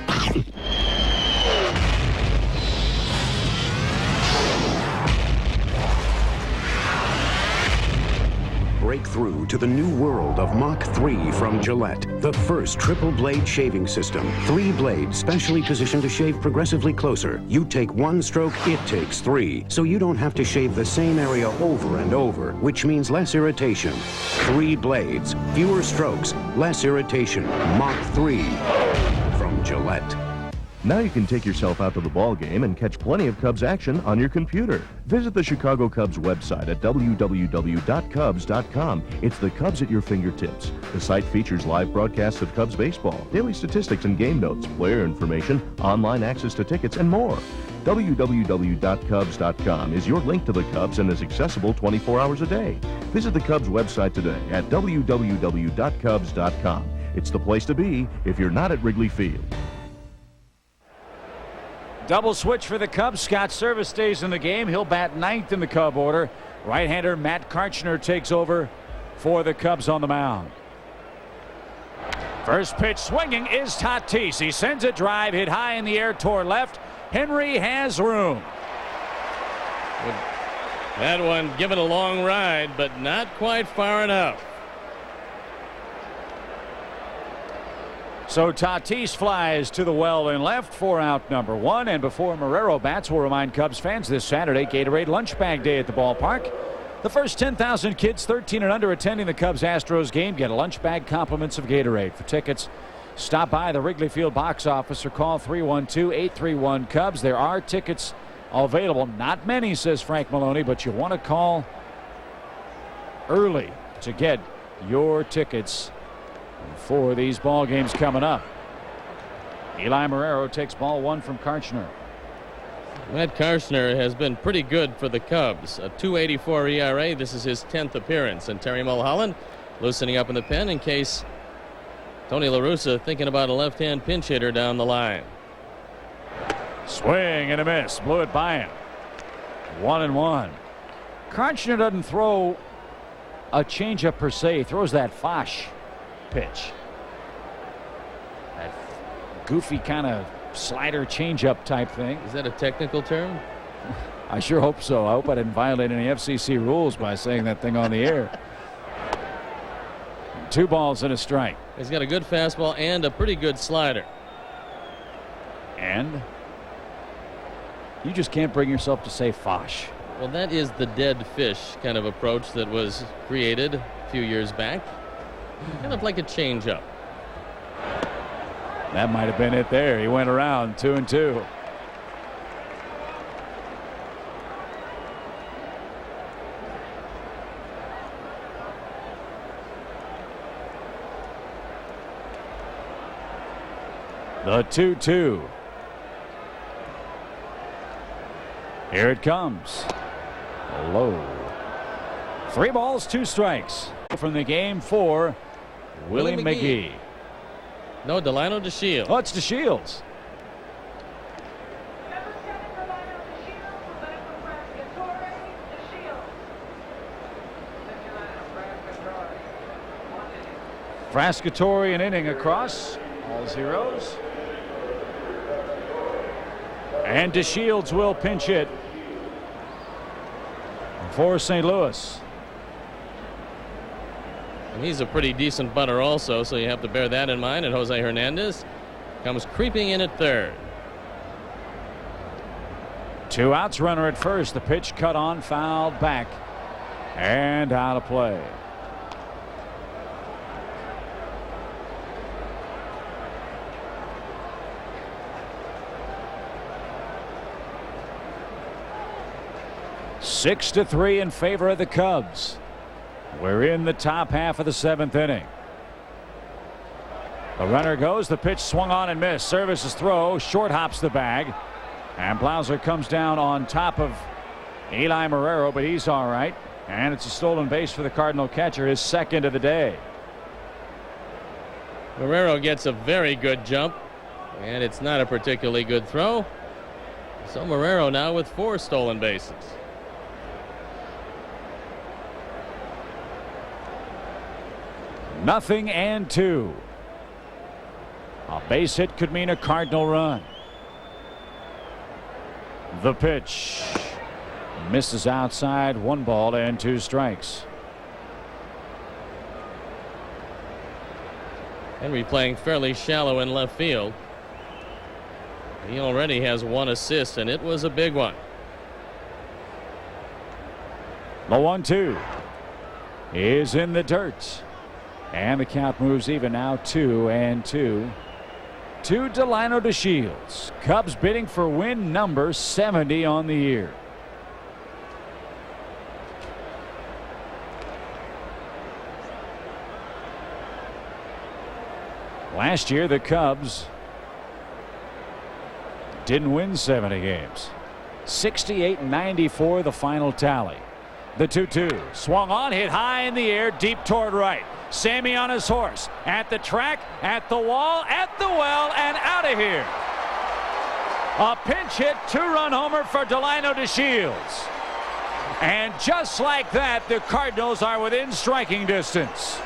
Break through to the new world of Mach 3 from Gillette. The first triple blade shaving system. 3 blades specially positioned to shave progressively closer. You take 1 stroke, it takes 3. So you don't have to shave the same area over and over, which means less irritation. 3 blades, fewer strokes, less irritation. Mach 3 from Gillette. Now you can take yourself out to the ball game and catch plenty of Cubs action on your computer. Visit the Chicago Cubs website at www.cubs.com. It's the Cubs at your fingertips. The site features live broadcasts of Cubs baseball, daily statistics and game notes, player information, online access to tickets, and more. www.cubs.com is your link to the Cubs and is accessible 24 hours a day. Visit the Cubs website today at www.cubs.com. It's the place to be if you're not at Wrigley Field. Double switch for the Cubs. Scott Service stays in the game. He'll bat ninth in the Cub order. Right-hander Matt Karchner takes over for the Cubs on the mound. First pitch swinging is Tatis. He sends a drive hit high in the air toward left. Henry has room. That one given a long ride, but not quite far enough. So Tatis flies to the well in left for out number one. And before Marrero bats, we'll remind Cubs fans this Saturday, Gatorade Lunch Bag Day at the ballpark. The first 10,000 kids 13 and under attending the Cubs-Astros game get a lunch bag compliments of Gatorade. For tickets, stop by the Wrigley Field box office or call 312-831-CUBS. There are tickets available. Not many, says Frank Maloney, but you want to call early to get your tickets for these ball games coming up. Eli Marrero takes ball one from Karchner. Matt Karchner has been pretty good for the Cubs. A 2.84 ERA. This is his 10th appearance. And Terry Mulholland loosening up in the pen in case Tony La Russa thinking about a left-hand pinch hitter down the line. Swing and a miss. Blew it by him. 1-1. Karchner doesn't throw a changeup per se. He throws that Fosh pitch. That goofy kind of slider changeup type thing. Is that a technical term? I sure hope so. I hope I didn't violate any FCC rules by saying that thing on the air. 2 balls and a strike. He's got a good fastball and a pretty good slider. And you just can't bring yourself to say Fosh. Well, that is the dead fish kind of approach that was created a few years back. Kind of like a changeup. That might have been it there. He went around 2-2. The 2-2. Here it comes. Low. 3 balls, 2 strikes. From the game for Willie McGee. No, Delino DeShields. Oh, it's DeShields. Frascatore an inning across. All zeros. And DeShields will pinch hit for St. Louis. And he's a pretty decent bunter also, so you have to bear that in mind. And Jose Hernandez comes creeping in at third. 2 outs, runner at first. The pitch cut on, fouled back, and out of play. Six to 3 in favor of the Cubs. We're in the top half of the 7th inning. The runner goes. The pitch swung on and missed. Service's throw short hops the bag. And Blauser comes down on top of Eli Marrero, but he's all right. And it's a stolen base for the Cardinal catcher, his 2nd of the day. Marrero gets a very good jump, and it's not a particularly good throw. So Marrero now with 4 stolen bases. Nothing and 2. A base hit could mean a Cardinal run. The pitch misses outside. 1 ball and 2 strikes. Henry playing fairly shallow in left field. He already has 1 assist, and it was a big one. The 1-2 is in the dirt. And the count moves even now. 2-2 to Delino DeShields. Cubs bidding for win number 70 on the year. Last year, the Cubs didn't win 70 games. 68-94 the final tally. The 2-2 swung on, hit high in the air, deep toward right. Sammy on his horse, at the track, at the wall, at the well, and out of here. A pinch hit, 2-run homer for Delino DeShields. And just like that, the Cardinals are within striking distance.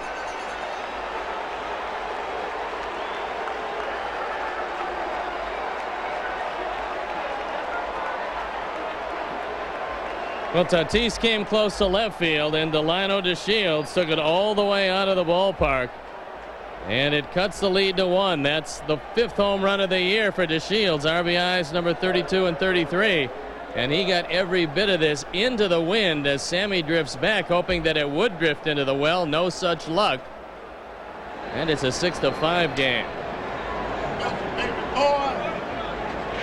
Well, Tatis came close to left field, and Delino DeShields took it all the way out of the ballpark. And it cuts the lead to 1. That's the 5th home run of the year for DeShields. RBIs number 32 and 33. And he got every bit of this into the wind as Sammy drifts back, hoping that it would drift into the well. No such luck. And it's a 6-5 game.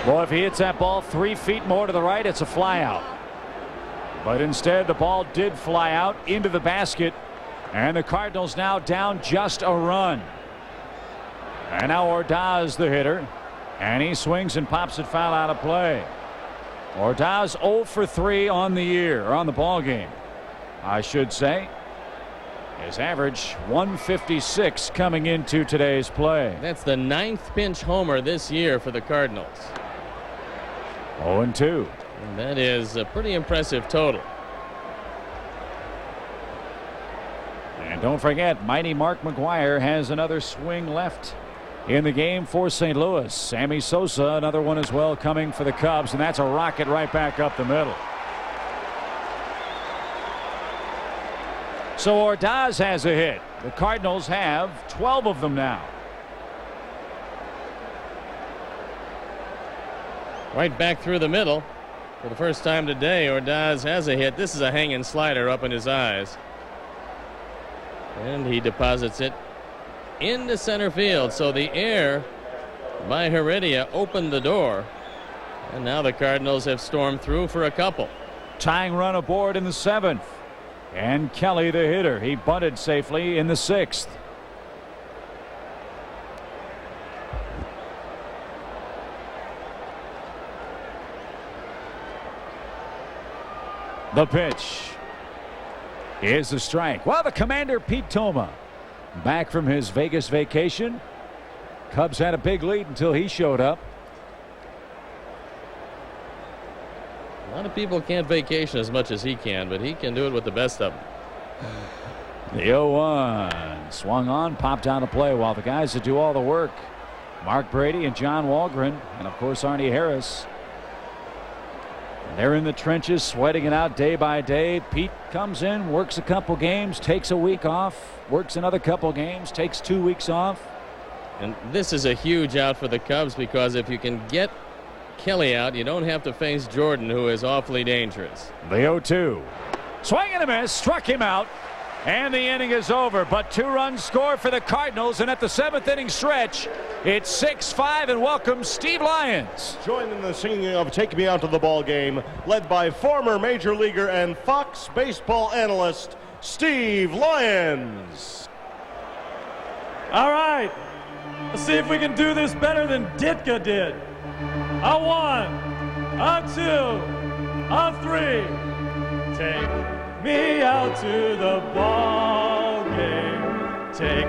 Boy, if he hits that ball 3 feet more to the right, it's a fly out. But instead, the ball did fly out into the basket, and the Cardinals now down just a run. And now Ordaz, the hitter, and he swings and pops it foul out of play. Ordaz 0 for 3 on the year, or on the ball game, I should say. His average 156 coming into today's play. That's the 9th pinch homer this year for the Cardinals. 0-2. And that is a pretty impressive total. And don't forget, mighty Mark McGwire has another swing left in the game for St. Louis. Sammy Sosa, another one as well coming for the Cubs, and that's a rocket right back up the middle. So Ordaz has a hit. The Cardinals have 12 of them now. Right back through the middle. For the first time today, Ordaz has a hit. This is a hanging slider up in his eyes. And he deposits it into center field. So the air by Heredia opened the door. And now the Cardinals have stormed through for a couple. Tying run aboard in the 7th. And Kelly, the hitter, he bunted safely in the 6th. The pitch is a strike. Well, the commander, Pete Toma, back from his Vegas vacation. Cubs had a big lead until he showed up. A lot of people can't vacation as much as he can, but he can do it with the best of them. The 0-1 swung on, popped out of play while the guys that do all the work, Mark Brady and John Walgren, and of course Arnie Harris, they're in the trenches sweating it out day by day. Pete comes in, works a couple games, takes a week off, works another couple games, takes 2 weeks off. And this is a huge out for the Cubs, because if you can get Kelly out, you don't have to face Jordan, who is awfully dangerous. The 0-2. Swing and a miss, struck him out, and the inning is over. But 2-run score for the Cardinals, and at the 7th inning stretch, it's 6-5, and welcome Steve Lyons. Joined in the singing of Take Me Out to the Ball Game, led by former Major Leaguer and Fox baseball analyst Steve Lyons. All right, let's see if we can do this better than Ditka did. A 1, a 2, a 3. Take me out to the ball game. Take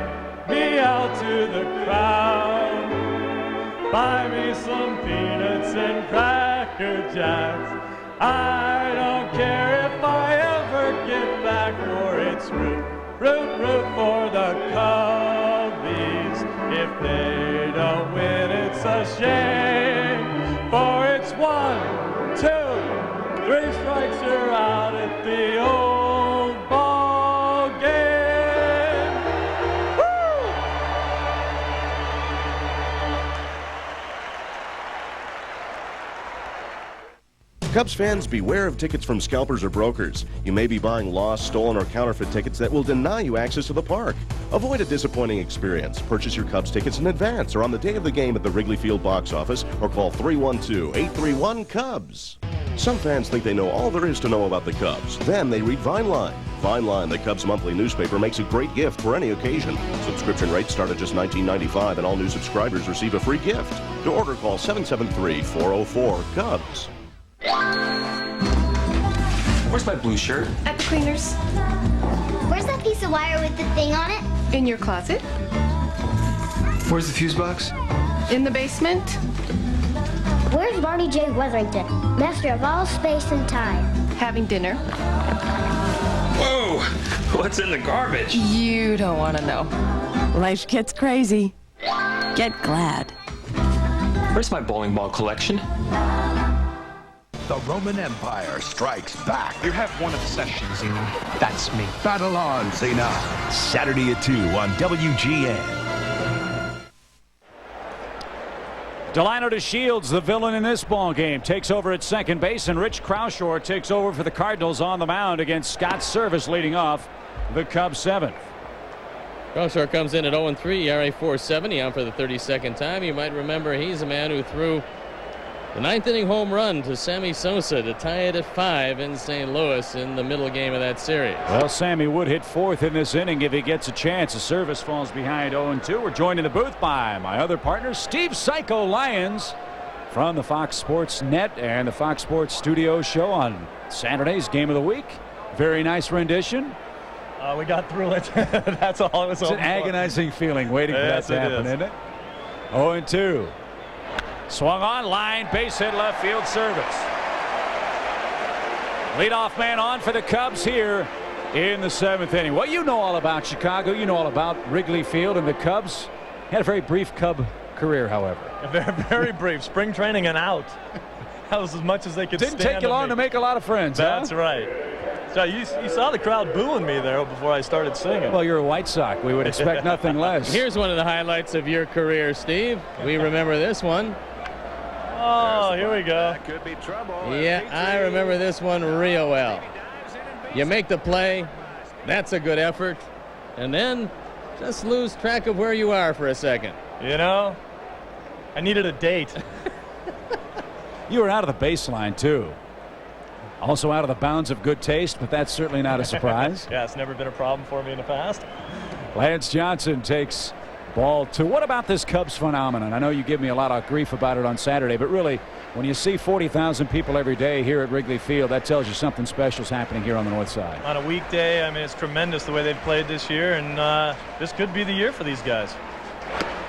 me out to the crowd. Buy me some peanuts and Cracker Jacks. I don't care if I ever get back, for it's root, root, root for the Cubbies. If they don't win, it's a shame. For it's 1, 2, 3 strikes, you're out at the old ball game. Woo! Cubs fans, beware of tickets from scalpers or brokers. You may be buying lost, stolen, or counterfeit tickets that will deny you access to the park. Avoid a disappointing experience. Purchase your Cubs tickets in advance or on the day of the game at the Wrigley Field box office or call 312-831-CUBS. Some fans think they know all there is to know about the Cubs. Then they read Vineline. Vineline, the Cubs monthly newspaper, makes a great gift for any occasion. Subscription rates start at just $19.95 and all new subscribers receive a free gift. To order, call 773-404-CUBS. Where's my blue shirt? At the cleaners. Where's that piece of wire with the thing on it? In your closet. Where's the fuse box? In the basement. Where's Barney J. Weatherington, master of all space and time? Having dinner. Whoa! What's in the garbage? You don't want to know. Life gets crazy. Get Glad. Where's my bowling ball collection? The Roman Empire strikes back. You have one obsession, Xena. That's me. Battle on, Xena. Saturday at 2 on WGN. Delino to Shields, the villain in this ball game, takes over at second base, and Rich Croushore takes over for the Cardinals on the mound against Scott Service leading off the Cubs seventh. Croushore comes in at 0-3, ERA .470 on for the 32nd time. You might remember he's a man who threw the ninth inning home run to Sammy Sosa to tie it at 5 in St. Louis in the middle game of that series. Well, Sammy would hit fourth in this inning if he gets a chance. The Service falls behind 0-2. We're joined in the booth by my other partner, Steve Psycho Lyons, from the Fox Sports Net and the Fox Sports Studio show on Saturday's Game of the Week. Very nice rendition. We got through it. That's all it was. It's an agonizing feeling waiting for that to happen, isn't it? 0-2. Swung on, line, base hit, left field, Service. Leadoff man on for the Cubs here in the seventh inning. Well, you know all about Chicago. You know all about Wrigley Field, and the Cubs had a very brief Cub career, however. Very, very brief. Spring training and out. That was as much as they could stand. Didn't take you long to make a lot of friends. That's right. So you saw the crowd booing me there before I started singing. Well, you're a White Sox. We would expect nothing less. Here's one of the highlights of your career, Steve. We remember this one. Oh, here we go. That could be trouble. Yeah, I remember this one real well. You make the play, that's a good effort, and then just lose track of where you are for a second. You know, I needed a date. You were out of the baseline, too. Also out of the bounds of good taste, but that's certainly not a surprise. Yeah, it's never been a problem for me in the past. Lance Johnson takes ball 2. What about this Cubs phenomenon? I know you give me a lot of grief about it on Saturday, but really, when you see 40,000 people every day here at Wrigley Field, that tells you something special is happening here on the north side. On a weekday, I mean, it's tremendous the way they've played this year, and this could be the year for these guys.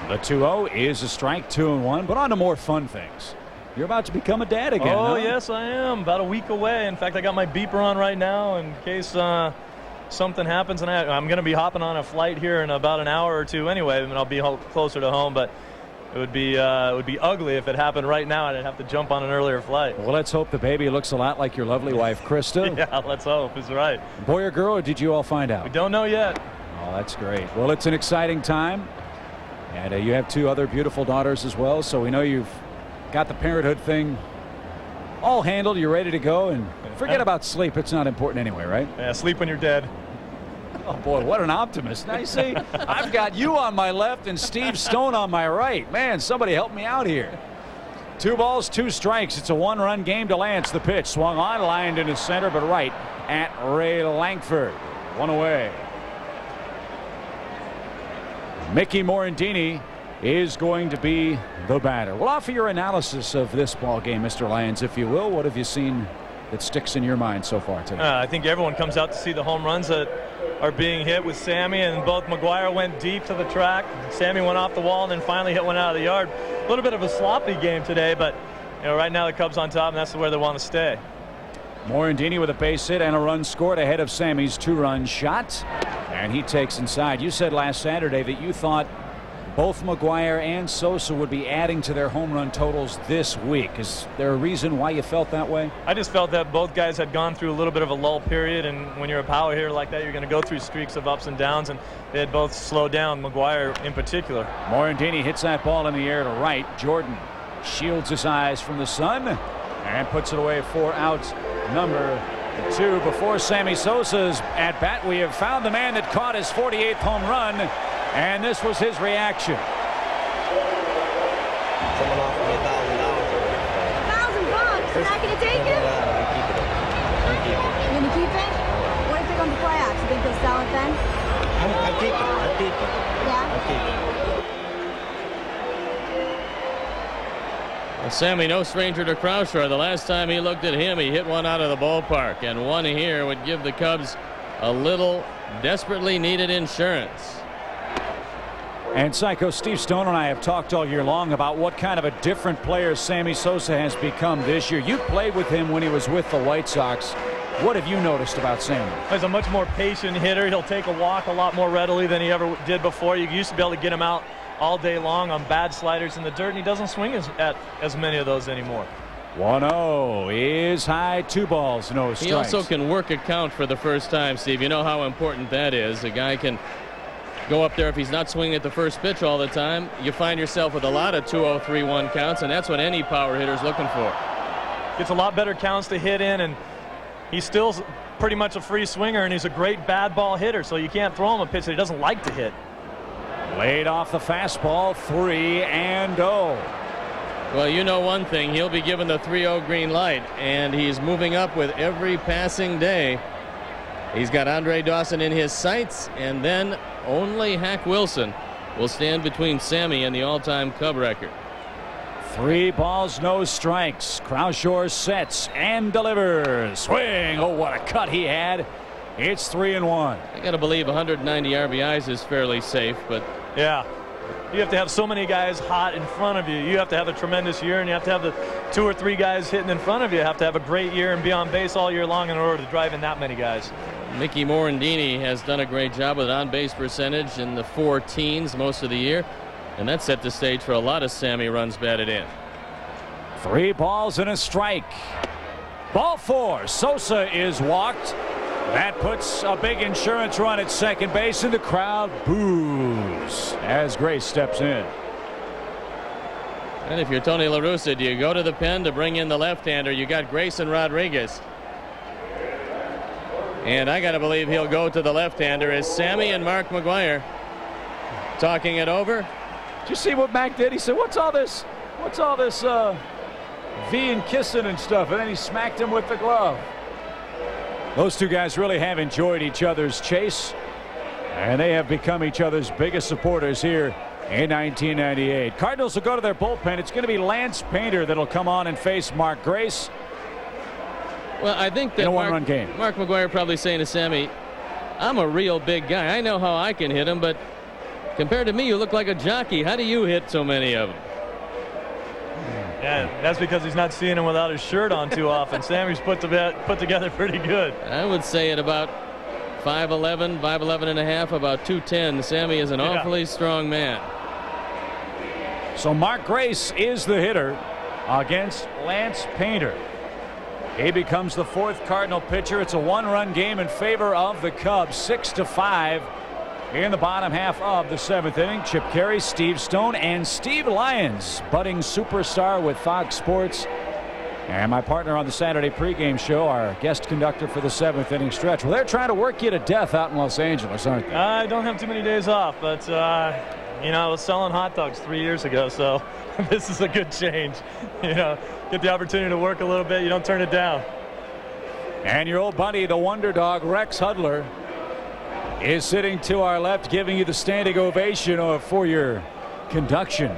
The 2-0 is a strike, 2-1, but on to more fun things. You're about to become a dad again. Oh, huh? yes, I am. About a week away. In fact, I got my beeper on right now in case something happens, and I'm going to be hopping on a flight here in about an hour or two anyway, and I'll be closer to home. But it would be ugly if it happened right now and I'd have to jump on an earlier flight. Well, let's hope the baby looks a lot like your lovely wife, Krista. Yeah, let's hope. He's right. Boy or girl, or did you all find out? We don't know yet. Oh, that's great. Well, it's an exciting time, and you have 2 other beautiful daughters as well, so we know you've got the parenthood thing all handled. You're ready to go, and forget about sleep. It's not important anyway, right? Yeah, sleep when you're dead. Oh, boy, what an optimist. Now, you see, I've got you on my left and Steve Stone on my right. Man, somebody help me out here. 2 balls, 2 strikes. It's a 1-run game to Lance. The pitch swung on, lined into center, but right at Ray Langford. 1 away. Mickey Morandini is going to be the batter. We'll offer your analysis of this ball game, Mr. Lyons, if you will. What have you seen that sticks in your mind so far today? I think everyone comes out to see the home runs that are being hit with Sammy, and both McGwire went deep to the track. Sammy went off the wall and then finally hit one out of the yard. A little bit of a sloppy game today, but right now the Cubs on top, and that's where they want to stay. Morandini with a base hit and a run scored ahead of Sammy's 2-run shot, and he takes inside. You said last Saturday that you thought both McGwire and Sosa would be adding to their home run totals this week. Is there a reason why you felt that way? I just felt that both guys had gone through a little bit of a lull period, and when you're a power hitter like that, you're going to go through streaks of ups and downs, and they had both slowed down, McGwire in particular. Morandini hits that ball in the air to right. Jordan shields his eyes from the sun, and puts it away for outs number 2. Before Sammy Sosa's at bat, we have found the man that caught his 48th home run, and this was his reaction. Someone offered me $1,000. $1,000? You're not going to take it? You're going to keep it? What if they're going to play out? You think they'll sell it then? I keep it. I keep it. Yeah? I keep it. Well, Sammy, no stranger to Croucher. The last time he looked at him, he hit one out of the ballpark, and one here would give the Cubs a little desperately needed insurance. And Psycho Steve Stone and I have talked all year long about what kind of a different player Sammy Sosa has become this year. You played with him when he was with the White Sox. What have you noticed about Sammy? He's a much more patient hitter. He'll take a walk a lot more readily than he ever did before. You used to be able to get him out all day long on bad sliders in the dirt, and he doesn't swing at as many of those anymore. 1-0 is high, 2 balls, no strikes. He also can work a count for the first time, Steve. You know how important that is. A guy can go up there if he's not swinging at the first pitch all the time. You find yourself with a lot of 2-0, 3-1 counts, and that's what any power hitter's looking for. Gets a lot better counts to hit in, and he's still pretty much a free swinger, and he's a great bad ball hitter, so you can't throw him a pitch that he doesn't like to hit. Laid off the fastball, 3-0. Well, you know one thing, he'll be given the 3-0 green light, and he's moving up with every passing day. He's got Andre Dawson in his sights, and then only Hack Wilson will stand between Sammy and the all-time Cub record. 3 balls, no strikes. Croucher sets and delivers. Swing! Oh, what a cut he had. It's 3-1. I got to believe 190 RBIs is fairly safe, but yeah, you have to have so many guys hot in front of you. You have to have a tremendous year, and you have to have the 2 or 3 guys hitting in front of you. You have to have a great year and be on base all year long in order to drive in that many guys. Mickey Morandini has done a great job with on-base percentage in the 4 teens most of the year, and that set the stage for a lot of Sammy runs batted in. 3 balls and a strike. Ball 4. Sosa is walked. That puts a big insurance run at second base, and the crowd boos as Grace steps in. And if you're Tony La Russa, do you go to the pen to bring in the left-hander? You got Grayson Rodriguez. And I got to believe he'll go to the left-hander as Sammy and Mark McGwire talking it over. Did you see what Mac did? He said, what's all this V and kissing and stuff? And then he smacked him with the glove. Those 2 guys really have enjoyed each other's chase, and they have become each other's biggest supporters here in 1998. Cardinals will go to their bullpen. It's going to be Lance Painter that'll come on and face Mark Grace. Well, I think that in a one-run game. Mark McGwire probably saying to Sammy, I'm a real big guy. I know how I can hit him, but compared to me, you look like a jockey. How do you hit so many of them? Yeah, that's because he's not seeing him without his shirt on too often. Sammy's put together pretty good. I would say at about 5'11", 5'11 and a half, about 210. Sammy is an awfully strong man. So Mark Grace is the hitter against Lance Painter. He becomes the 4th Cardinal pitcher. It's a 1-run game in favor of the Cubs, 6-5 in the bottom half of the 7th inning. Chip Carey, Steve Stone, and Steve Lyons, budding superstar with Fox Sports. And my partner on the Saturday pregame show, our guest conductor for the 7th inning stretch. Well, they're trying to work you to death out in Los Angeles, aren't they? I don't have too many days off, but you know, I was selling hot dogs 3 years ago, so this is a good change. You know, get the opportunity to work a little bit. You don't turn it down. And your old buddy, the wonder dog, Rex Hudler, is sitting to our left, giving you the standing ovation for your conduction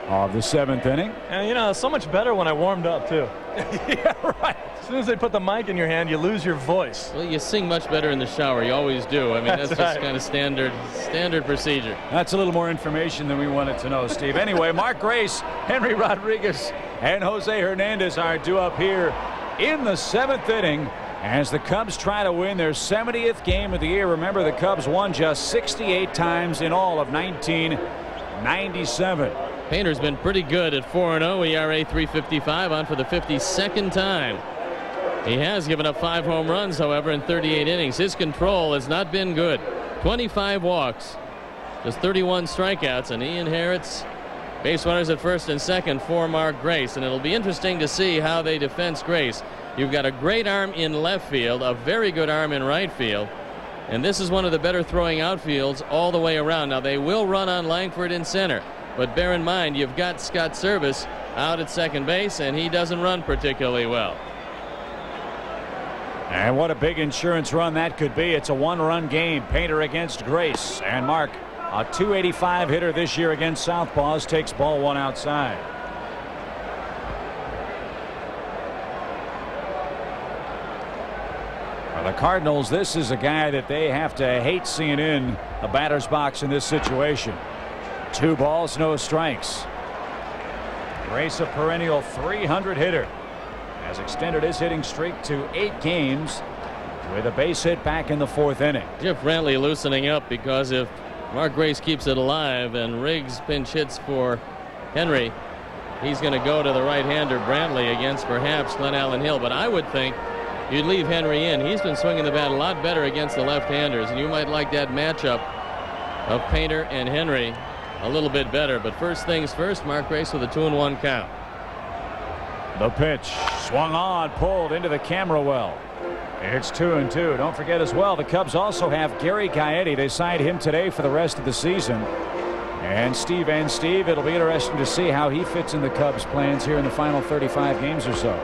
of the 7th inning. And you know, it's so much better when I warmed up too. Yeah, right. As soon as they put the mic in your hand, you lose your voice. Well, you sing much better in the shower. You always do. I mean, that's just kind of standard procedure. That's a little more information than we wanted to know, Steve. Anyway, Mark Grace, Henry Rodriguez, and Jose Hernandez are due up here in the 7th inning as the Cubs try to win their 70th game of the year. Remember, the Cubs won just 68 times in all of 1997. Painter's been pretty good at 4-0, ERA 3.55, on for the 52nd time. He has given up 5 home runs, however, in 38 innings. His control has not been good. 25 walks, just 31 strikeouts, and he inherits Base runners at first and second for Mark Grace, and it'll be interesting to see how they defense Grace. You've got a great arm in left field, a very good arm in right field, and this is one of the better throwing outfields all the way around. Now, they will run on Langford in center, but bear in mind you've got Scott Service out at second base, and he doesn't run particularly well. And what a big insurance run that could be. It's a one-run game. Painter against Grace, and Mark, a .285 hitter this year against Southpaws, takes ball one outside. For the Cardinals, this is a guy that they have to hate seeing in the batter's box in this situation. 2 balls, no strikes. Grace, a perennial 300 hitter, has extended his hitting streak to 8 games with a base hit back in the 4th inning. Jeff Brantley loosening up, because if Mark Grace keeps it alive and Riggs pinch hits for Henry, he's going to go to the right-hander Brantley against perhaps Glenn Allen Hill. But I would think you'd leave Henry in. He's been swinging the bat a lot better against the left-handers, and you might like that matchup of Painter and Henry a little bit better. But first things first, Mark Grace with a 2-1 count. The pitch swung on, pulled into the camera well. It's 2-2. Don't forget as well, the Cubs also have Gary Gaetti. They signed him today for the rest of the season. And Steve, it'll be interesting to see how he fits in the Cubs' plans here in the final 35 games or so.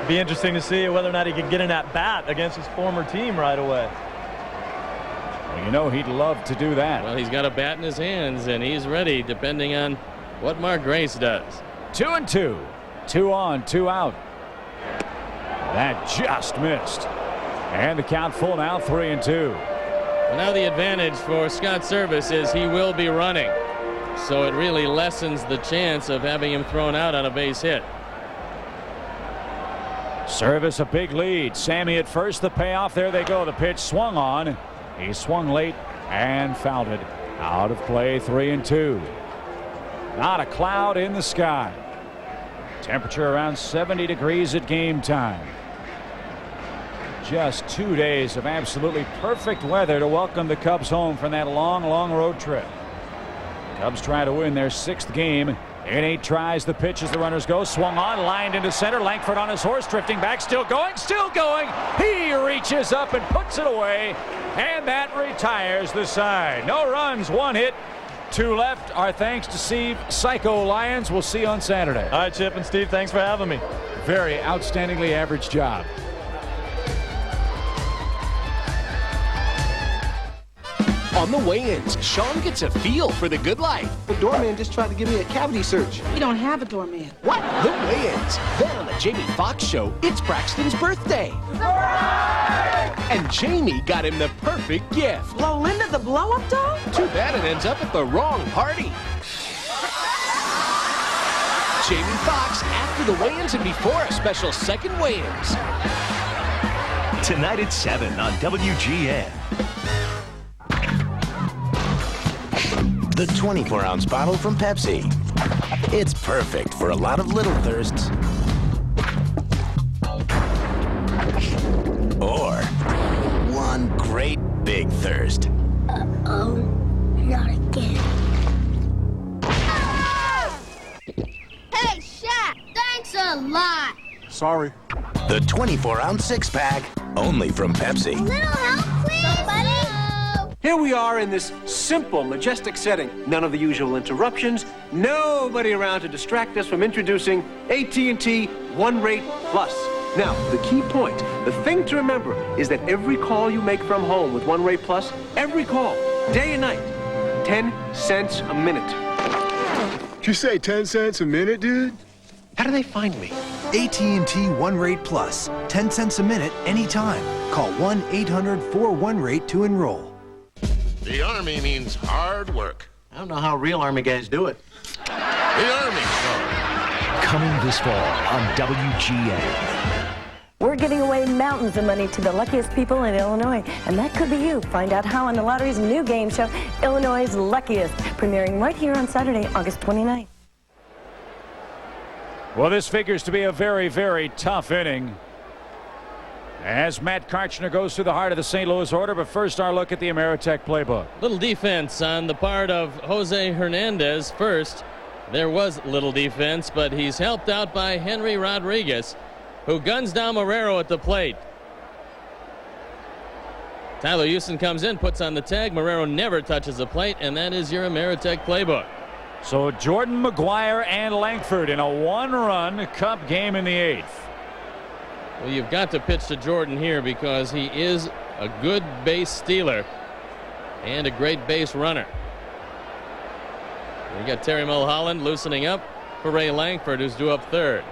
Be interesting to see whether or not he can get in at bat against his former team right away. Well, you know he'd love to do that. Well, he's got a bat in his hands, and he's ready depending on what Mark Grace does. 2-2. 2 on, 2 out. That just missed. And the count full now, 3-2. Well, now the advantage for Scott Service is he will be running, so it really lessens the chance of having him thrown out on a base hit. Service a big lead. Sammy at first, the payoff. There they go. The pitch swung on. He swung late and fouled it. Out of play, 3-2. Not a cloud in the sky. Temperature around 70 degrees at game time. Just 2 days of absolutely perfect weather to welcome the Cubs home from that long road trip. Cubs try to win their 6th game in 8 tries. The pitch as the runners go, swung on, lined into center. Langford on his horse, drifting back, still going. He reaches up and puts it away, and that retires the side. No runs, 1 hit. 2 left. Our thanks to Steve Psycho Lyons. We'll see you on Saturday. All right, Chip and Steve, thanks for having me. Very outstandingly average job. On the weigh-ins, Sean gets a feel for the good life. The doorman just tried to give me a cavity search. We don't have a doorman. What? The weigh-ins. Then on the Jamie Foxx show, it's Braxton's birthday. And Jamie got him the perfect gift. Lolinda the blow-up doll? Too bad it ends up at the wrong party. Jamie Foxx after the weigh-ins and before a special second weigh-ins. Tonight at 7 on WGN. The 24-ounce bottle from Pepsi. It's perfect for a lot of little thirsts. Or one great big thirst. Uh-oh, not again. Hey, Shaq, thanks a lot. Sorry. The 24-ounce six-pack, only from Pepsi. A little help, please? Somebody? Here we are in this simple, majestic setting. None of the usual interruptions. Nobody around to distract us from introducing AT&T One Rate Plus. Now, the key point, the thing to remember is that every call you make from home with One Rate Plus, every call, day and night, 10 cents a minute. Did you say 10 cents a minute, dude? How do they find me? AT&T One Rate Plus. 10 cents a minute, anytime. Call 1-800-41-RATE to enroll. The Army means hard work. I don't know how real Army guys do it. The Army Show. Coming this fall on WGN. We're giving away mountains of money to the luckiest people in Illinois, and that could be you. Find out how on the lottery's new game show, Illinois' Luckiest, premiering right here on Saturday, August 29th. Well, this figures to be a very, very tough inning as Matt Karchner goes through the heart of the St. Louis order. But first, our look at the Ameritech playbook. Little defense on the part of Jose Hernandez first. There was little defense, but he's helped out by Henry Rodriguez, who guns down Marrero at the plate. Tyler Houston comes in, puts on the tag. Marrero never touches the plate, and that is your Ameritech playbook. So Jordan, McGwire, and Langford in a one-run Cub game in the 8th. Well, you've got to pitch to Jordan here because he is a good base stealer and a great base runner. You got Terry Mulholland loosening up for Ray Langford, who's due up third.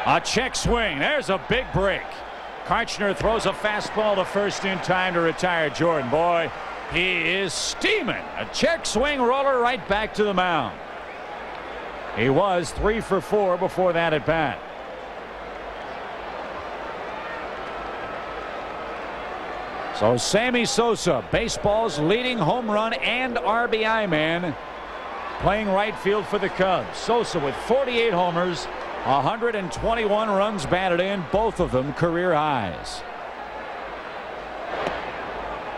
A check swing. There's a big break. Karchner throws a fastball to first in time to retire Jordan. Boy, he is steaming. A check swing roller right back to the mound. He was 3 for 4 before that at bat. So Sammy Sosa, baseball's leading home run and RBI man, playing right field for the Cubs. Sosa with 48 homers, 121 runs batted in, both of them career highs.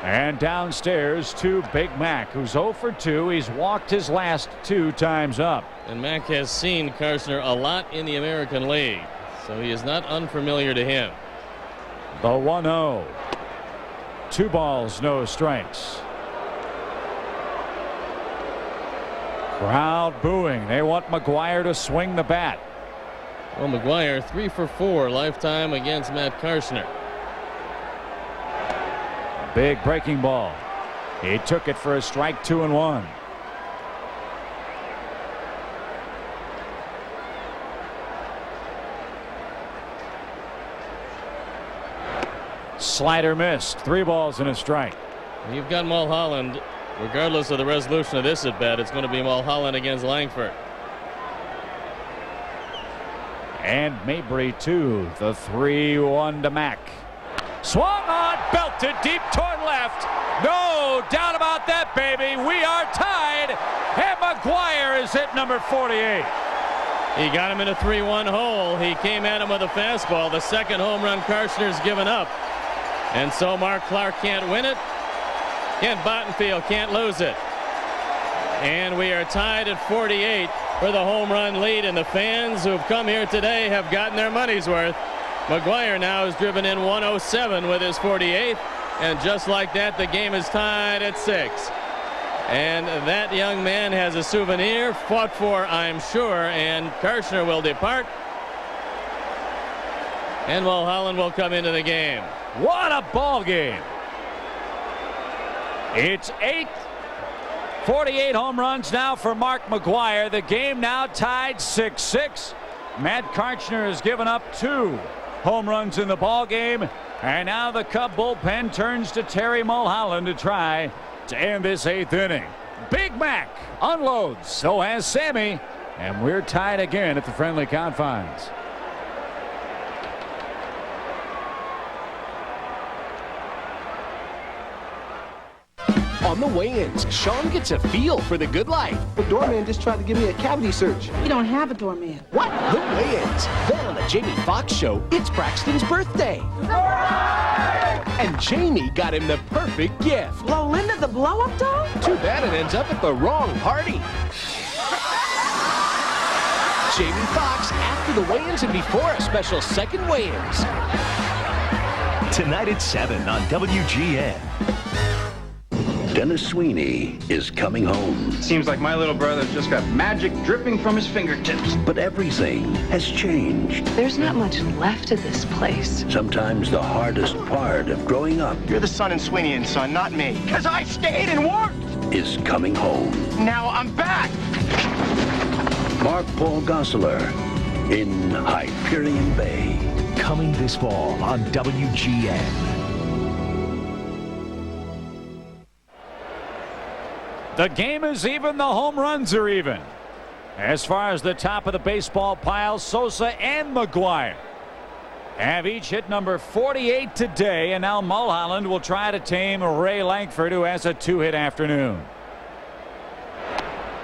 And downstairs to Big Mac, who's 0 for 2. He's walked his last 2 times up. And Mac has seen Karchner a lot in the American League, so he is not unfamiliar to him. The 1-0. 2 balls, no strikes. Crowd booing. They want McGwire to swing the bat. Well, McGwire 3 for 4 lifetime against Matt Karchner. Big breaking ball. He took it for a strike, 2-1. Slider missed. 3 balls and a strike. You've got Mulholland. Regardless of the resolution of this at bat, it's going to be Mulholland against Langford. And Mabry too. The 3-1 to Mac. Swung on, belted deep toward left. No doubt about that, baby. We are tied. And McGwire is hit number 48. He got him in a 3-1 hole. He came at him with a fastball. The second home run Karchner's given up. And so Mark Clark can't win it. Kent Bottenfield can't lose it. And we are tied at 48 for the home run lead. And the fans who have come here today have gotten their money's worth. McGwire now has driven in 107 with his 48th. And just like that, the game is tied at 6. And that young man has a souvenir, fought for, I'm sure, and Karchner will depart. And Mulholland will come into the game. What a ball game. It's 8. 48 home runs now for Mark McGwire. The game now tied 6-6. Matt Karchner has given up 2 home runs in the ball game. And now the Cub bullpen turns to Terry Mulholland to try to end this 8th inning. Big Mac unloads. So has Sammy. And we're tied again at the friendly confines. On the weigh-ins, Sean gets a feel for the good life. The doorman just tried to give me a cavity search. You don't have a doorman. What? The weigh-ins. Then on the Jamie Foxx show, it's Braxton's birthday. And Jamie got him the perfect gift. Linda the blow-up doll? Too bad it ends up at the wrong party. Jamie Foxx after the weigh-ins and before a special second weigh-ins. Tonight at 7 on WGN. Dennis Sweeney is coming home. Seems like my little brother's just got magic dripping from his fingertips. But everything has changed. There's not much left of this place. Sometimes the hardest part of growing up. You're the son in Sweeney and Son, not me. Because I stayed and worked. Is coming home. Now I'm back. Mark Paul Gosselaar in Hyperion Bay. Coming this fall on WGN. The game is even. The home runs are even. As far as the top of the baseball pile, Sosa and McGwire have each hit number 48 today. And now Mulholland will try to tame Ray Langford, who has a 2-hit afternoon.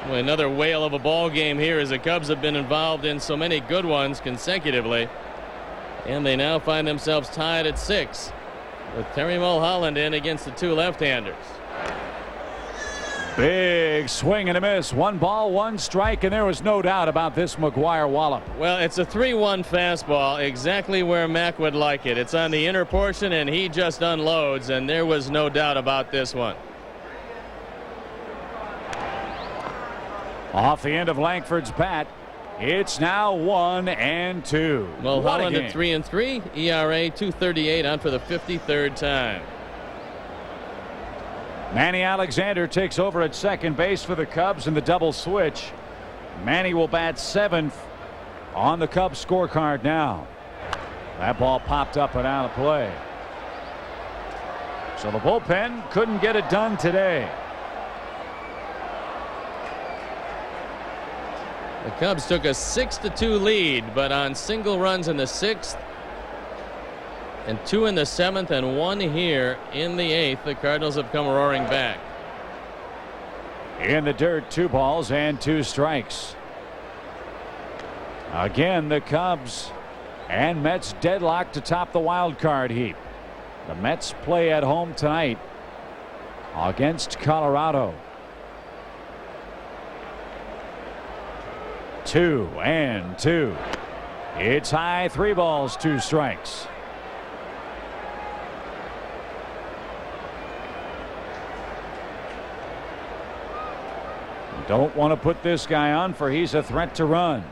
Well, another whale of a ball game here as the Cubs have been involved in so many good ones consecutively. And they now find themselves tied at 6 with Terry Mulholland in against the 2 left-handers. Big swing and a miss. 1 ball, 1 strike, and there was no doubt about this McGwire wallop. Well, it's a 3-1 fastball, exactly where Mac would like it. It's on the inner portion, and he just unloads, and there was no doubt about this one. Off the end of Langford's bat, it's now 1-2. Well, Holland at 3-3, ERA 2.38, on for the 53rd time. Manny Alexander takes over at second base for the Cubs in the double switch. Manny will bat 7th on the Cubs scorecard now. That ball popped up and out of play. So the bullpen couldn't get it done today. The Cubs took a 6-2 lead, but on single runs in the 6th and 2 in the 7th and 1 here in the 8th, the Cardinals have come roaring back. In the dirt, 2 balls and 2 strikes. Again, the Cubs and Mets deadlocked to top the wild card heap. The Mets play at home tonight against Colorado. 2-2. It's high, 3 balls, 2 strikes. Don't want to put this guy on, for he's a threat to run.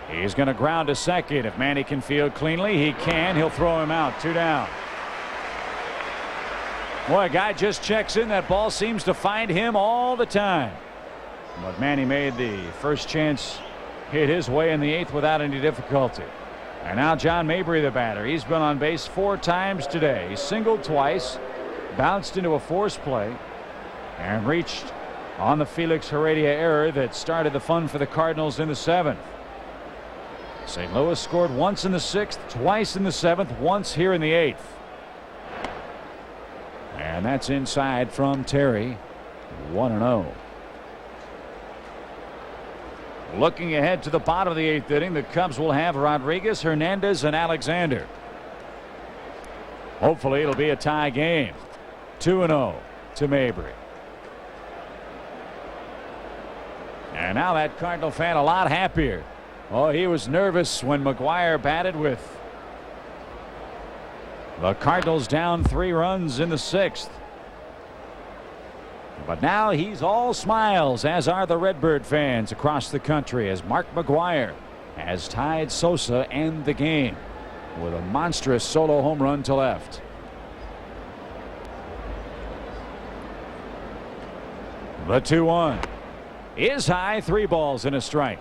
He's going to ground to second. If Manny can field cleanly, he can. He'll throw him out. 2 down. Boy, a guy just checks in. That ball seems to find him all the time. But Manny made the first chance hit his way in the 8th without any difficulty. And now John Mabry, the batter. He's been on base 4 times today. He singled twice, bounced into a force play, and reached on the Felix Heredia error that started the fun for the Cardinals in the 7th. St. Louis scored once in the 6th, twice in the 7th, once here in the 8th. And that's inside from Terry. 1-0. Looking ahead to the bottom of the 8th inning, the Cubs will have Rodriguez, Hernandez, and Alexander. Hopefully it'll be a tie game. 2-0 to Mabry. And now that Cardinal fan a lot happier. Oh, he was nervous when McGwire batted with the Cardinals down 3 runs in the 6th. But now he's all smiles, as are the Redbird fans across the country, as Mark McGwire has tied Sosa and the game with a monstrous solo home run to left. The 2-1 is high, 3 balls and a strike.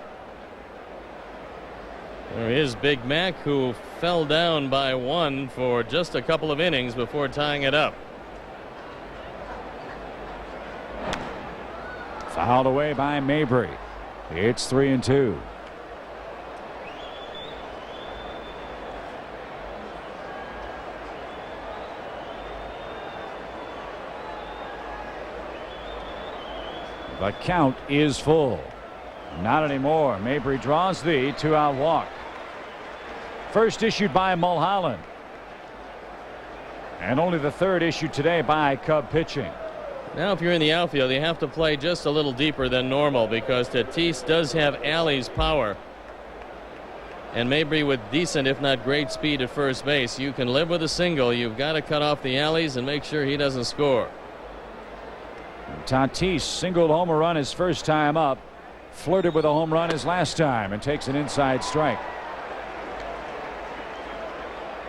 There is Big Mac, who fell down by 1 for just a couple of innings before tying it up. Fouled away by Mabry. It's 3-2. The count is full. Not anymore. Mabry draws the 2-out walk. First issued by Mulholland. And only the 3rd issued today by Cub pitching. Now, if you're in the outfield, you have to play just a little deeper than normal, because Tatis does have Alley's power. And Mabry with decent, if not great, speed at first base. You can live with a single. You've got to cut off the Alleys and make sure he doesn't score. Tatis singled home a run his first time up, flirted with a home run his last time, and takes an inside strike.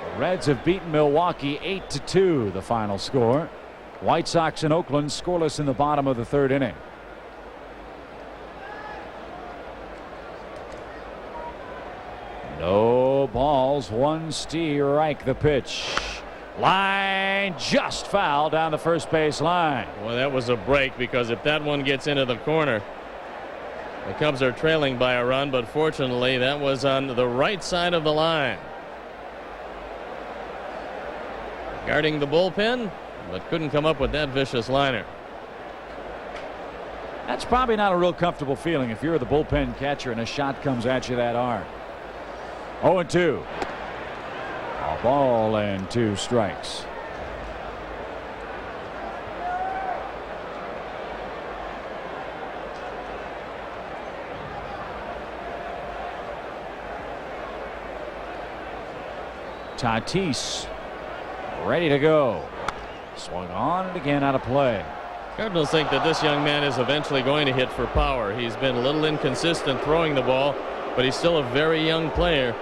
The Reds have beaten Milwaukee 8-2, the final score. White Sox and Oakland scoreless in the bottom of the 3rd inning. No balls, 1 strike the pitch. Line just foul down the first base line. Well, that was a break, because if that one gets into the corner, the Cubs are trailing by a run, but fortunately that was on the right side of the line. Guarding the bullpen, but couldn't come up with that vicious liner. That's probably not a real comfortable feeling if you're the bullpen catcher and a shot comes at you that hard. 0-2. A ball and 2 strikes. Tatis ready to go. Swung on and again out of play. Cardinals think that this young man is eventually going to hit for power. He's been a little inconsistent throwing the ball, but he's still a very young player.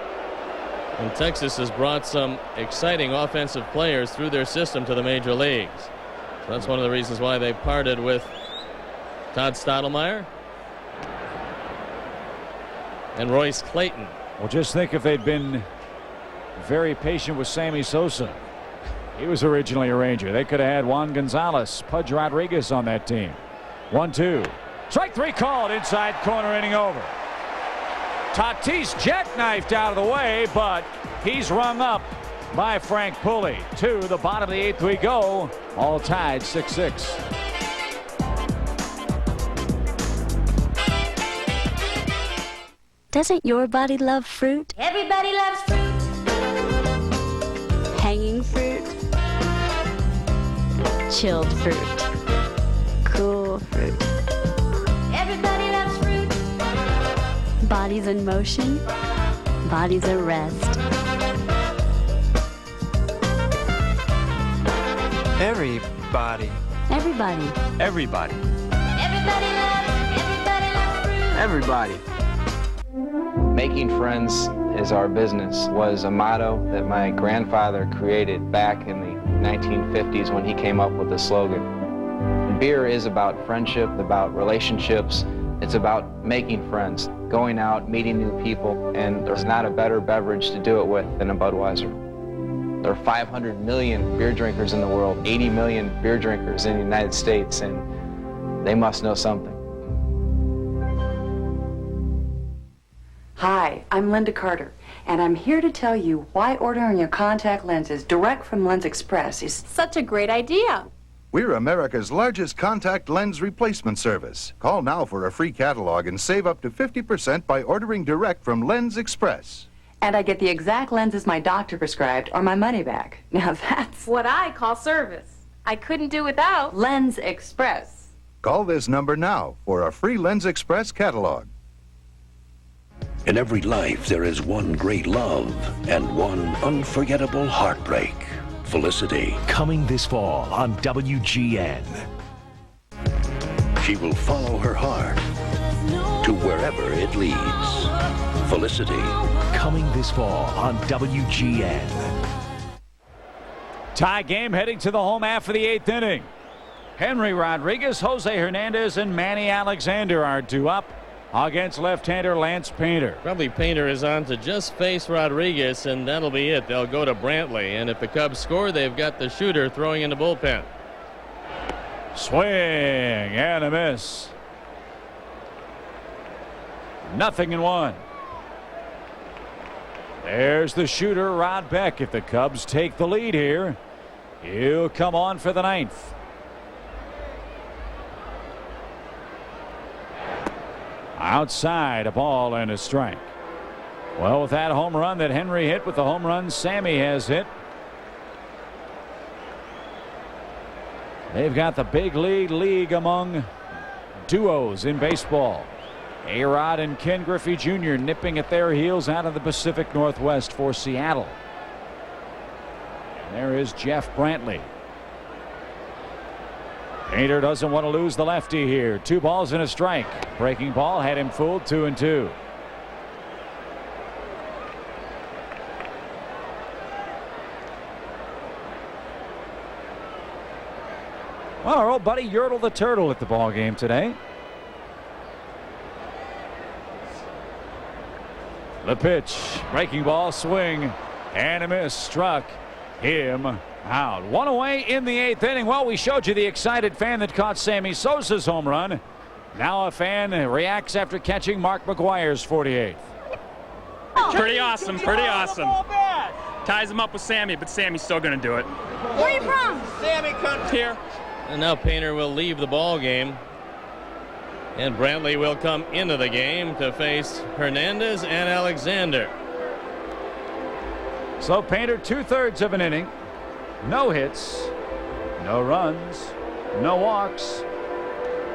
And Texas has brought some exciting offensive players through their system to the major leagues. So that's one of the reasons why they parted with Todd Stottlemyre and Royce Clayton. Well, just think if they'd been very patient with Sammy Sosa. He was originally a Ranger. They could have had Juan Gonzalez, Pudge Rodriguez on that team. 1-2. Strike three called. Inside corner, inning over. Tatis jackknifed out of the way, but he's rung up by Frank Pulley. To the bottom of the eighth we go. All tied 6-6. Doesn't your body love fruit? Everybody loves fruit. Hanging fruit. Chilled fruit. Cool fruit. Everybody loves fruit. Bodies in motion. Bodies at rest. Everybody. Everybody. Everybody. Everybody loves fruit. Everybody. Making friends is our business was a motto that my grandfather created back in the 1950s when he came up with the slogan. And beer is about friendship, about relationships. It's about making friends, going out, meeting new people, and there's not a better beverage to do it with than a Budweiser. There are 500 million beer drinkers in the world, 80 million beer drinkers in the United States, and they must know something. Hi, I'm Linda Carter, and I'm here to tell you why ordering your contact lenses direct from Lens Express is Such a great idea. We're America's largest contact lens replacement service. Call now for a free catalog and save up to 50% by ordering direct from Lens Express. and I get the exact lenses my doctor prescribed or my money back. Now that's what I call service. I couldn't do without Lens Express. Call this number now for a free Lens Express catalog. In every life, there is one great love and one unforgettable heartbreak. Felicity. Coming this fall on WGN. She will follow her heart to wherever it leads. Felicity. Coming this fall on WGN. Tie game heading to the home half of the 8th inning. Henry Rodriguez, Jose Hernandez, and Manny Alexander are due up against left-hander Lance Painter. Probably Painter is on to just face Rodriguez, and that'll be it. They'll go to Brantley, and if the Cubs score, they've got the shooter throwing in the bullpen. Swing and a miss. 0-1. There's the shooter, Rod Beck. If the Cubs take the lead here, he'll come on for the 9th. Outside, a ball and a strike. Well, with that home run that Henry hit, with the home run Sammy has hit, they've got the big league among duos in baseball. A-Rod and Ken Griffey Jr. nipping at their heels out of the Pacific Northwest for Seattle. And there is Jeff Brantley. Painter doesn't want to lose the lefty here. 2 balls and a strike. Breaking ball had him fooled. 2-2. Well, our old buddy Yertle the Turtle at the ball game today. The pitch, breaking ball, swing and a miss, struck him out. 1 away in the 8th inning. Well, we showed you the excited fan that caught Sammy Sosa's home run. Now a fan reacts after catching Mark McGwire's 48th. Pretty awesome, pretty awesome. Ties him up with Sammy, but Sammy's still going to do it. Where are you from? Sammy comes here. And now Painter will leave the ball game. And Brantley will come into the game to face Hernandez and Alexander. So Painter 2/3 of an inning. No hits, no runs, no walks,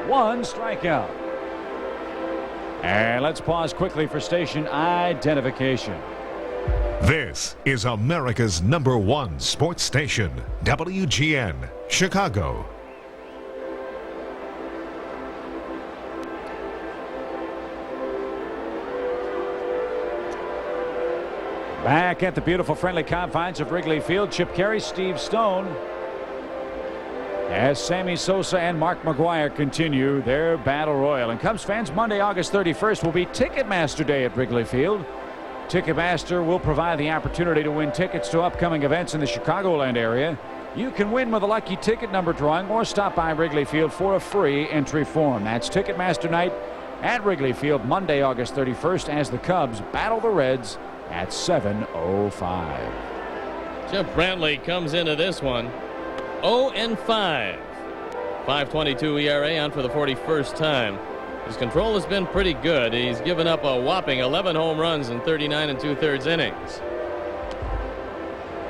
1 strikeout. And let's pause quickly for station identification. This is America's #1 sports station, WGN, Chicago. Back at the beautiful friendly confines of Wrigley Field, Chip Caray, Steve Stone, as Sammy Sosa and Mark McGwire continue their battle royal. And Cubs fans, Monday, August 31st will be Ticketmaster Day at Wrigley Field. Ticketmaster will provide the opportunity to win tickets to upcoming events in the Chicagoland area. You can win with a lucky ticket number drawing or stop by Wrigley Field for a free entry form. That's Ticketmaster Night at Wrigley Field, Monday, August 31st, as the Cubs battle the Reds at 7:05. Jeff Brantley comes into this one 0-5. 5.22 ERA on for the 41st time. His control has been pretty good. He's given up a whopping 11 home runs in 39 2/3 innings.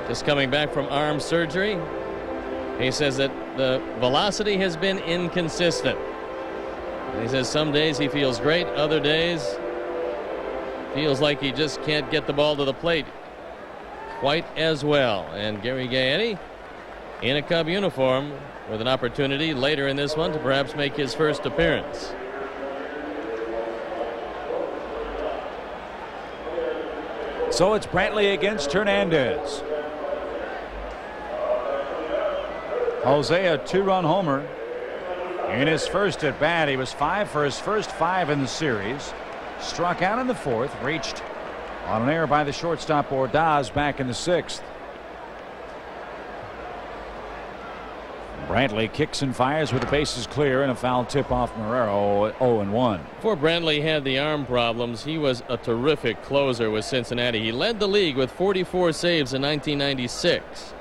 Just coming back from arm surgery, he says that the velocity has been inconsistent. And he says some days he feels great, other days feels like he just can't get the ball to the plate quite as well. And Gary Gaetti in a Cub uniform with an opportunity later in this one to perhaps make his first appearance. So it's Brantley against Hernandez. Jose, a 2-run homer in his first at bat. He was 5 for his first 5 in the series. Struck out in the 4th, reached on an error by the shortstop Ordaz back in the 6th. Brantley kicks and fires with the bases clear and a foul tip off Marrero. 0-1. Before Brantley had the arm problems, he was a terrific closer with Cincinnati. He led the league with 44 saves in 1996.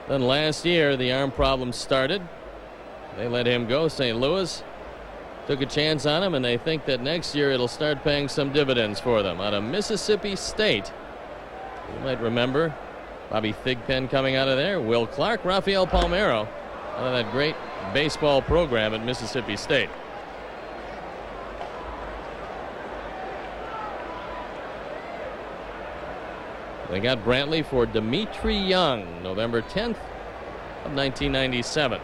Then last year the arm problems started. They let him go. St. Louis took a chance on him, and they think that next year it'll start paying some dividends for them. Out of Mississippi State, you might remember Bobby Thigpen coming out of there, Will Clark, Rafael Palmeiro, out of that great baseball program at Mississippi State. They got Brantley for Dimitri Young, November 10th of 1997.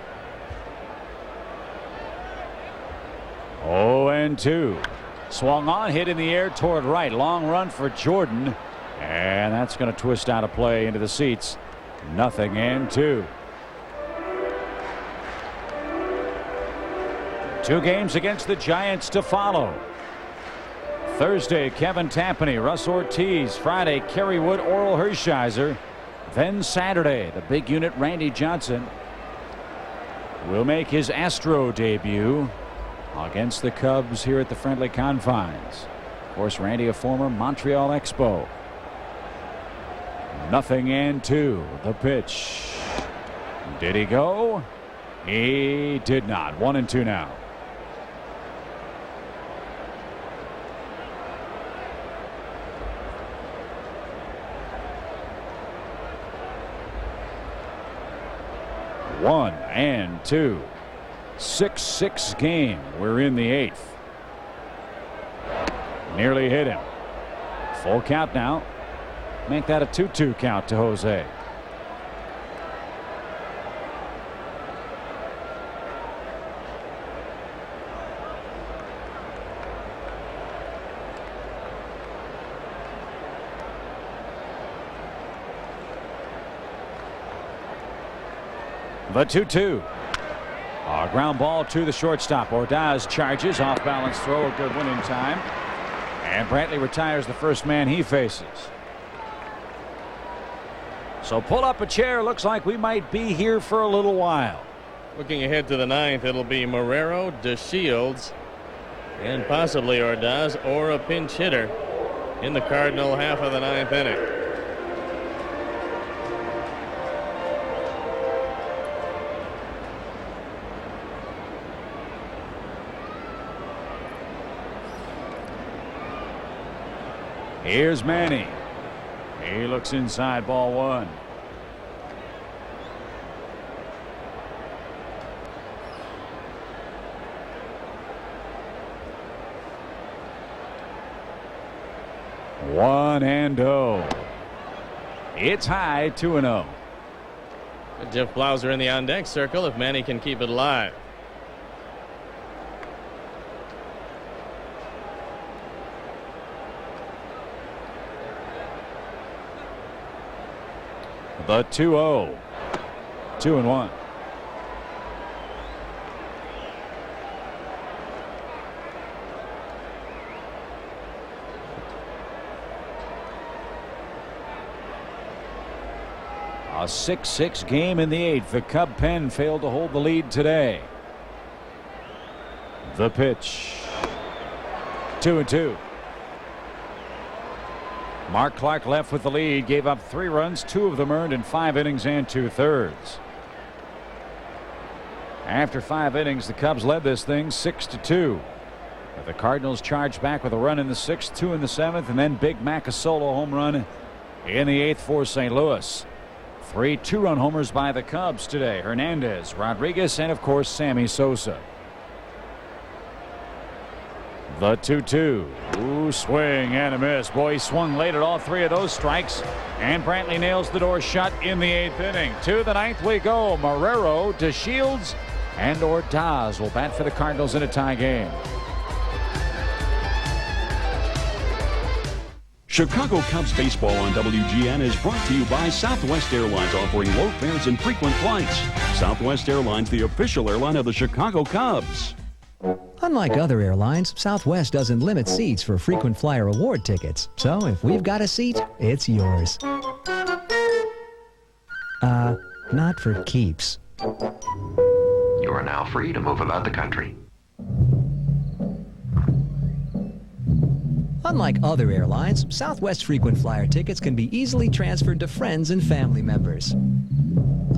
0-2. Swung on, hit in the air toward right. Long run for Jordan, and that's going to twist out of play into the seats. 0-2. 2 games against the Giants to follow. Thursday, Kevin Tampany, Russ Ortiz. Friday, Kerry Wood, Oral Hershiser. Then Saturday, the big unit Randy Johnson will make his Astro debut against the Cubs here at the friendly confines. Of course, Randy, a former Montreal Expo. 0-2. The pitch. Did he go? He did not. 1-2 now. One and two. 6-6 game. We're in the 8th. Nearly hit him. Full count now. Make that a 2-2 count to Jose. The 2-2. A ground ball to the shortstop. Ordaz charges, off balance throw, a good one in time. And Brantley retires the first man he faces. So pull up a chair. Looks like we might be here for a little while. Looking ahead to the 9th, it'll be Marrero, DeShields, and possibly Ordaz or a pinch hitter in the Cardinal half of the 9th inning. Here's Manny. He looks inside, ball 1. One and 0. It's high 2-0. Jeff Blauser in the on-deck circle if Manny can keep it alive. The 2-0. 2-1. A 6-6 game in the 8th. The Cub pen failed to hold the lead today. The pitch. 2-2. Mark Clark left with the lead, gave up 3 runs, 2 of them earned in 5 innings and 2/3. After 5 innings, the Cubs led this thing 6-2. But the Cardinals charged back with a run in the 6th, 2 in the 7th, and then Big Mac a solo home run in the 8th for St. Louis. 3 2-run homers by the Cubs today. Hernandez, Rodriguez, and of course Sammy Sosa. The 2-2. Ooh, swing and a miss. Boy, he swung late at all 3 of those strikes. And Brantley nails the door shut in the 8th inning. To the 9th we go. Marrero, DeShields, and Ordaz will bat for the Cardinals in a tie game. Chicago Cubs baseball on WGN is brought to you by Southwest Airlines, offering low fares and frequent flights. Southwest Airlines, the official airline of the Chicago Cubs. Unlike other airlines, Southwest doesn't limit seats for frequent flyer award tickets. So if we've got a seat, it's yours. Not for keeps. You are now free to move about the country. Unlike other airlines, Southwest frequent flyer tickets can be easily transferred to friends and family members.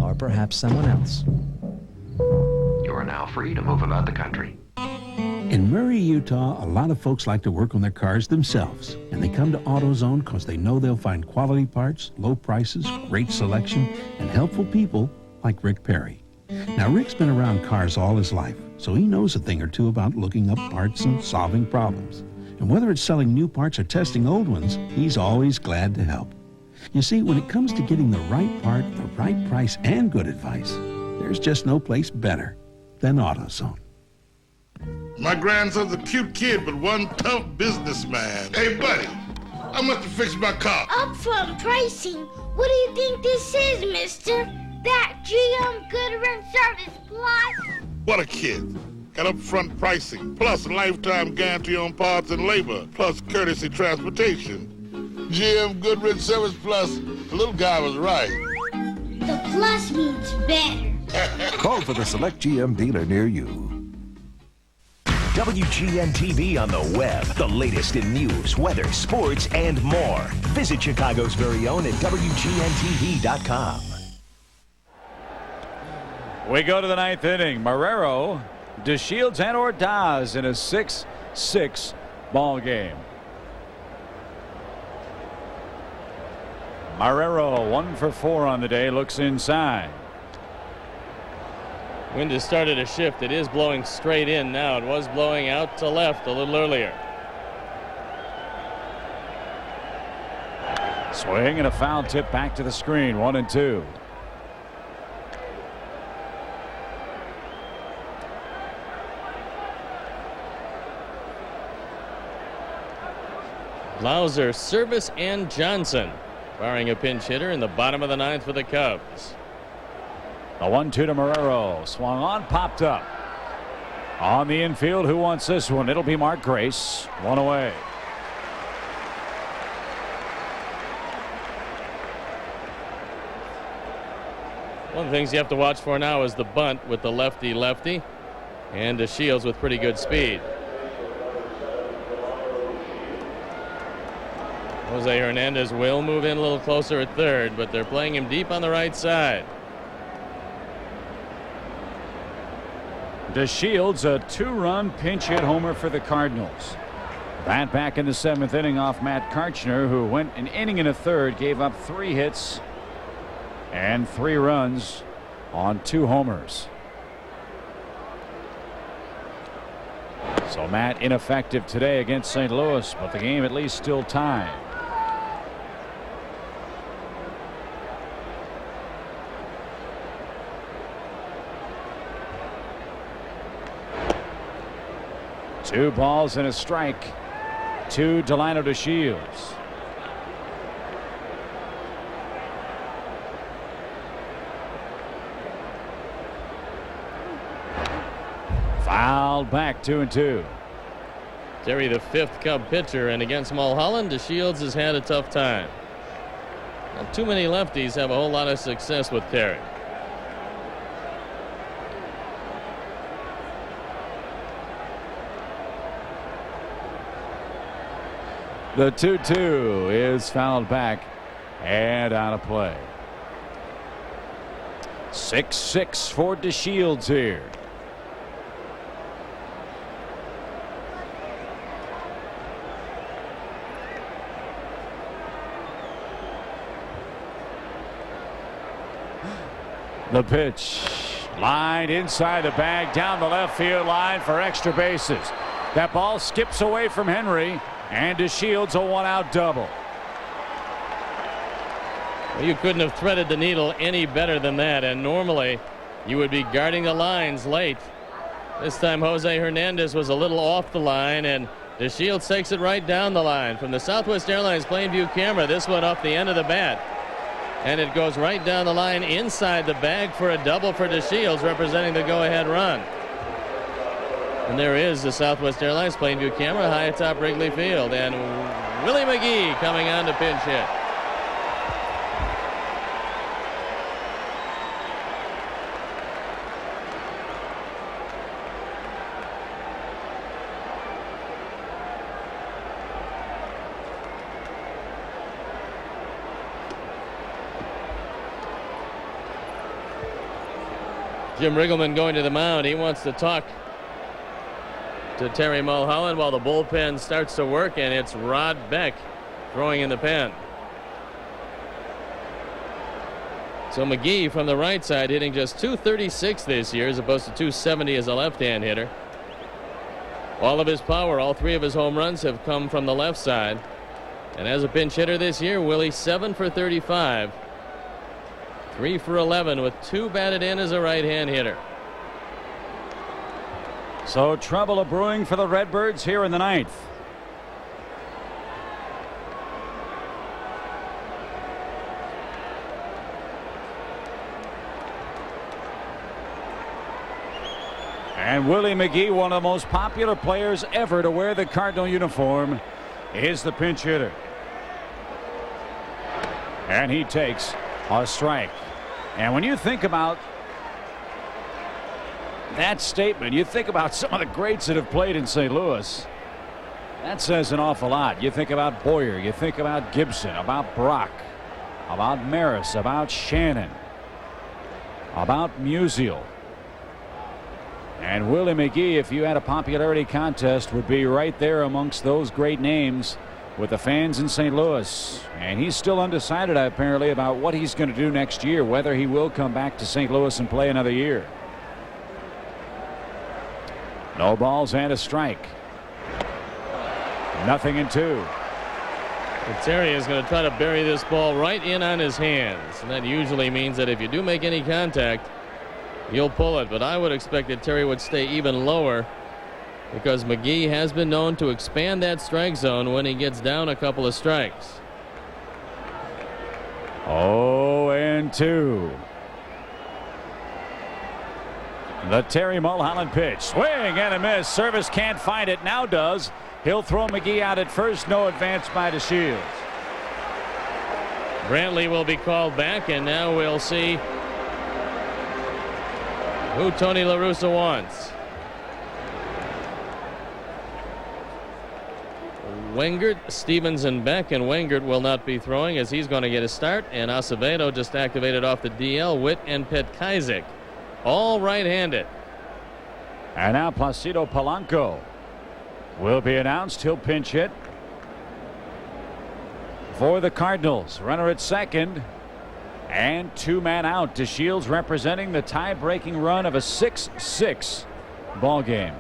Or perhaps someone else. You are now free to move about the country. In Murray, Utah, a lot of folks like to work on their cars themselves. And they come to AutoZone because they know they'll find quality parts, low prices, great selection, and helpful people like Rick Perry. Now, Rick's been around cars all his life, so he knows a thing or two about looking up parts and solving problems. And whether it's selling new parts or testing old ones, he's always glad to help. You see, when it comes to getting the right part, the right price, and good advice, there's just no place better than AutoZone. My grandson's a cute kid, but one tough businessman. Hey, buddy, how much to fix my car? Upfront pricing? What do you think this is, mister? That GM Goodrich Service Plus? What a kid. Got upfront pricing, plus lifetime guarantee on parts and labor, plus courtesy transportation. GM Goodrich Service Plus, the little guy was right. The plus means better. Call for the select GM dealer near you. WGN TV on the web. The latest in news, weather, sports, and more. Visit Chicago's very own at WGNTV.com. We go to the 9th inning. Marrero, DeShields, and Ordaz in a 6-6 ball game. Marrero 1 for 4 on the day, looks inside. Wind has started to shift. It is blowing straight in now. It was blowing out to left a little earlier. Swing and a foul tip back to the screen. 1-2. Blauser, Service, and Johnson barring a pinch hitter in the bottom of the 9th for the Cubs. The 1-2 to Marrero. Swung on, popped up. On the infield, who wants this one? It'll be Mark Grace. 1 away. One of the things you have to watch for now is the bunt with the lefty-lefty, and DeShields with pretty good speed. Jose Hernandez will move in a little closer at third, but they're playing him deep on the right side. DeShields, a 2-run pinch hit homer for the Cardinals. Bat back in the 7th inning off Matt Karchner, who went an inning and a third, gave up 3 hits and 3 runs on 2 homers. So Matt ineffective today against St. Louis, but the game at least still tied. 2 balls and a strike to Delino DeShields. Fouled back, 2-2. Terry, the 5th Cub pitcher, and against Mulholland, DeShields has had a tough time. Not too many lefties have a whole lot of success with Terry. The 2-2 is fouled back and out of play. 6-6 for DeShields here. The pitch lined inside the bag down the left field line for extra bases. That ball skips away from Henry, and DeShields a 1-out double. Well, you couldn't have threaded the needle any better than that, and normally you would be guarding the lines late. This time Jose Hernandez was a little off the line, and DeShields takes it right down the line. From the Southwest Airlines Plainview camera, this went off the end of the bat. And it goes right down the line inside the bag for a double for DeShields, representing the go-ahead run. And there is the Southwest Airlines Plainview camera high atop Wrigley Field. And Willie McGee coming on to pinch hit. Jim Riggleman going to the mound. He wants to talk to Terry Mulholland while the bullpen starts to work, and it's Rod Beck throwing in the pen. So McGee from the right side hitting just .236 this year as opposed to .270 as a left-hand hitter. All of his power, all 3 of his home runs have come from the left side. And as a pinch hitter this year, Willie 7 for 35. 3 for 11 with 2 batted in as a right-hand hitter. So trouble a brewing for the Redbirds here in the 9th. And Willie McGee, one of the most popular players ever to wear the Cardinal uniform, is the pinch hitter. And he takes a strike. And when you think about that statement, you think about some of the greats that have played in St. Louis. That says an awful lot. You think about Boyer, you think about Gibson, about Brock, about Maris, about Shannon, about Musial. And Willie McGee, if you had a popularity contest, would be right there amongst those great names with the fans in St. Louis. And he's still undecided, apparently, about what he's going to do next year, whether he will come back to St. Louis and play another year. No balls and a strike. 0-2. Terry is going to try to bury this ball right in on his hands. And that usually means that if you do make any contact, you'll pull it. But I would expect that Terry would stay even lower, because McGee has been known to expand that strike zone when he gets down a couple of strikes. 0-2. The Terry Mulholland pitch. Swing and a miss. Service can't find it. Now does. He'll throw McGee out at first. No advance by DeShields. Brantley will be called back, and now we'll see who Tony La Russa wants. Wengert, Stevens, and Beck, and Wengert will not be throwing as he's going to get a start, and Acevedo just activated off the DL. Witt and Petkazik, all right-handed. And now Placido Polanco will be announced. He'll pinch hit for the Cardinals. Runner at second, and 2-man out. DeShields representing the tie-breaking run of a 6-6 ball game.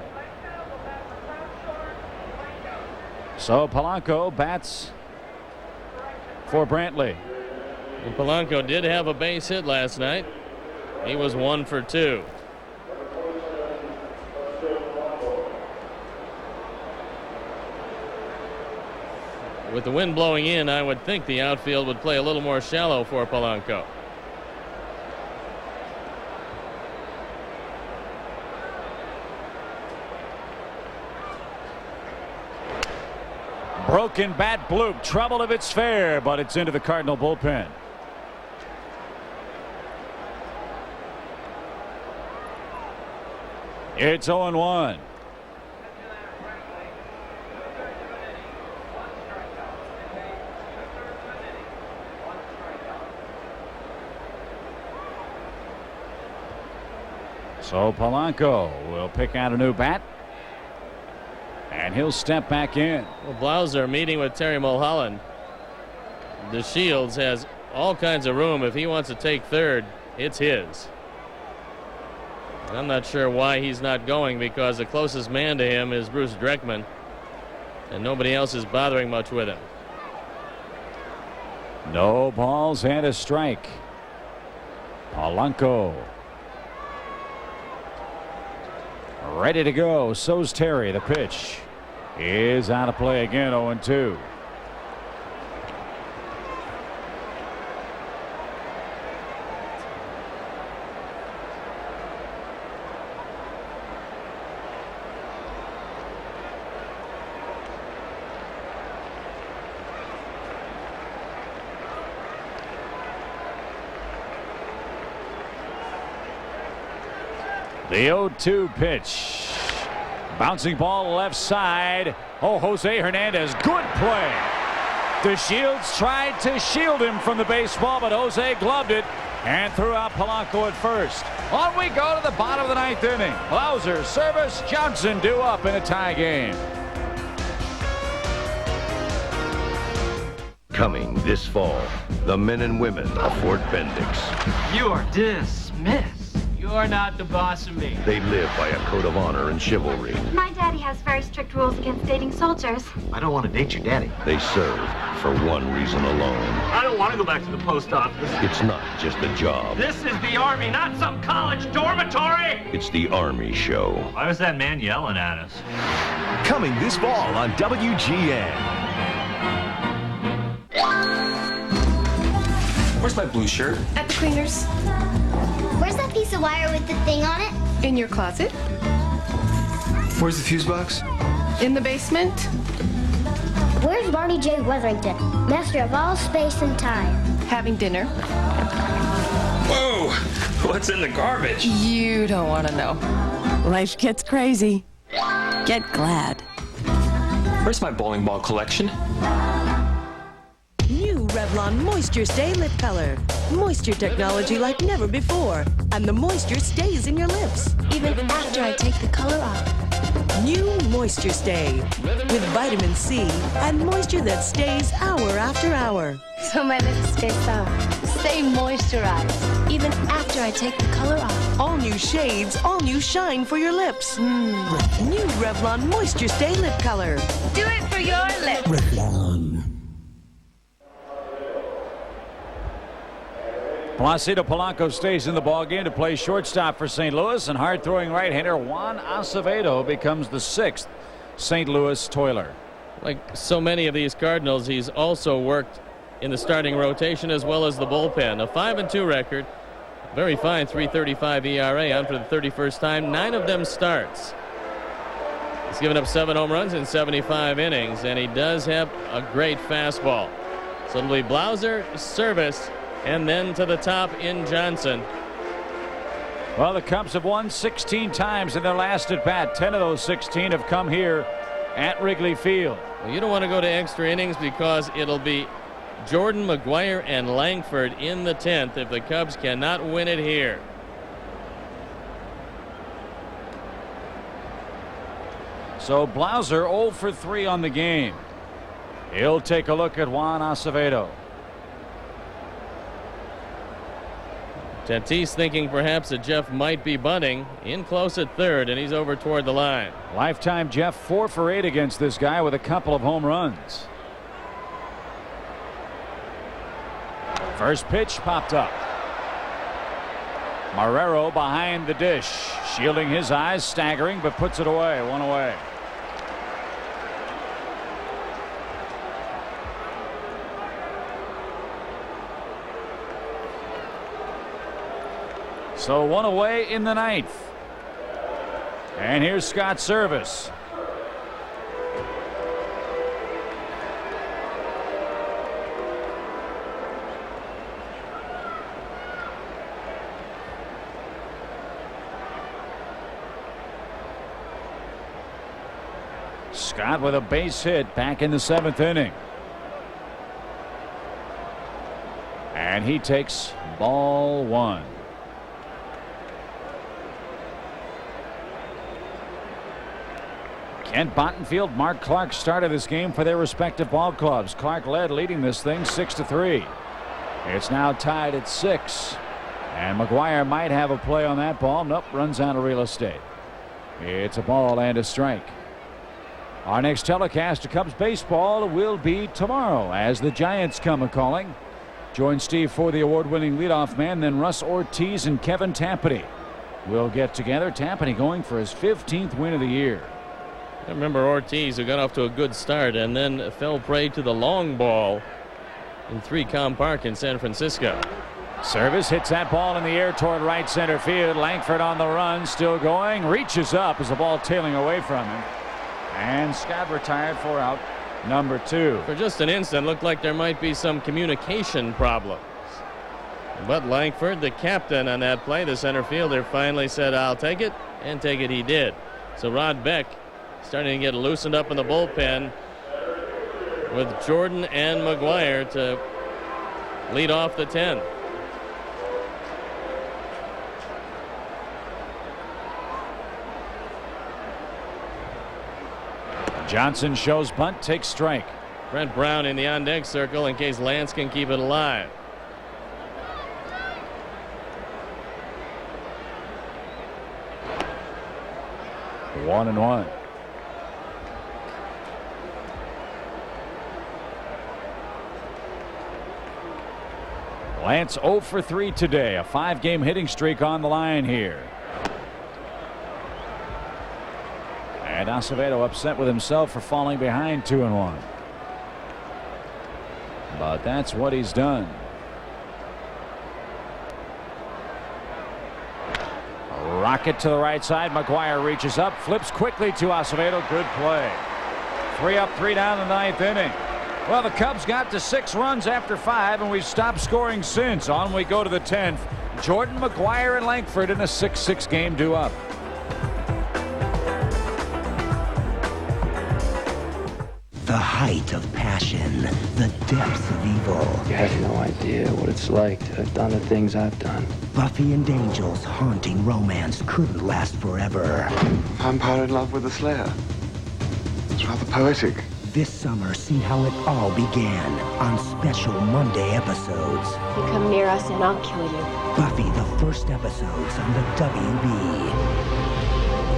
So Polanco bats for Brantley. And Polanco did have a base hit last night. He was 1 for 2. With the wind blowing in, I would think the outfield would play a little more shallow for Polanco. Broken bat bloop. Trouble if it's fair, but it's into the Cardinal bullpen. It's 0-1. So Polanco will pick out a new bat. And he'll step back in. Well, Blauser meeting with Terry Mulholland. DeShields has all kinds of room. If he wants to take third, it's his. And I'm not sure why he's not going, because the closest man to him is Bruce Dreckman, and nobody else is bothering much with him. No balls and a strike. Polanco ready to go. So's Terry. The pitch is out of play again. 0-2. The 0-2 pitch. Bouncing ball left side. Oh, Jose Hernandez. Good play. DeShields tried to shield him from the baseball, but Jose gloved it and threw out Polanco at first. On we go to the bottom of the ninth inning. Blauser, service, Johnson due up in a tie game. Coming this fall, the men and women of Fort Bendix. You are dismissed. You're not the boss of me. They live by a code of honor and chivalry. My daddy has very strict rules against dating soldiers. I don't want to date your daddy. They serve for one reason alone. I don't want to go back to the post office. It's not just a job. This is the Army, not some college dormitory. It's the Army show. Why was that man yelling at us? Coming this fall on WGN. Where's my blue shirt? At the cleaners. Where's that piece of wire with the thing on it? In your closet. Where's the fuse box? In the basement. Where's Barney J. Weatherington, master of all space and time? Having dinner. Whoa! What's in the garbage? You don't want to know. Life gets crazy. Get glad. Where's my bowling ball collection? New Revlon Moisture Stay Lip Color. Moisture technology like never before. And the moisture stays in your lips, even after I take the color off. New Moisture Stay. With vitamin C and moisture that stays hour after hour. So my lips stay soft, stay moisturized, even after I take the color off. All new shades, all new shine for your lips. New Revlon Moisture Stay Lip Color. Do it for your lips. Revlon. Placido Polanco stays in the ballgame to play shortstop for St. Louis, and hard-throwing right-hander Juan Acevedo becomes the 6th St. Louis Toiler. Like so many of these Cardinals, he's also worked in the starting rotation as well as the bullpen. A 5-2 record. Very fine 3.35 ERA on for the 31st time. 9 of them starts. He's given up 7 home runs in 75 innings, and he does have a great fastball. So it'll be Blauser, service, and then to the top in Johnson. Well, the Cubs have won 16 times in their last at bat. 10 of those 16 have come here at Wrigley Field. Well, you don't want to go to extra innings because it'll be Jordan, McGwire, and Langford in the 10th if the Cubs cannot win it here. So Blauser 0 for 3 on the game. He'll take a look at Juan Acevedo. Tatis thinking perhaps that Jeff might be bunting, in close at third, and he's over toward the line. Lifetime Jeff 4 for 8 against this guy with a couple of home runs. First pitch popped up. Marrero behind the dish, shielding his eyes, staggering, but puts it away. 1 away. So one away in the ninth. And here's Scott's service. Scott with a base hit back in the 7th inning. And he takes ball 1. Kent Bottenfield, Mark Clark started this game for their respective ball clubs. Clark led, leading this thing 6-3. It's now tied at 6. And McGwire might have a play on that ball. Nope, runs out of real estate. It's a ball and a strike. Our next telecast of Cubs baseball will be tomorrow as the Giants come a-calling. Join Steve for the award-winning leadoff man, then Russ Ortiz and Kevin Tampany will get together. Tampany going for his 15th win of the year. I remember Ortiz, who got off to a good start and then fell prey to the long ball in 3Com Park in San Francisco. Service hits that ball in the air toward right center field. Langford on the run, still going, reaches up as the ball tailing away from him. And Scott retired for out number 2. For just an instant, looked like there might be some communication problems. But Langford, the captain on that play, the center fielder, finally said, "I'll take it," and take it he did. So Rod Beck starting to get loosened up in the bullpen with Jordan and McGwire to lead off the 10th. Johnson shows bunt, takes strike. Brent Brown in the on-deck circle in case Lance can keep it alive. One and one. Lance 0 for 3 today. A 5-game hitting streak on the line here. And Acevedo upset with himself for falling behind 2-1. But that's what he's done. A rocket to the right side. McGwire reaches up, flips quickly to Acevedo. Good play. 3 up, 3 down in the 9th inning. Well, the Cubs got to 6 runs after 5, and we've stopped scoring since. On we go to the 10th. Jordan, McGwire, and Langford in a 6-6 game due up. The height of passion, the depths of evil. You have no idea what it's like to have done the things I've done. Buffy and Angel's haunting romance couldn't last forever. Vampire in love with a slayer. It's rather poetic. This summer, see how it all began on special Monday episodes. You come near us and I'll kill you. Buffy, the first episodes on the WB.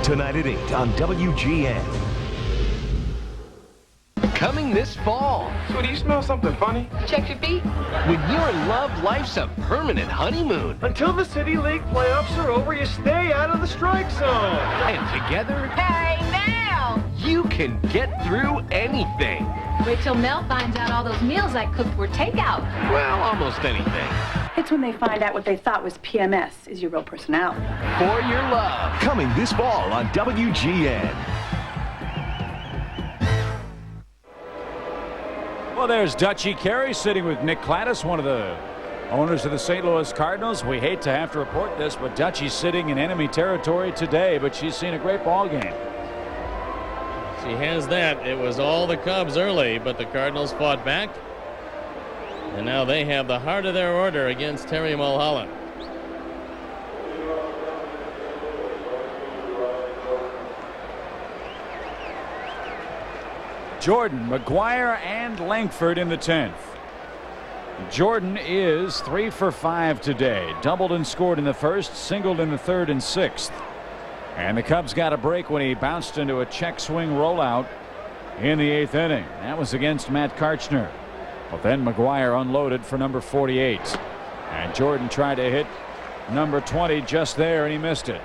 Tonight at 8 on WGN. Coming this fall. So do you smell something funny? Check your feet. When you're in love, life's a permanent honeymoon. Until the City League playoffs are over, you stay out of the strike zone. And together, Hey, now! you can get through anything. Wait till Mel finds out all those meals I cooked were takeout. Well, almost anything. It's when they find out what they thought was PMS is your real personality. For your love. Coming this fall on WGN. Well, there's Dutchie Carey sitting with Nick Cladis, one of the owners of the St. Louis Cardinals. We hate to have to report this, but Dutchie's sitting in enemy territory today, but she's seen a great ball game. She has that. It was all the Cubs early, but the Cardinals fought back. And now they have the heart of their order against Terry Mulholland. Jordan, McGwire, and Langford in the 10th. Jordan is 3 for 5 today. Doubled and scored in the first, singled in the 3rd and 6th. And the Cubs got a break when he bounced into a check swing rollout in the 8th inning. That was against Matt Karchner. But then McGwire unloaded for number 48. And Jordan tried to hit number 20 just there, and he missed it.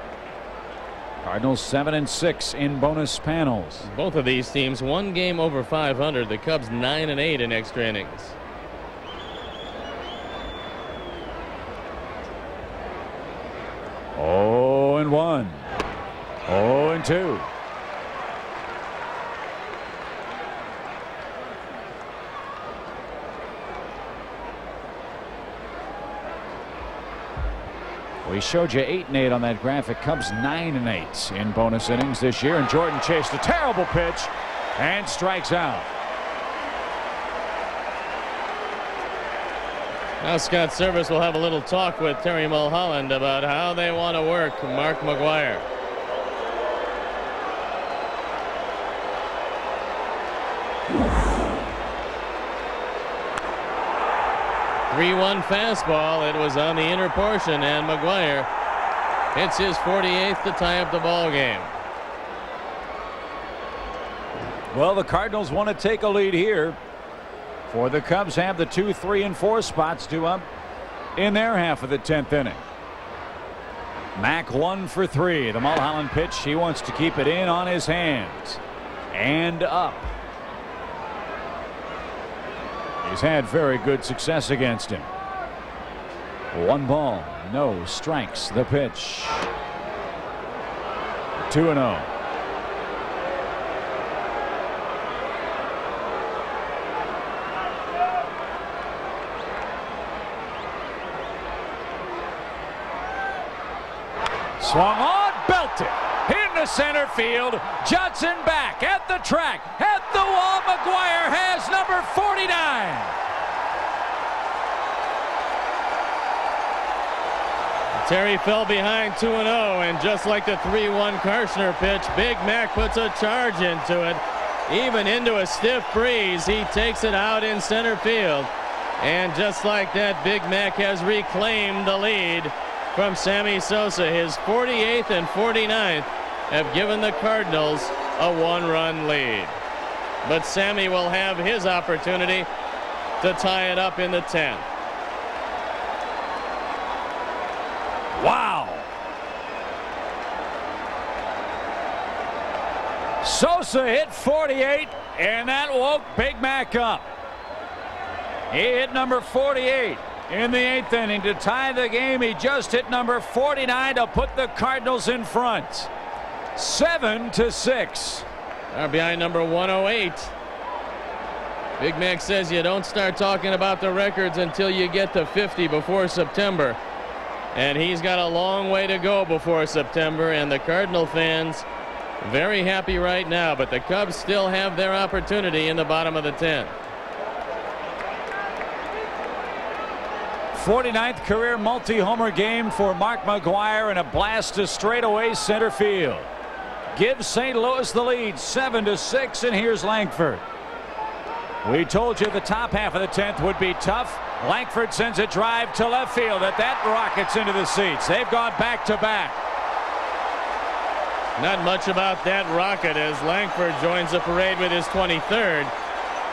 Cardinals 7-6 in bonus panels. Both of these teams one game over 500. The Cubs 9-8 in extra innings. 1-1. 0-2. We showed you 8-8 on that graphic. Cubs 9-8 in bonus innings this year. And Jordan chased a terrible pitch and strikes out. Now Scott Service will have a little talk with Terry Mulholland about how they want to work Mark McGwire. .3-1 fastball. It was on the inner portion, and McGwire hits his 48th to tie up the ball game. Well, the Cardinals want to take a lead here. For the Cubs have the 2, 3, and 4 spots due up in their half of the 10th inning. Mack 1 for 3. The Mulholland pitch. He wants to keep it in on his hands and up. He's had very good success against him. 1 ball, no strikes. The pitch. 2-0. Swung on, belted into center field. Judson back at the track, at the wall. McGwire has number 49. Terry fell behind 2-0, and just like the 3-1 Karshner pitch, Big Mac puts a charge into it. Even into a stiff breeze, he takes it out in center field. And just like that, Big Mac has reclaimed the lead from Sammy Sosa. His 48th and 49th have given the Cardinals a 1-run lead. But Sammy will have his opportunity to tie it up in the 10th. Wow. Sosa hit 48, and that woke Big Mac up. He hit number 48 in the 8th inning to tie the game. He just hit number 49 to put the Cardinals in front. 7-6. RBI number 108. Big Mac says you don't start talking about the records until you get to 50 before September. And he's got a long way to go before September, and the Cardinal fans very happy right now, but the Cubs still have their opportunity in the bottom of the 10th. 49th career multi-homer game for Mark McGwire, and a blast to straightaway center field. Gives St. Louis the lead 7-6, and here's Langford. We told you the top half of the 10th would be tough. Langford sends a drive to left field that rockets into the seats. They've gone back to back. Not much about that rocket as Langford joins the parade with his 23rd.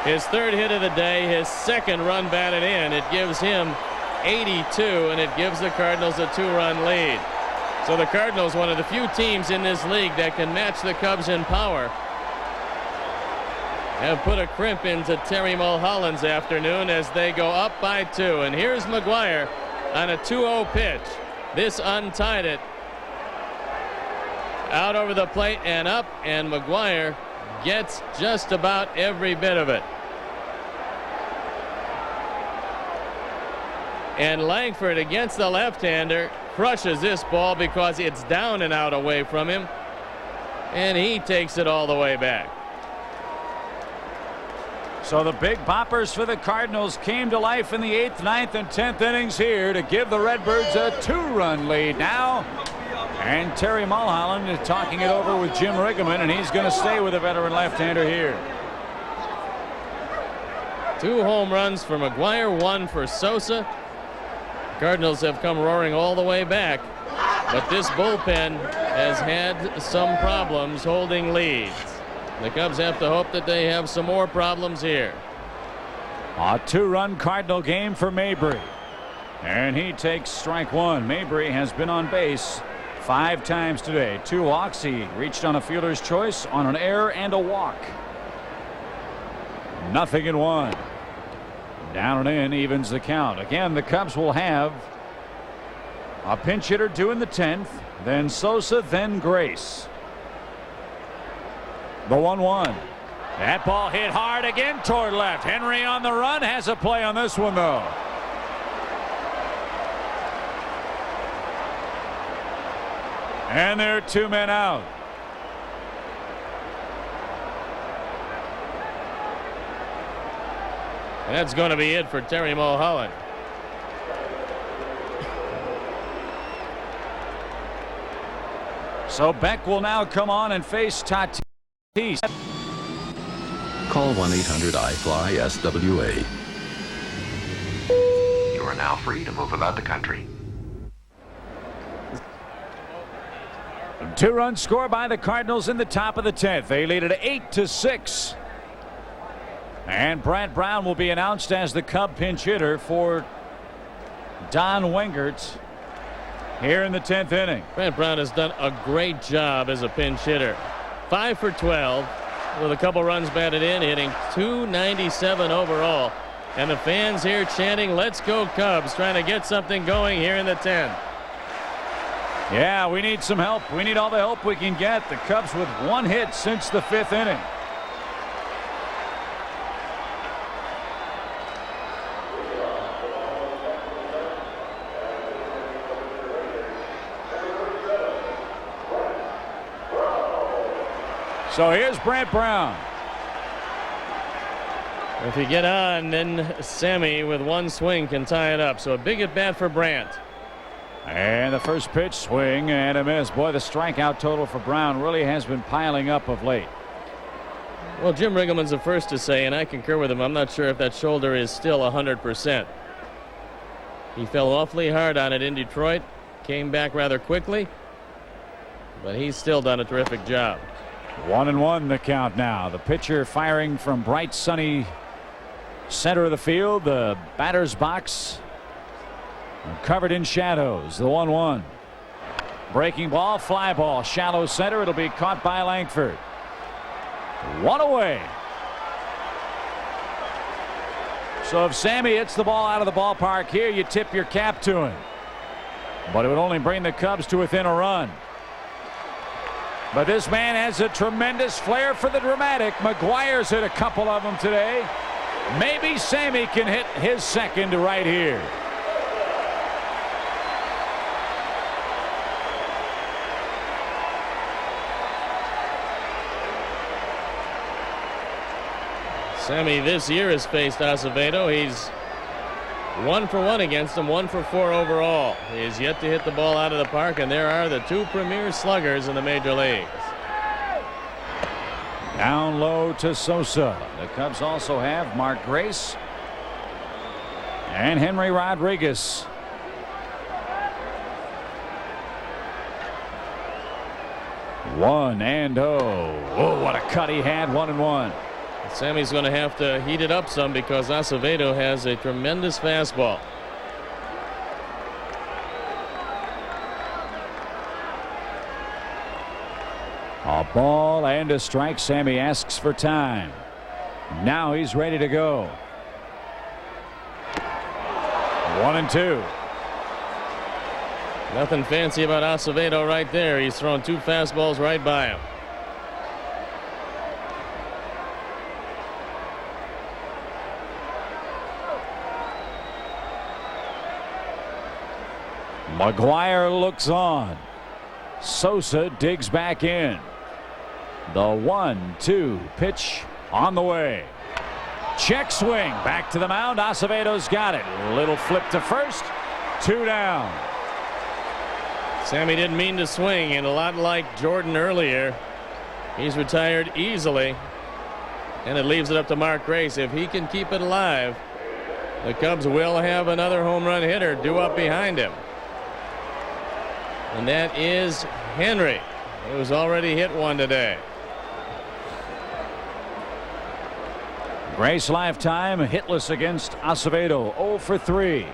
His 3rd hit of the day, his 2nd run batted in. It gives him 82, and it gives the Cardinals a 2-run lead. So the Cardinals, one of the few teams in this league that can match the Cubs in power, have put a crimp into Terry Mulholland's afternoon as they go up by 2. And here's McGwire on a 2-0 pitch. This untied it. Out over the plate and up, and McGwire gets just about every bit of it. And Langford, against the left-hander, crushes this ball because it's down and out away from him, and he takes it all the way back. So the big poppers for the Cardinals came to life in the 8th, 9th, and 10th innings here to give the Redbirds a 2-run lead now. And Terry Mulholland is talking it over with Jim Riggleman, and he's going to stay with the veteran left-hander here. 2 home runs for McGwire, 1 for Sosa. Cardinals have come roaring all the way back, but this bullpen has had some problems holding leads. The Cubs have to hope that they have some more problems here. A 2-run Cardinal game for Mabry, and he takes strike 1. Mabry has been on base 5 times today. 2 walks. He reached on a fielder's choice on an error and a walk. 0-1. Down and in evens the count. Again, the Cubs will have A pinch hitter due in the 10th. Then Sosa, then Grace. The 1-1. That ball hit hard again toward left. Henry on the run, has a play on this one though. And there are 2 men out. That's going to be it for Terry Mulholland. So Beck will now come on and face Tatis. Call 1-800-I-FLY-SWA. You are now free to move about the country. 2-run score by the Cardinals in the top of the 10th. They lead it 8-6. And Brant Brown will be announced as the Cub pinch hitter for Don Wengert here in the 10th inning. Brant Brown has done a great job as a pinch hitter. 5 for 12 with a couple runs batted in, hitting .297 overall. And the fans here chanting, "Let's go Cubs," trying to get something going here in the 10th. Yeah, we need some help. We need all the help we can get. The Cubs with 1 hit since the 5th inning. So here's Brant Brown. If you get on, then Sammy with 1 swing can tie it up. So a big at bat for Brant. And the first pitch, swing and a miss. Boy, the strikeout total for Brown really has been piling up of late. Well, Jim Riggleman's the first to say, and I concur with him, I'm not sure if that shoulder is still 100%. He fell awfully hard on it in Detroit, came back rather quickly, but he's still done a terrific job. 1-1 the count now. The pitcher firing from bright sunny center of the field. The batter's box covered in shadows. The 1-1. Breaking ball, fly ball, shallow center. It'll be caught by Langford. 1 away. So if Sammy hits the ball out of the ballpark here, you tip your cap to him. But it would only bring the Cubs to within a run. But this man has a tremendous flair for the dramatic. McGwire's hit a couple of them today. Maybe Sammy can hit his second right here. Sammy this year has faced Acevedo. He's 1 for 1 against him, 1 for 4 overall. He has yet to hit the ball out of the park, and there are the 2 premier sluggers in the major leagues. Down low to Sosa. The Cubs also have Mark Grace and Henry Rodriguez. One and oh. Oh, what a cut he had. 1-1. Sammy's going to have to heat it up some because Acevedo has a tremendous fastball. A ball and a strike. Sammy asks for time. Now he's ready to go. 1-2. Nothing fancy about Acevedo right there. He's thrown 2 fastballs right by him. McGwire looks on. Sosa digs back in. The 1-2 pitch on the way. Check swing back to the mound. Acevedo's got it. Little flip to first. 2 down. Sammy didn't mean to swing, and a lot like Jordan earlier, he's retired easily, and it leaves it up to Mark Grace. If he can keep it alive, the Cubs will have another home run hitter due up behind him. And that is Henry, who's already hit 1 today. Grace lifetime hitless against Acevedo. 0 for 3.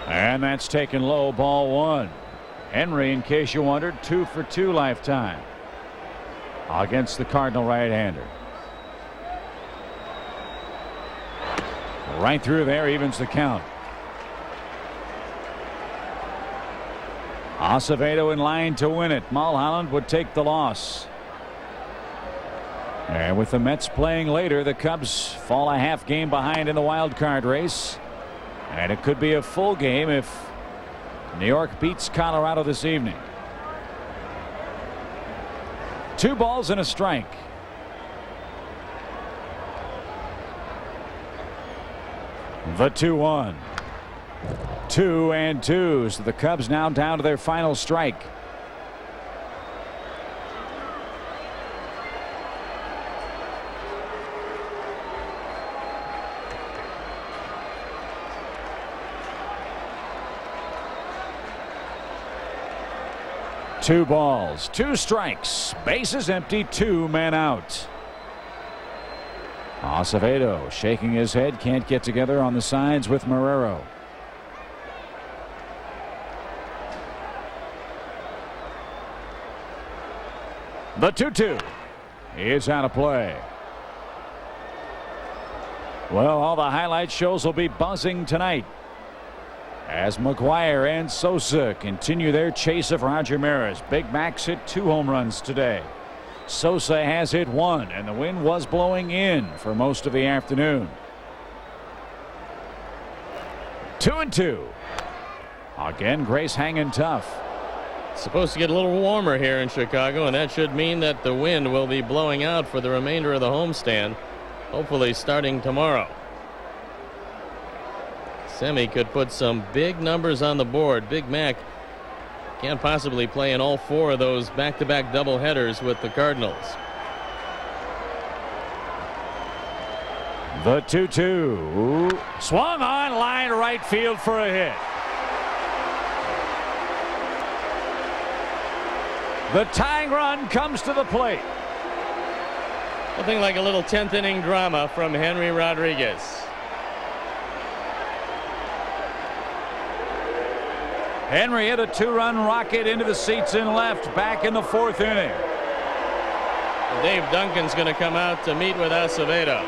And that's taken low. Ball 1. Henry, in case you wondered, 2 for 2 lifetime against the Cardinal right-hander. Right through there, evens the count. Acevedo in line to win it. Mulholland would take the loss. And with the Mets playing later, the Cubs fall a half game behind in the wild card race. And it could be a full game if New York beats Colorado this evening. 2 balls and a strike. The 2-1. 2-2. So the Cubs now down to their final strike. Two balls, 2 strikes, bases empty, 2 men out. Acevedo shaking his head, can't get together on the signs with Marrero. The 2-2 is out of play. Well, all the highlight shows will be buzzing tonight as McGwire and Sosa continue their chase of Roger Maris. Big Max hit 2 home runs today. Sosa has hit 1, and the wind was blowing in for most of the afternoon. 2-2. Again, Grace hanging tough. Supposed to get a little warmer here in Chicago, and that should mean that the wind will be blowing out for the remainder of the homestand, hopefully starting tomorrow. Sammy could put some big numbers on the board. Big Mac can't possibly play in all 4 of those back-to-back doubleheaders with the Cardinals. The 2-2 swung on line right field for a hit. The tying run comes to the plate. Nothing like a little 10th inning drama from Henry Rodriguez. Henry hit a 2-run rocket into the seats in left back in the 4th inning. Dave Duncan's going to come out to meet with Acevedo.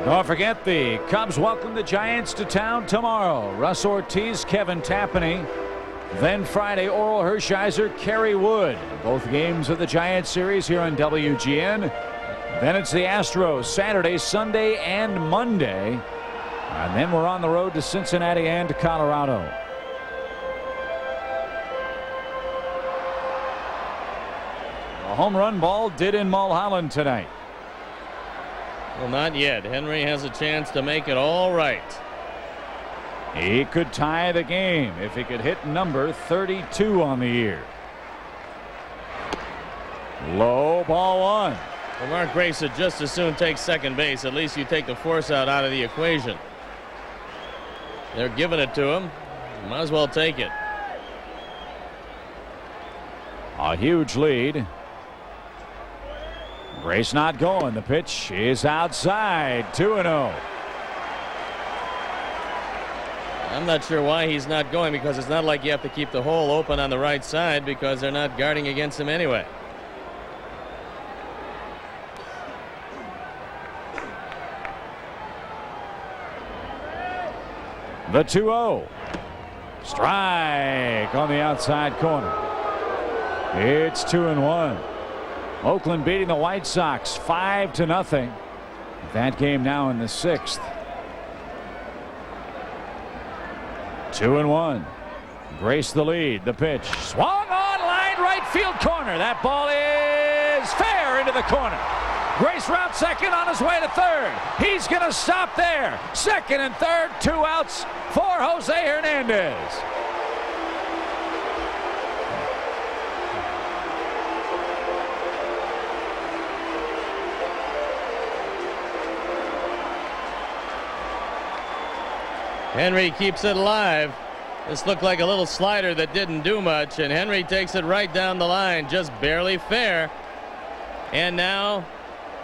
Don't forget, the Cubs welcome the Giants to town tomorrow. Russ Ortiz, Kevin Tapani. Then Friday, Oral Hershiser, Kerry Wood. Both games of the Giants series here on WGN. Then it's the Astros Saturday, Sunday, and Monday. And then we're on the road to Cincinnati and to Colorado. A home run ball did in Mulholland tonight. Well, not yet. Henry has a chance to make it all right. He could tie the game if he could hit number 32 on the year. Low ball 1. Well, Mark Grace would just as soon take second base. At least you take the force out of the equation. They're giving it to him. Might as well take it. A huge lead. Grace not going. The pitch is outside. 2-0. I'm not sure why he's not going, because it's not like you have to keep the hole open on the right side because they're not guarding against him anyway. The 2-0. Strike on the outside corner. It's 2-1. Oakland beating the White Sox 5-0. That game now in the 6th. 2-1. Grace the lead. The pitch swung on line right field corner. That ball is fair into the corner. Grace routes second, on his way to third. He's going to stop there. Second and third, 2 outs for Jose Hernandez. Henry keeps it alive. This looked like a little slider that didn't do much, and Henry takes it right down the line, just barely fair. And now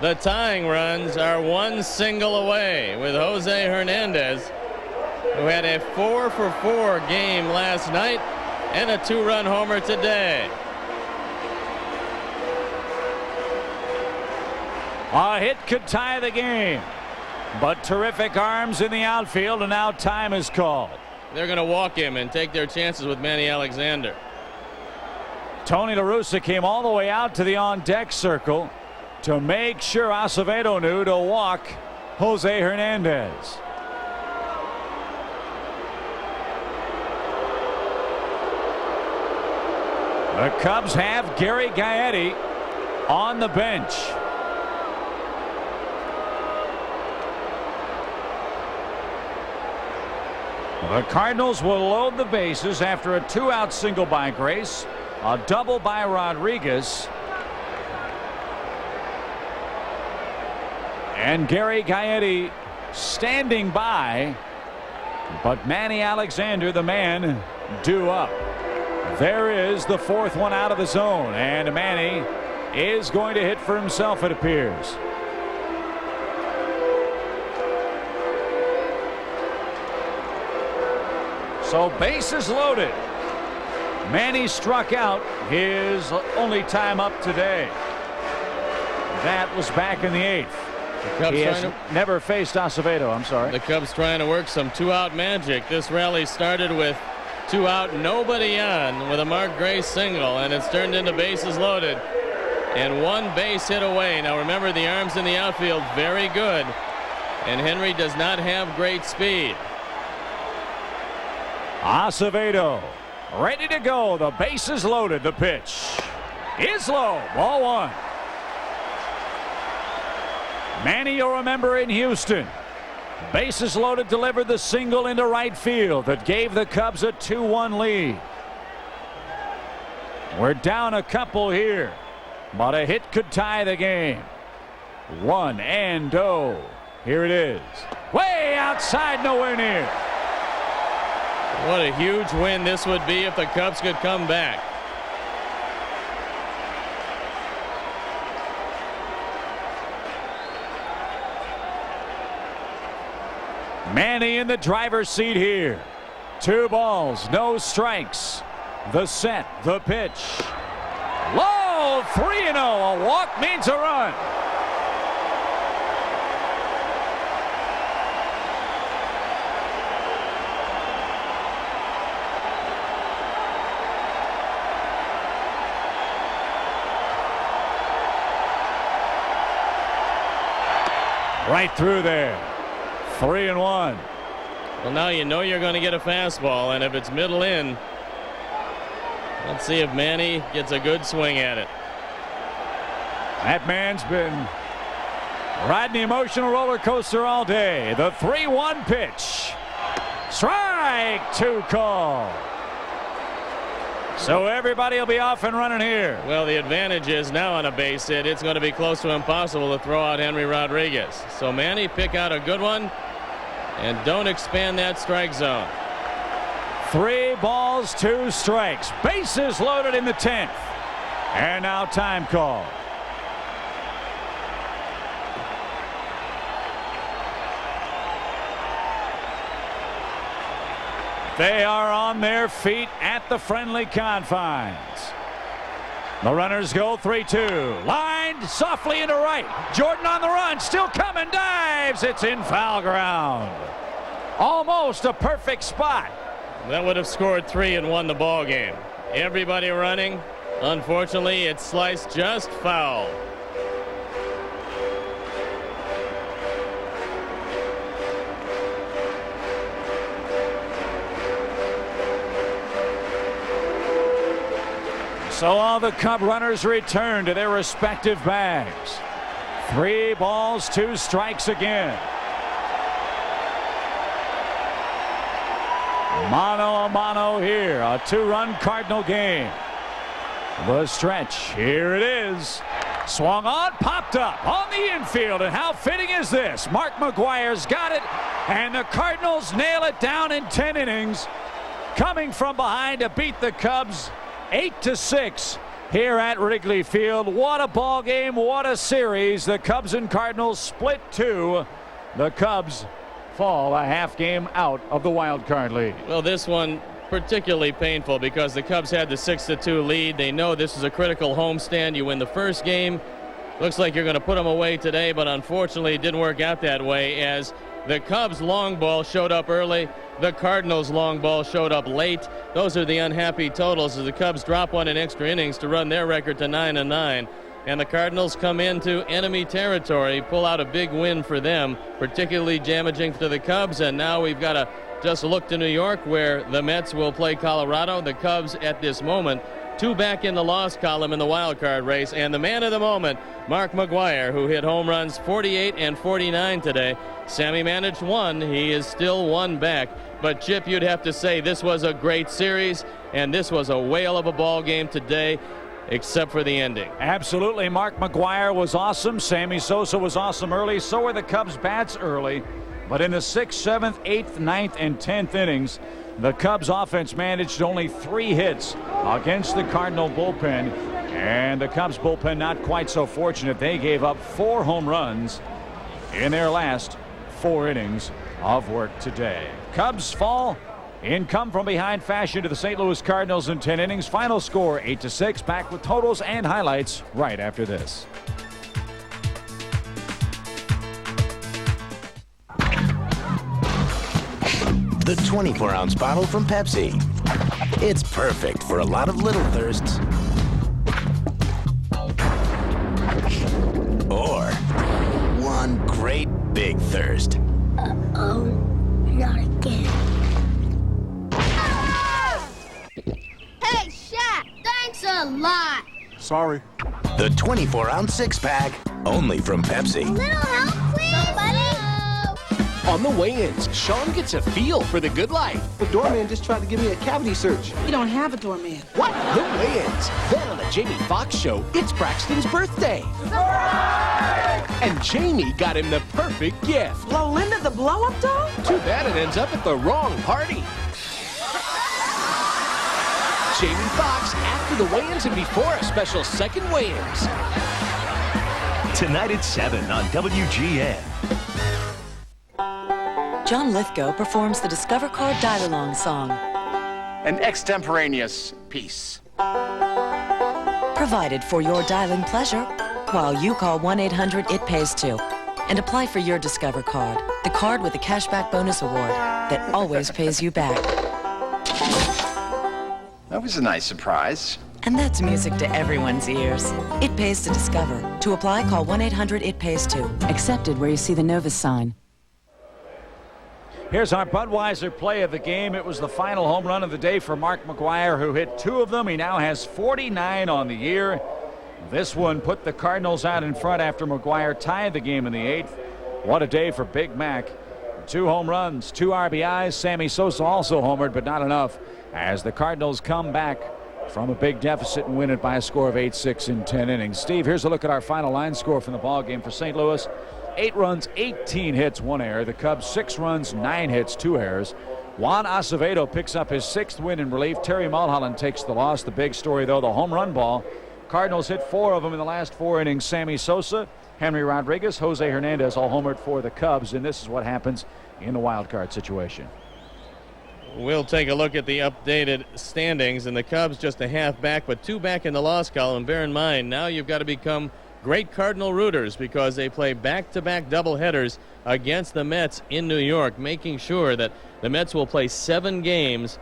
the tying runs are 1 single away with Jose Hernandez, who had a 4-for-4 game last night and a 2-run homer today. A hit could tie the game. But terrific arms in the outfield, and now time is called. They're going to walk him and take their chances with Manny Alexander. Tony La Russa came all the way out to the on-deck circle to make sure Acevedo knew to walk Jose Hernandez. The Cubs have Gary Gaetti on the bench. The Cardinals will load the bases after a 2-out single by Grace, a double by Rodriguez, and Gary Gaetti standing by, but Manny Alexander, the man, due up. There is the fourth one out of the zone, and Manny is going to hit for himself, it appears. So bases loaded. Manny struck out his only time up today. That was back in the 8th. He has never faced Acevedo. I'm sorry. The Cubs trying to work some 2-out magic. This rally started with 2 out, nobody on, with a Mark Grace single, and it's turned into bases loaded and 1 base hit away. Now remember, the arms in the outfield very good, and Henry does not have great speed. Acevedo ready to go. The bases loaded. The pitch is low. Ball 1. Manny, you'll remember in Houston, bases loaded, delivered the single into right field that gave the Cubs a 2-1 lead. We're down a couple here, but a hit could tie the game. 1-0. Here it is. Way outside, nowhere near. What a huge win this would be if the Cubs could come back. Manny in the driver's seat here. 2 balls, no strikes. The set, the pitch. Low, 3-0. A walk means a run. Right through there. 3-1. Well, now you know you're going to get a fastball, and if it's middle in, let's see if Manny gets a good swing at it. That man's been riding the emotional roller coaster all day. The 3-1 pitch. Strike 2 call. So everybody will be off and running here. Well, the advantage is now on a base hit, it's going to be close to impossible to throw out Henry Rodriguez. So Manny, pick out a good one and don't expand that strike zone. 3 balls, 2 strikes. Bases loaded in the 10th. And now time call. They are on their feet at the friendly confines. The runners go 3-2. Lined softly into right. Jordan on the run. Still coming. Dives. It's in foul ground. Almost a perfect spot. That would have scored 3 and won the ball game. Everybody running. Unfortunately, it's sliced just foul. So all the Cub runners return to their respective bags. 3 balls, 2 strikes again. Mano a mano here. A 2-run Cardinal game. The stretch. Here it is. Swung on, popped up on the infield. And how fitting is this? Mark McGwire's got it. And the Cardinals nail it down in 10 innings. Coming from behind to beat the Cubs 8-6 here at Wrigley Field. What a ball game, what a series. The Cubs and Cardinals split 2. The Cubs fall a half game out of the wild card lead. Well, this one particularly painful because the Cubs had the 6-2 lead. They know this is a critical homestand. You win the first game, Looks like you're going to put them away today, but unfortunately it didn't work out that way as the Cubs long ball showed up early. The Cardinals long ball showed up late. Those are the unhappy totals as the Cubs drop one in extra innings to run their record to 9-9. And the Cardinals come into enemy territory, pull out a big win for them, particularly damaging to the Cubs. And now we've got to just look to New York where the Mets will play Colorado. The Cubs at this moment 2 back in the loss column in the wild card race, and the man of the moment, Mark McGwire, who hit home runs 48 and 49 today. Sammy managed 1. He is still 1 back. But Chip, you'd have to say this was a great series, and this was a whale of a ball game today, except for the ending. Absolutely. Mark McGwire was awesome. Sammy Sosa was awesome early. So were the Cubs bats early. But in the 6th, 7th, 8th, 9th, and 10th innings, the Cubs offense managed only 3 hits against the Cardinal bullpen. And the Cubs bullpen not quite so fortunate. They gave up 4 home runs in their last 4 innings of work today. Cubs fall in come from behind fashion to the St. Louis Cardinals in 10 innings. Final score 8-6. Back with totals and highlights right after this. The 24-ounce bottle from Pepsi. It's perfect for a lot of little thirsts. Or one great big thirst. Uh-oh, not again. Hey, Shaq, thanks a lot. Sorry. The 24-ounce six-pack, only from Pepsi. A little help, please? Somebody? On the weigh-ins, Sean gets a feel for the good life. The doorman just tried to give me a cavity search. You don't have a doorman. What? The weigh-ins. Then on the Jamie Foxx show, it's Braxton's birthday. Surprise! And Jamie got him the perfect gift. Lolinda the blow-up doll? Too bad it ends up at the wrong party. Jamie Foxx after the weigh-ins and before a special second weigh-ins. Tonight at 7 on WGN. John Lithgow performs the Discover Card Dial-Along song. An extemporaneous piece. Provided for your dialing pleasure while you call 1-800-IT-PAYS-2 and apply for your Discover Card, the card with the cashback bonus award that always pays you back. That was a nice surprise. And that's music to everyone's ears. It pays to Discover. To apply, call 1-800-IT-PAYS-2. Accepted where you see the Novus sign. Here's our Budweiser play of the game. It was the final home run of the day for Mark McGwire, who hit 2 of them. He now has 49 on the year. This one put the Cardinals out in front after McGwire tied the game in the 8th. What a day for Big Mac. 2 home runs, 2 RBIs. Sammy Sosa also homered, but not enough as the Cardinals come back from a big deficit and win it by a score of 8-6 in 10 innings. Steve, here's a look at our final line score from the ball game for St. Louis. 8 runs, 18 hits, 1 error. The Cubs 6 runs, 9 hits, 2 errors. Juan Acevedo picks up his 6th win in relief. Terry Mulholland takes the loss. The big story, though, the home run ball. Cardinals hit 4 of them in the last 4 innings. Sammy Sosa, Henry Rodriguez, Jose Hernandez all homered for the Cubs, and this is what happens in the wild card situation. We'll take a look at the updated standings, and the Cubs just a half back, but 2 back in the loss column. Bear in mind, now you've got to become great Cardinal rooters because they play back-to-back doubleheaders against the Mets in New York, making sure that the Mets will play 7 games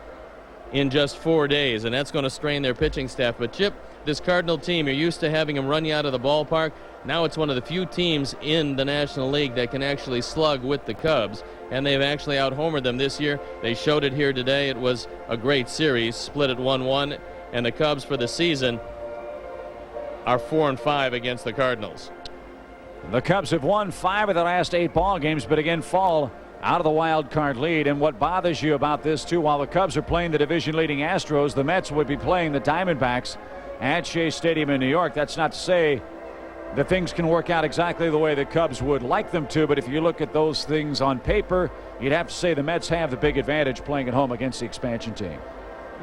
in just 4 days, and that's going to strain their pitching staff. But Chip, this Cardinal team, you're used to having them run you out of the ballpark. Now it's one of the few teams in the National League that can actually slug with the Cubs, and they've actually out-homered them this year. They showed it here today. It was a great series, split at 1-1, and the Cubs for the season are 4-5 against the Cardinals. The Cubs have won 5 of their last 8 ball games, but again fall out of the wild card lead. And what bothers you about this, too, while the Cubs are playing the division-leading Astros, the Mets would be playing the Diamondbacks at Shea Stadium in New York. That's not to say that things can work out exactly the way the Cubs would like them to, but if you look at those things on paper, you'd have to say the Mets have the big advantage playing at home against the expansion team.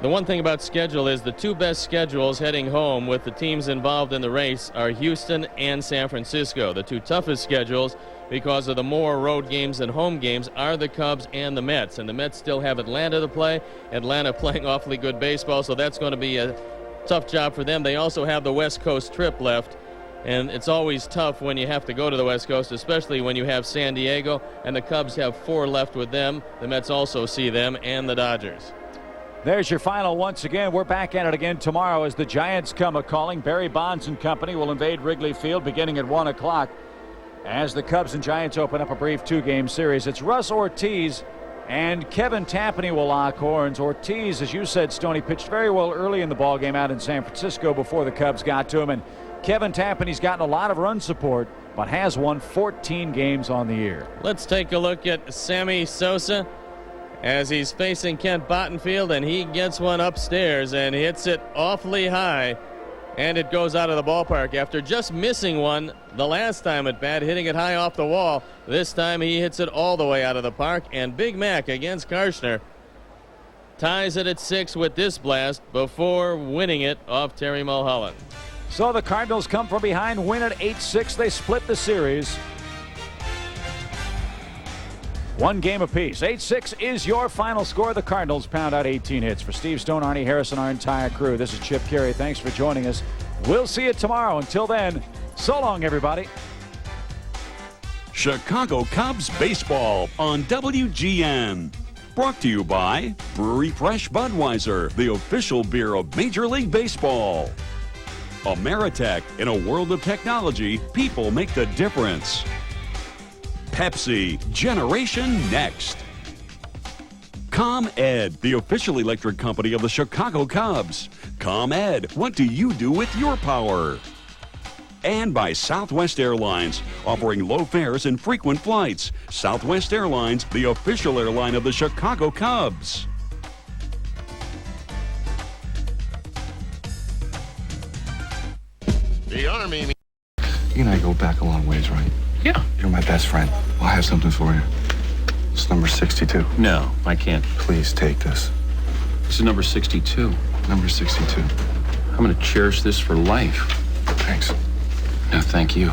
The one thing about schedule is the 2 best schedules heading home with the teams involved in the race are Houston and San Francisco. The 2 toughest schedules, because of the more road games than home games, are the Cubs and the Mets. And the Mets still have Atlanta to play. Atlanta playing awfully good baseball, so that's going to be a tough job for them. They also have the West Coast trip left And it's always tough when you have to go to the West Coast, especially when you have San Diego, and the Cubs have 4 left with them. The Mets also see them, and the Dodgers. There's your final once again. We're back at it again tomorrow as the Giants come a-calling. Barry Bonds and company will invade Wrigley Field beginning at 1 o'clock as the Cubs and Giants open up a brief 2-game series. It's Russ Ortiz and Kevin Tapani will lock horns. Ortiz, as you said, Stoney, pitched very well early in the ballgame out in San Francisco before the Cubs got to him. And Kevin Tapani's gotten a lot of run support, but has won 14 games on the year. Let's take a look at Sammy Sosa as he's facing Kent Bottenfield, and he gets one upstairs and hits it awfully high, and it goes out of the ballpark after just missing one the last time at bat, hitting it high off the wall. This time he hits it all the way out of the park, and Big Mac against Karshner ties it at 6 with this blast before winning it off Terry Mulholland. So the Cardinals come from behind, win at 8-6. They split the series. 1 game apiece. 8-6 is your final score. The Cardinals pound out 18 hits. For Steve Stone, Arnie Harris, and our entire crew, this is Chip Carey. Thanks for joining us. We'll see you tomorrow. Until then, so long, everybody. Chicago Cubs baseball on WGN. Brought to you by Brewery Fresh Budweiser, the official beer of Major League Baseball. Ameritech, in a world of technology, people make the difference. Pepsi, Generation Next. ComEd, the official electric company of the Chicago Cubs. ComEd, what do you do with your power? And by Southwest Airlines, offering low fares and frequent flights. Southwest Airlines, the official airline of the Chicago Cubs. The Army. You and I go back a long ways, right? Yeah. You're my best friend. Well, I have something for you. It's number 62. No, I can't. Please take this. This is number 62. Number 62. I'm going to cherish this for life. Thanks. No, thank you.